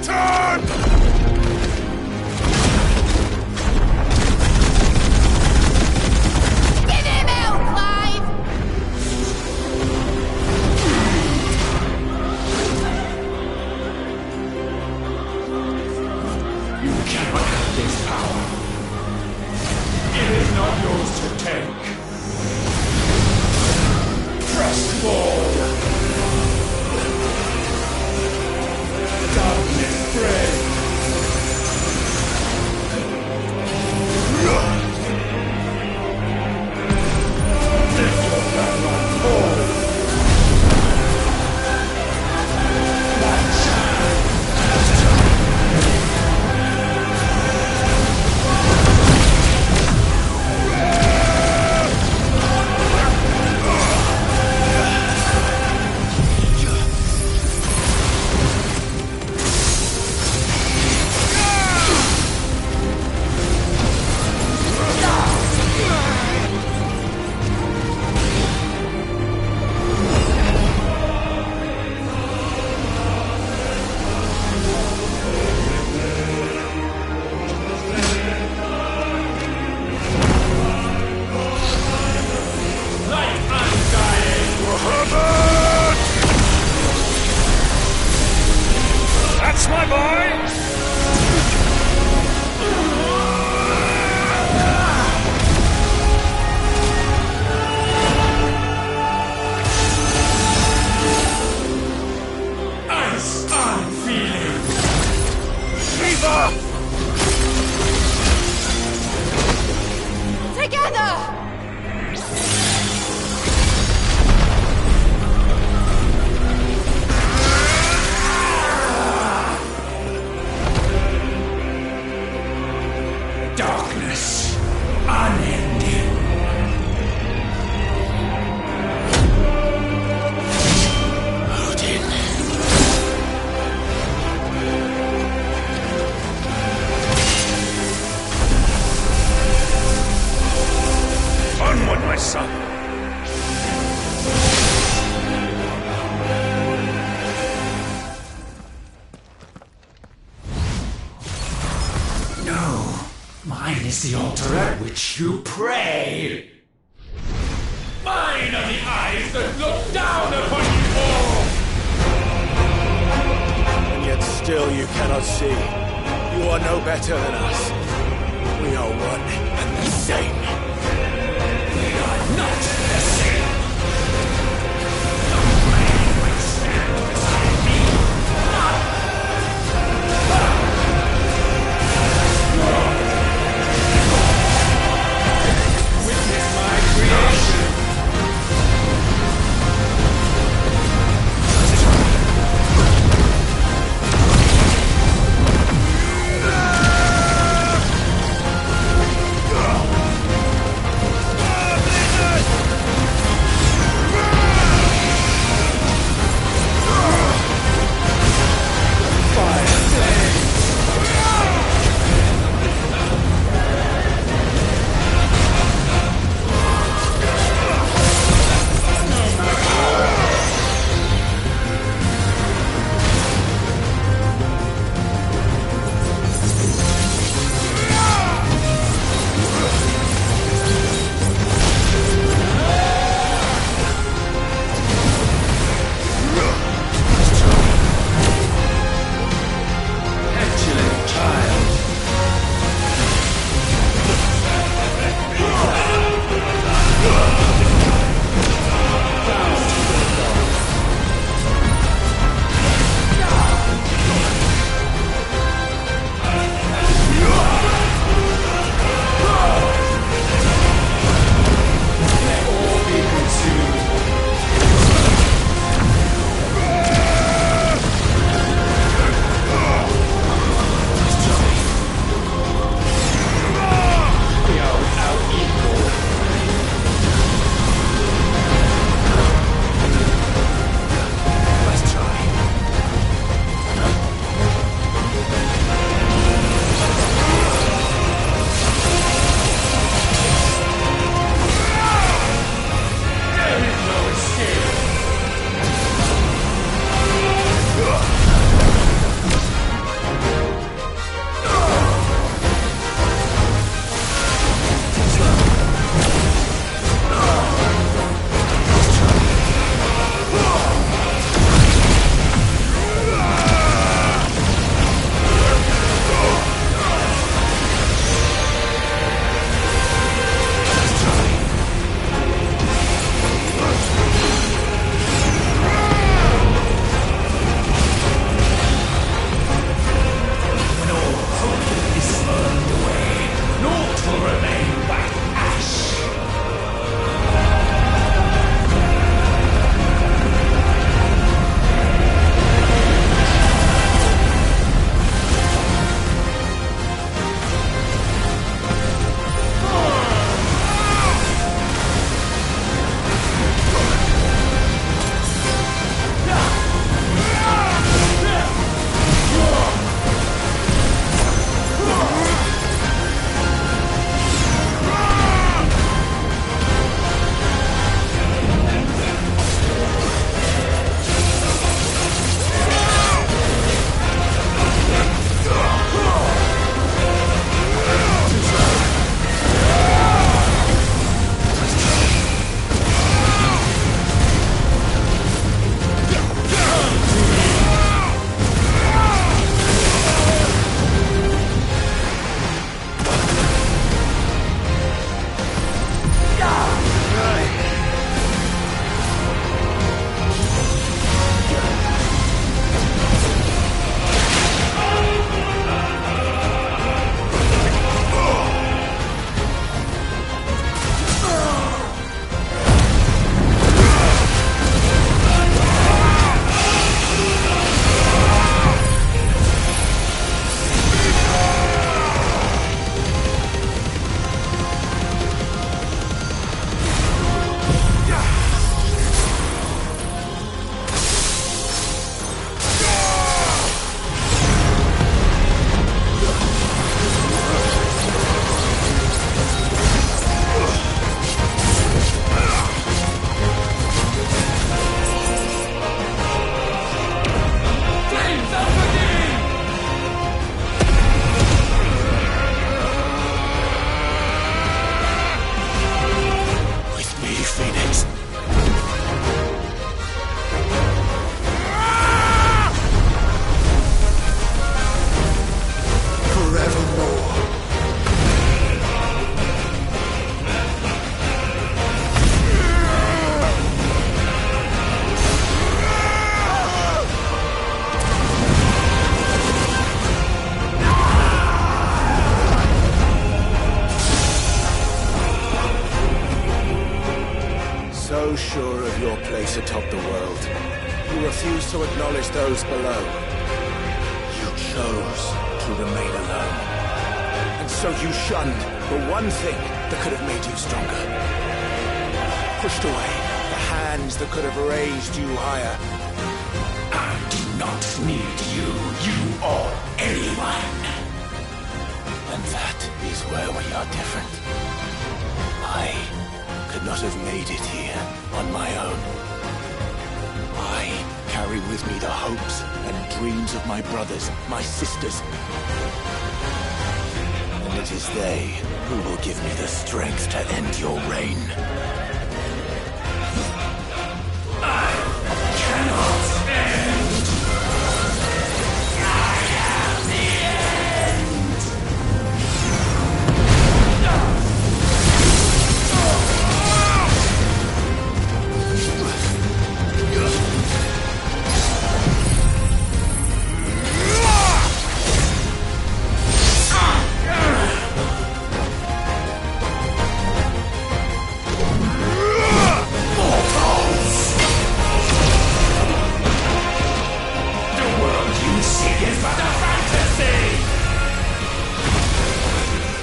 turn! Get him out, Clive! You cannot have this power. It is not yours to take. Press forward. Darkness spread. Lift your background forward. Light shine. That's my boy! Ice unfeeling! Fever! Together! Darkness, unending. Odin. Onward, my son. No. Mine is the altar at which you pray. Mine are the eyes that look down upon you all. And yet still you cannot see. You are no better than us. We are one and the same. We are not the same. No man will stand beside me. None. Witness my creation. place atop the world. You refuse to acknowledge those below. You chose to remain alone. And so you shunned the one thing that could have made you stronger. Pushed away the hands that could have raised you higher. I do not need you, or anyone. And that is where we are different. I could not have made it here on my own. I carry with me the hopes and dreams of my brothers, my sisters. And it is they who will give me the strength to end your reign. I cannot end. I am the end.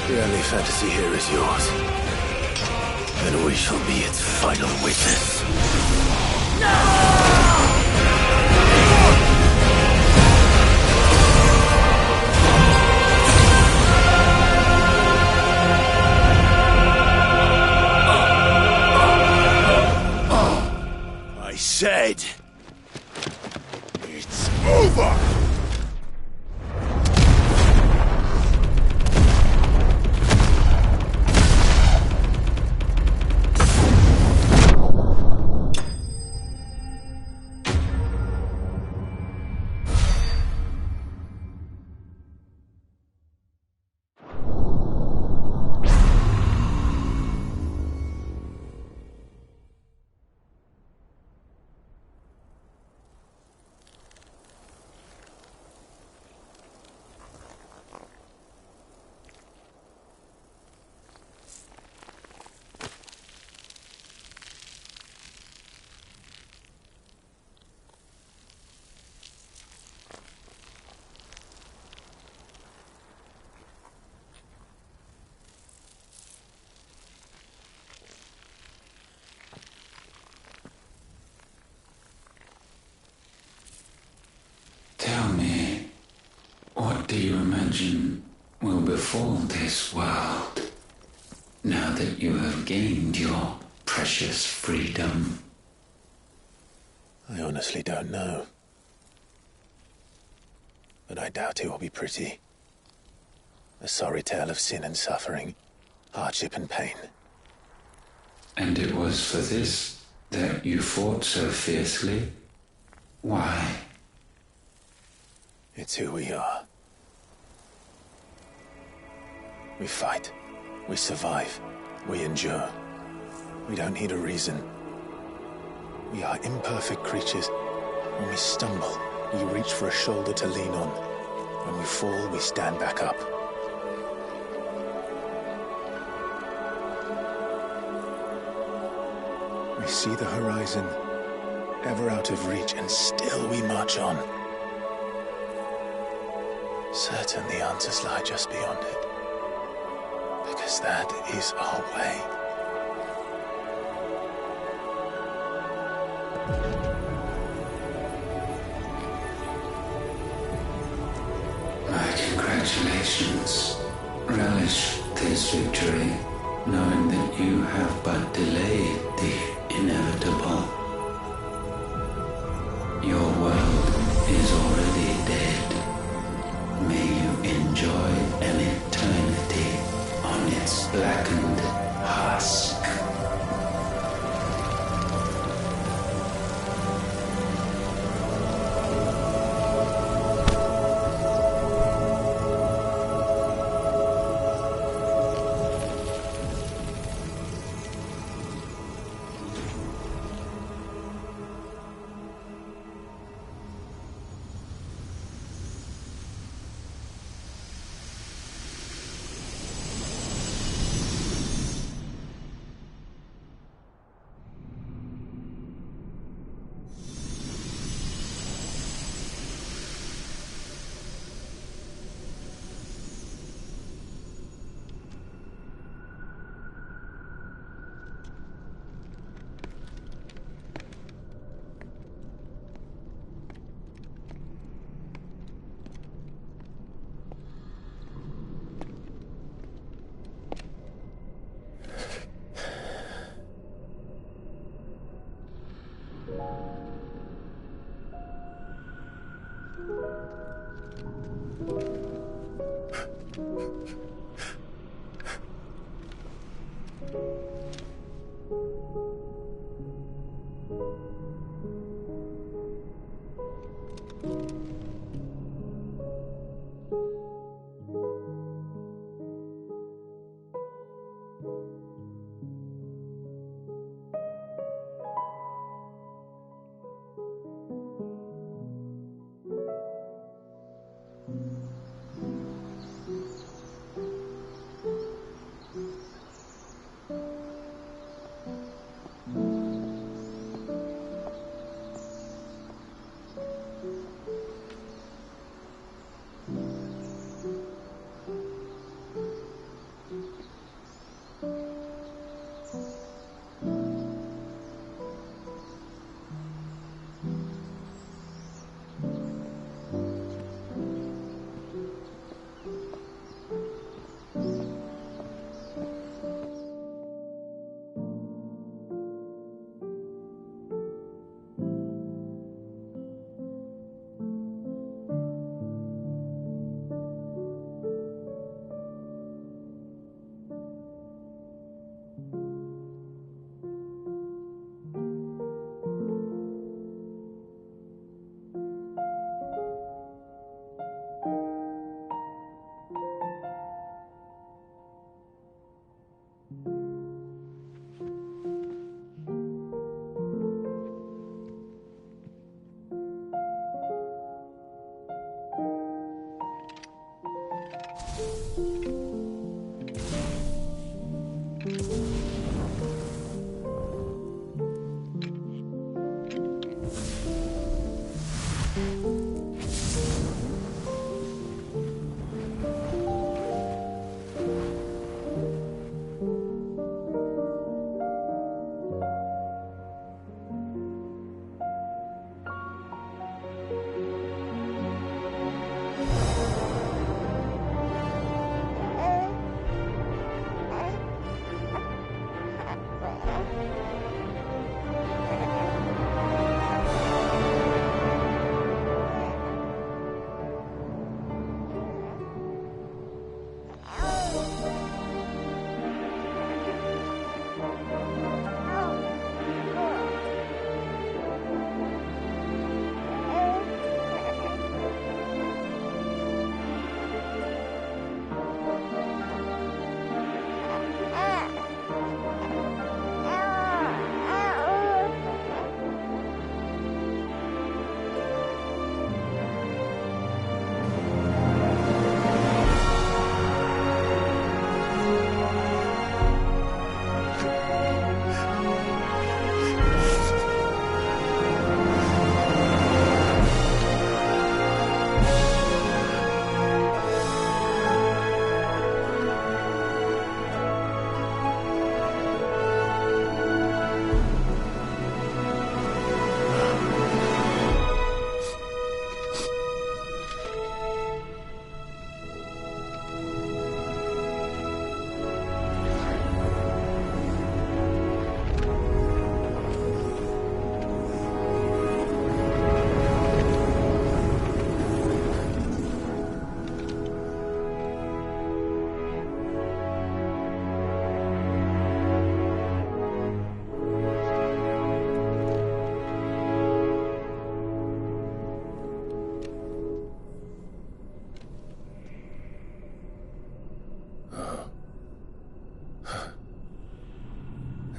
The only fantasy here is yours. And we shall be its final witness. I said, it's over! Tell me, what do you imagine will befall this world now that you have gained your precious freedom? I honestly don't know. But I doubt it will be pretty. A sorry tale of sin and suffering, hardship and pain. And it was for this that you fought so fiercely? Why? It's who we are. We fight. We survive. We endure. We don't need a reason. We are imperfect creatures. When we stumble, we reach for a shoulder to lean on. When we fall, we stand back up. We see the horizon, ever out of reach, and still we march on. Certain the answers lie just beyond it. Because that is our way. My congratulations. Relish this victory, knowing that you have but delayed the inevitable. Your world is already dead. May you enjoy an eternity on its blackened husk.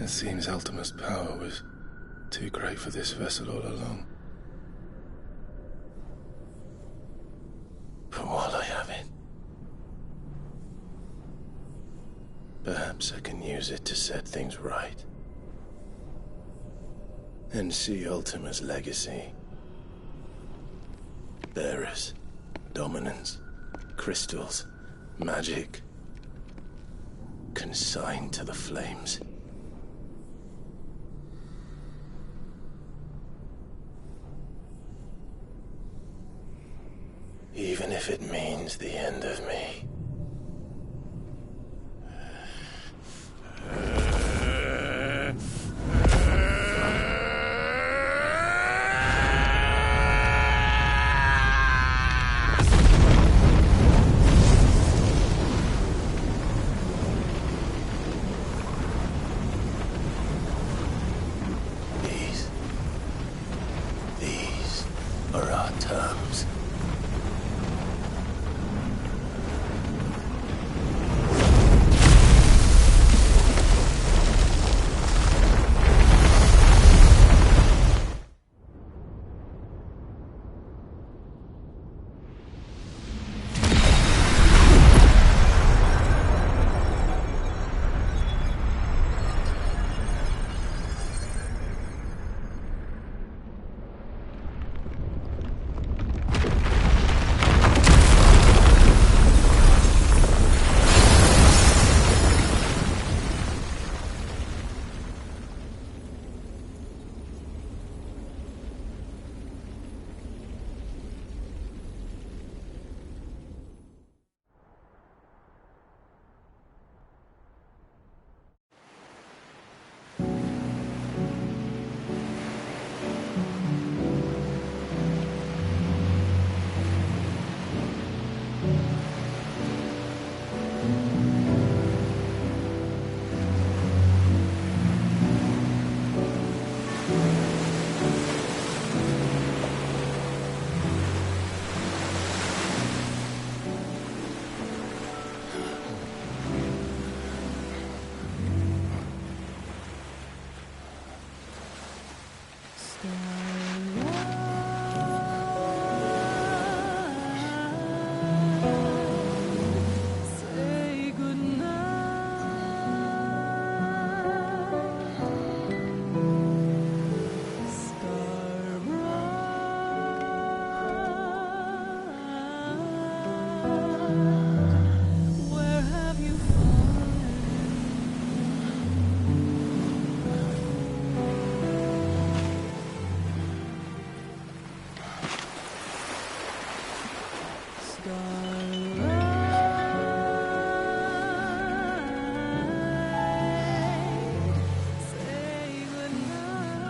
It seems Ultima's power was too great for this vessel all along. But while I have it, perhaps I can use it to set things right. And see Ultima's legacy. Bearers, dominance, crystals, magic, consigned to the flames. Even if it means the end of me.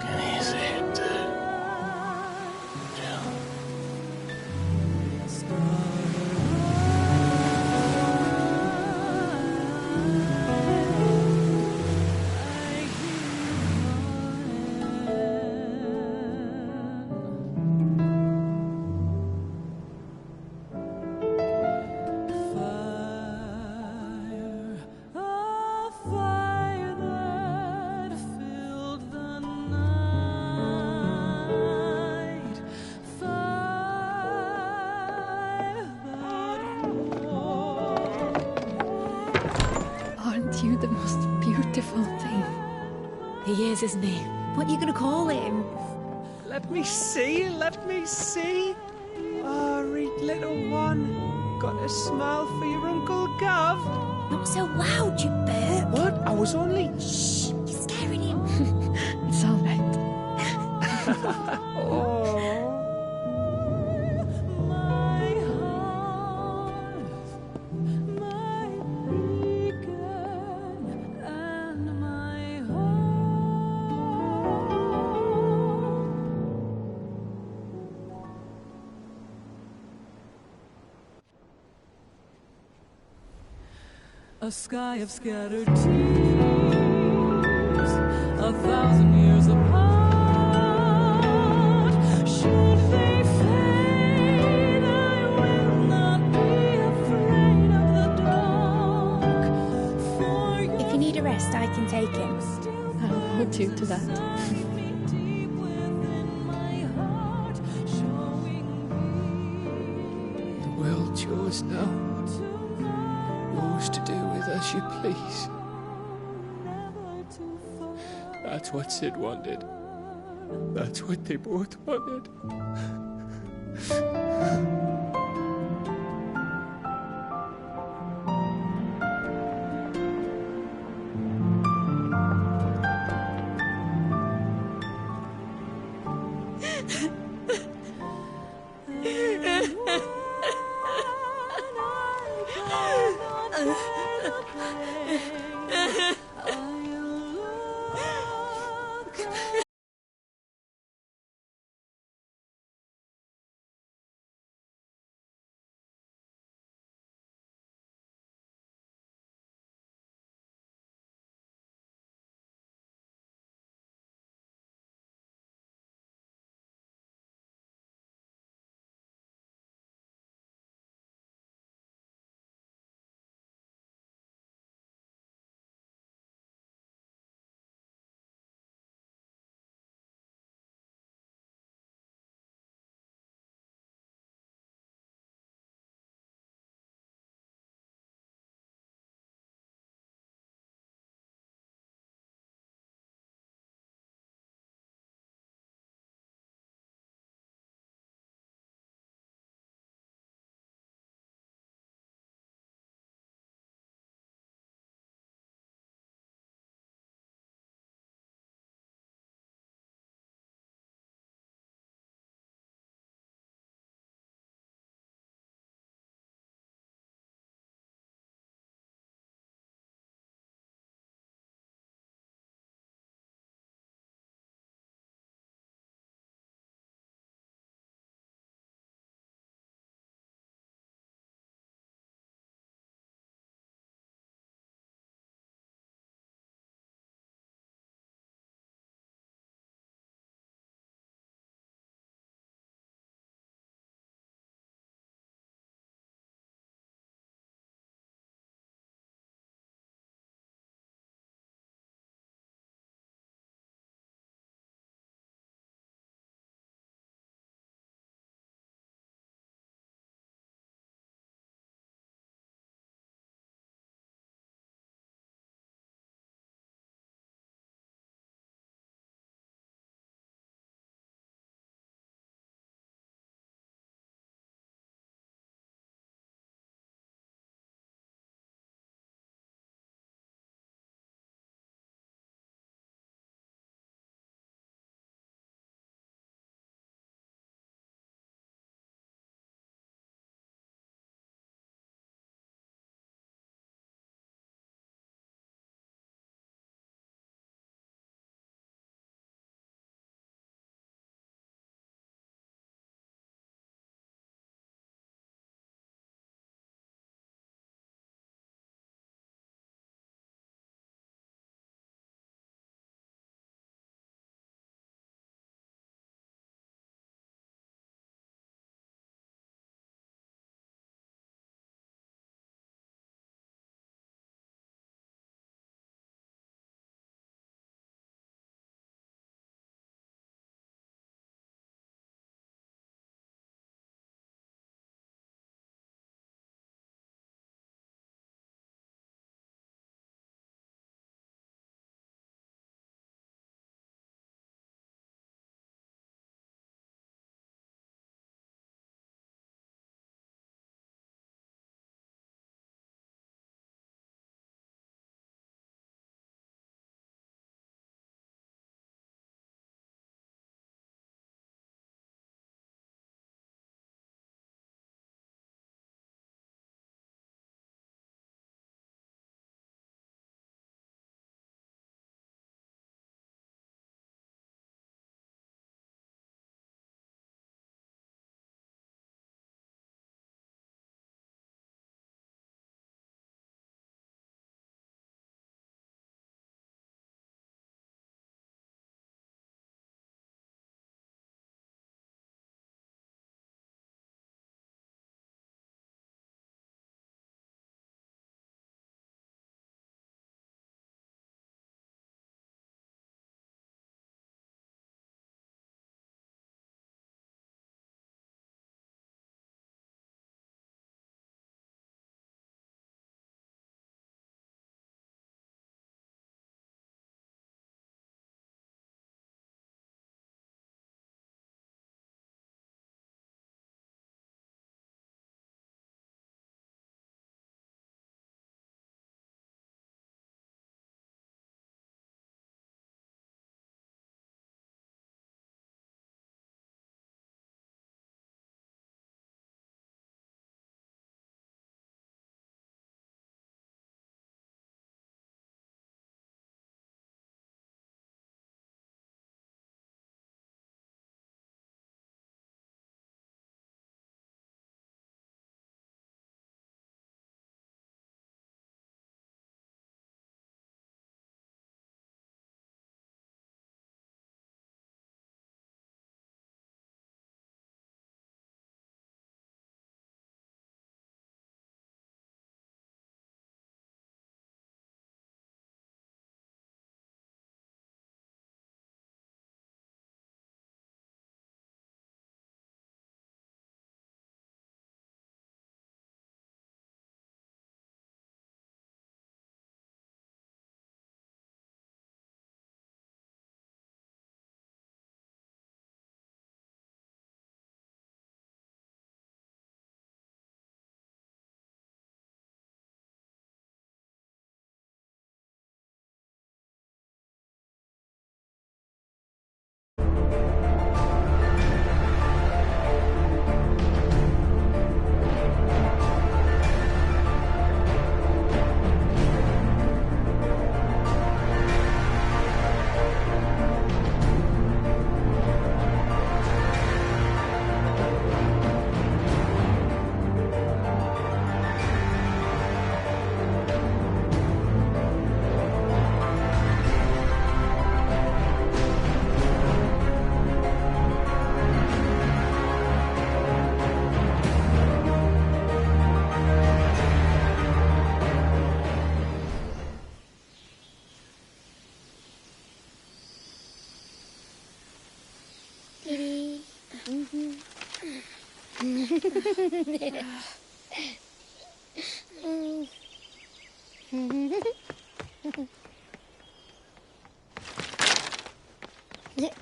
Can you see it too? Jill. Aren't you the most beautiful thing? He is, isn't he? What are you going to call him? Let me see, let me see. Oh, read little one. Got a smile for your Uncle Gav. Not so loud, you burp. What? I was only... Shh, you're scaring him. It's all right. Oh. A sky of scattered tears, 1,000 years apart. Should they fade, I will not be afraid of the dark. For If you need a rest, I can take him. I'll hold you to that. deep within my heart, showing The world's yours now. Yours to do with as you please. That's what Sid wanted. That's what they both wanted.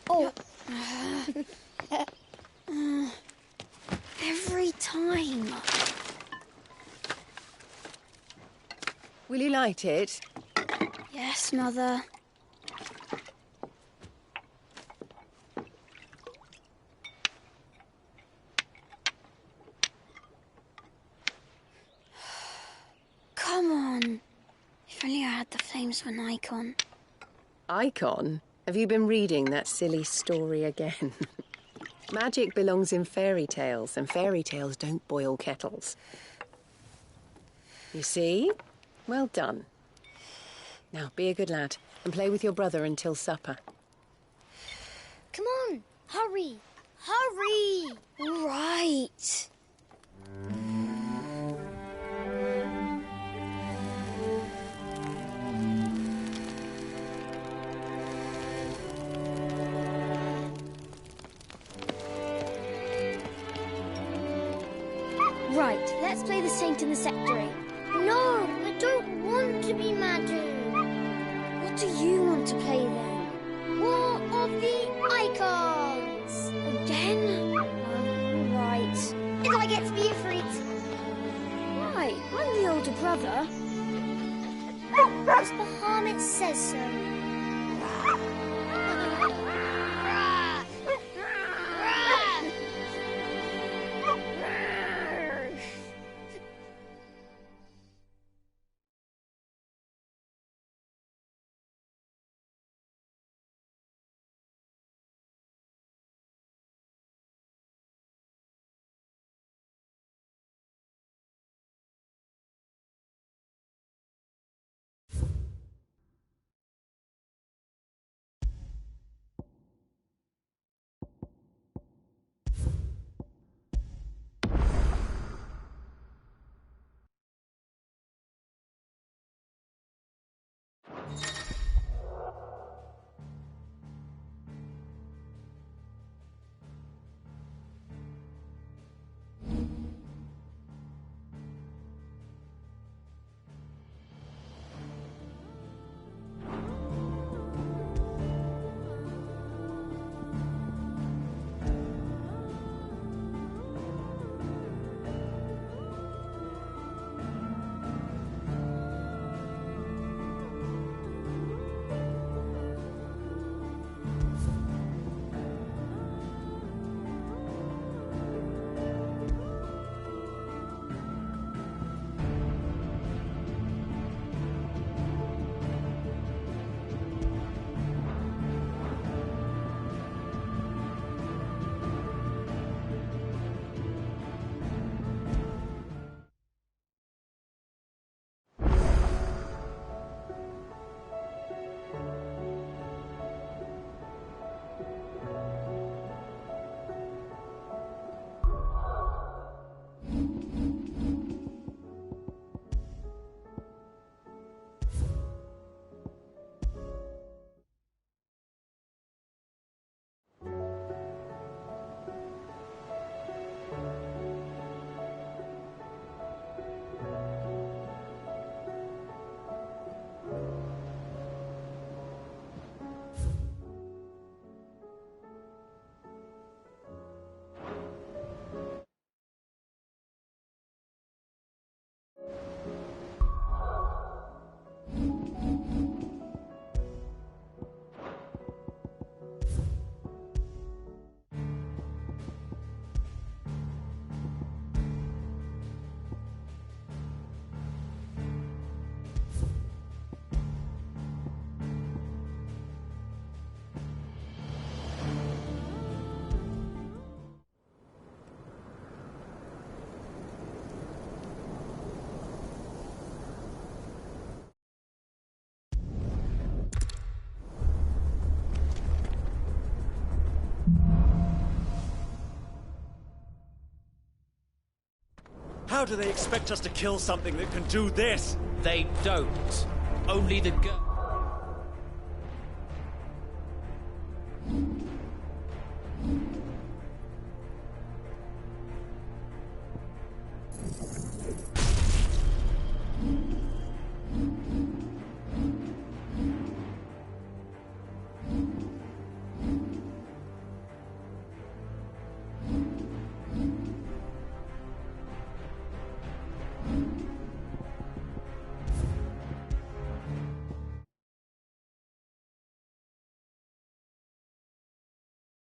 Oh. Every time. Will you light it? Yes, Mother. Come on. If only I had the flames of an icon. Icon? Have you been reading that silly story again? Magic belongs in fairy tales, and fairy tales don't boil kettles. You see? Well done. Now, be a good lad, and play with your brother until supper. Come on, hurry! Hurry! All right. Right, let's play the Saint in the Secretary. No, I don't want to be Madu. What do you want to play then? War of the Icons! Again? Oh, right. And I get to be a freak. Right, I'm the older brother. Because the Hermit says so. How do they expect us to kill something that can do this? They don't. Only the girl.